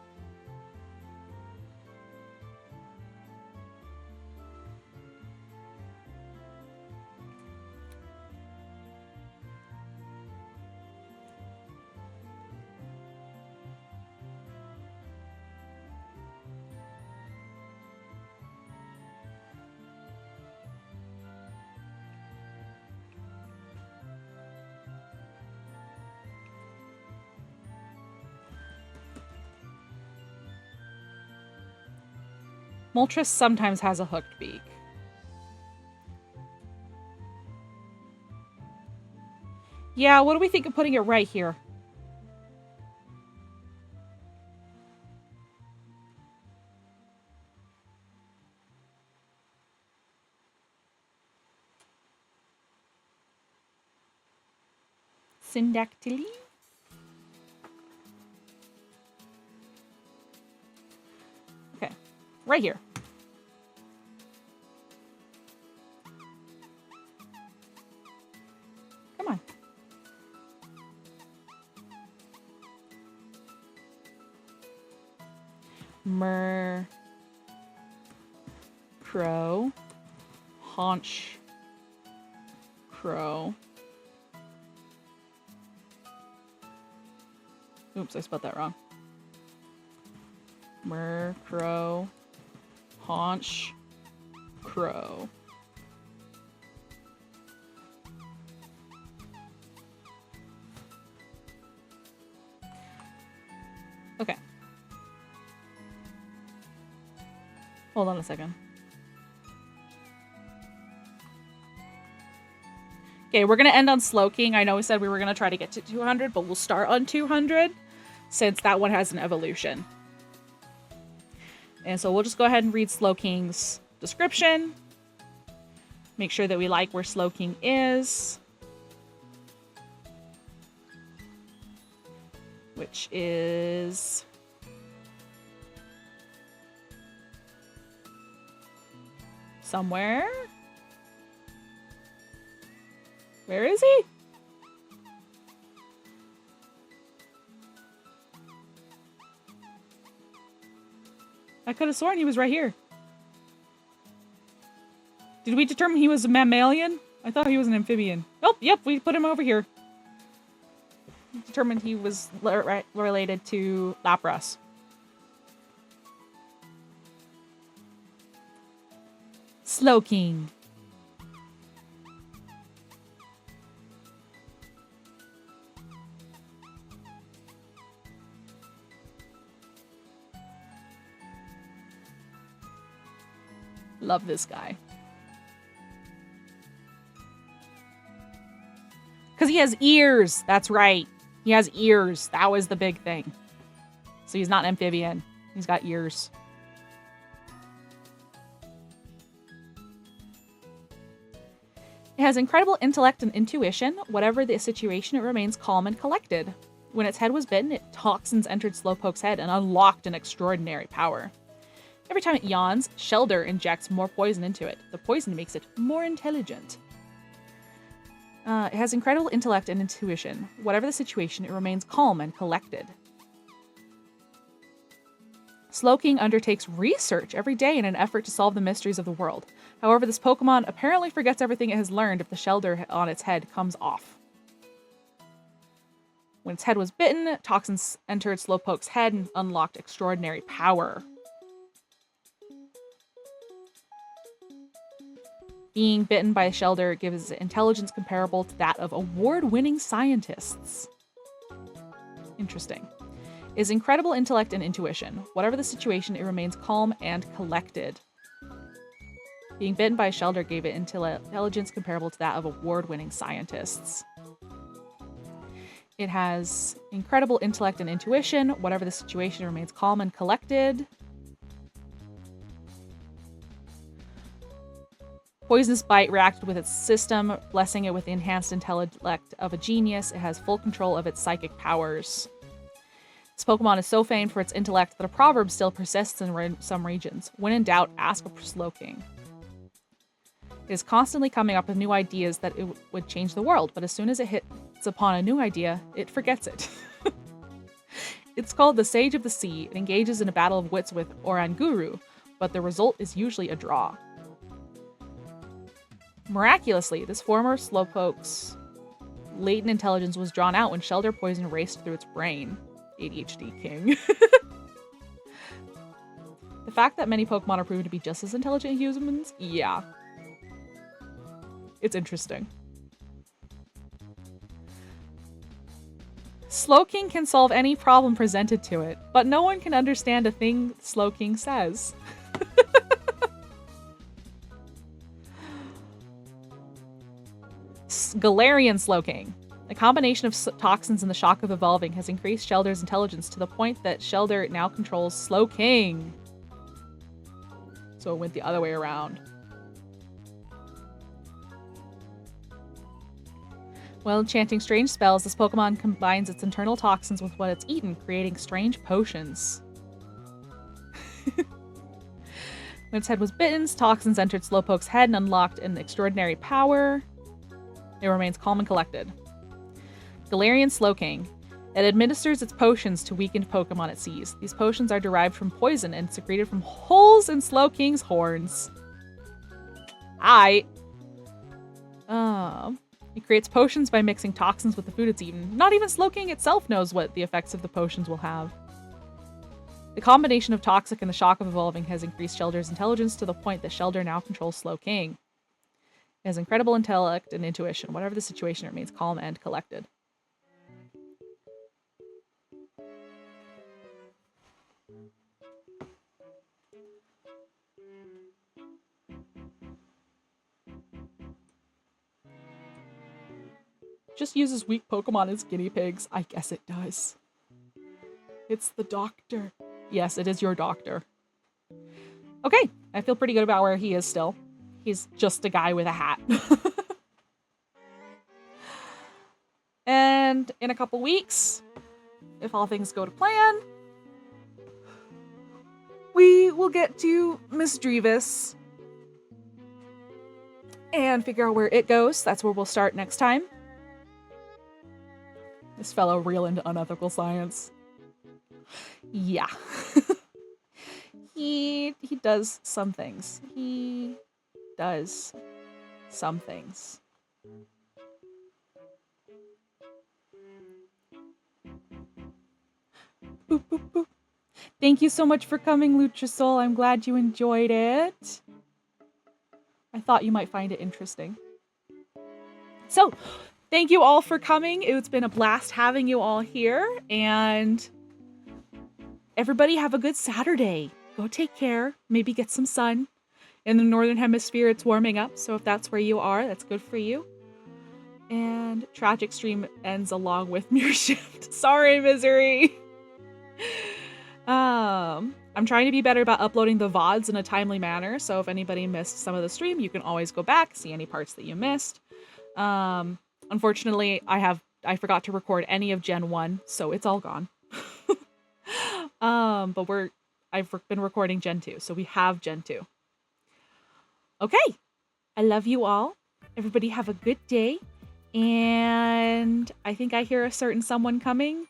Moltres sometimes has a hooked beak. Yeah, what do we think of putting it right here? Syndactyly? Okay, right here. Come on. Crow. Haunch. Crow. Oops, I spelled that wrong. Crow. Haunch. Crow. Okay. Hold on a second. Okay, we're going to end on Slowking. I know we said we were going to try to get to 200, but we'll start on 200 since that one has an evolution. And so we'll just go ahead and read Slowking's description. Make sure that we like where Slowking is. Which is... somewhere? Where is he? I could have sworn he was right here. Did we determine he was a mammalian? I thought he was an amphibian. Oh, yep, we put him over here. We determined he was related to Lapras. Slowking. Love this guy. Because he has ears. That's right. He has ears. That was the big thing. So he's not an amphibian. He's got ears. It has incredible intellect and intuition. Whatever the situation, it remains calm and collected. When its head was bitten, toxins entered Slowpoke's head and unlocked an extraordinary power. Every time it yawns, Shelder injects more poison into it. The poison makes it more intelligent. It has incredible intellect and intuition. Whatever the situation, it remains calm and collected. Slowking undertakes research every day in an effort to solve the mysteries of the world. However, this Pokemon apparently forgets everything it has learned if the Shelder on its head comes off. When its head was bitten, toxins entered Slowpoke's head and unlocked extraordinary power. Being bitten by a Shelder gives intelligence comparable to that of award-winning scientists. Interesting. Is incredible intellect and intuition. Whatever the situation, it remains calm and collected. Being bitten by a Shelder gave it intelligence comparable to that of award-winning scientists. It has incredible intellect and intuition. Whatever the situation, it remains calm and collected. Poisonous Bite reacted with its system, blessing it with the enhanced intellect of a genius. It has full control of its psychic powers. This Pokemon is so famed for its intellect that a proverb still persists in some regions. When in doubt, ask a Slowking. It is constantly coming up with new ideas that it would change the world, but as soon as it hits upon a new idea, it forgets it. It's called the Sage of the Sea. It engages in a battle of wits with Oranguru, but the result is usually a draw. Miraculously, this former Slowpoke's latent intelligence was drawn out when Shelder poison raced through its brain. ADHD king. The fact that many Pokemon are proven to be just as intelligent as humans? Yeah. It's interesting. Slowking can solve any problem presented to it, but no one can understand a thing Slowking says. Galarian Slowking. A combination of toxins and the shock of evolving has increased Shelder's intelligence to the point that Shelder now controls Slowking. So it went the other way around. While chanting strange spells, this Pokemon combines its internal toxins with what it's eaten, creating strange potions. When its head was bitten, toxins entered Slowpoke's head and unlocked an extraordinary power. It remains calm and collected. Galarian Slowking. It administers its potions to weakened Pokemon it sees. These potions are derived from poison and secreted from holes in Slowking's horns. It creates potions by mixing toxins with the food it's eaten. Not even Slowking itself knows what the effects of the potions will have. The combination of toxic and the shock of evolving has increased Shelder's intelligence to the point that Shelder now controls Slowking. It has incredible intellect and intuition. Whatever the situation, it remains calm and collected. Just uses weak Pokemon as guinea pigs. I guess it does. It's the doctor. Yes, it is your doctor. Okay, I feel pretty good about where he is still. He's just a guy with a hat. And in a couple weeks, if all things go to plan, we will get to Misdreavus and figure out where it goes. That's where we'll start next time. This fellow real into unethical science. Yeah. He does some things. He does some things. Boop, boop, boop. Thank you so much for coming, Luchasoul. I'm glad you enjoyed it. I thought you might find it interesting. So, thank you all for coming. It's been a blast having you all here. And everybody have a good Saturday. Go take care. Maybe get some sun. In the Northern Hemisphere, it's warming up. So if that's where you are, that's good for you. And Tragic Stream ends along with Mirror Shift. Sorry, Misery. I'm trying to be better about uploading the VODs in a timely manner. So if anybody missed some of the stream, you can always go back, see any parts that you missed. Unfortunately, I forgot to record any of Gen 1, so it's all gone. But I've been recording Gen 2, so we have Gen 2. Okay. I love you all. Everybody have a good day. And I think I hear a certain someone coming.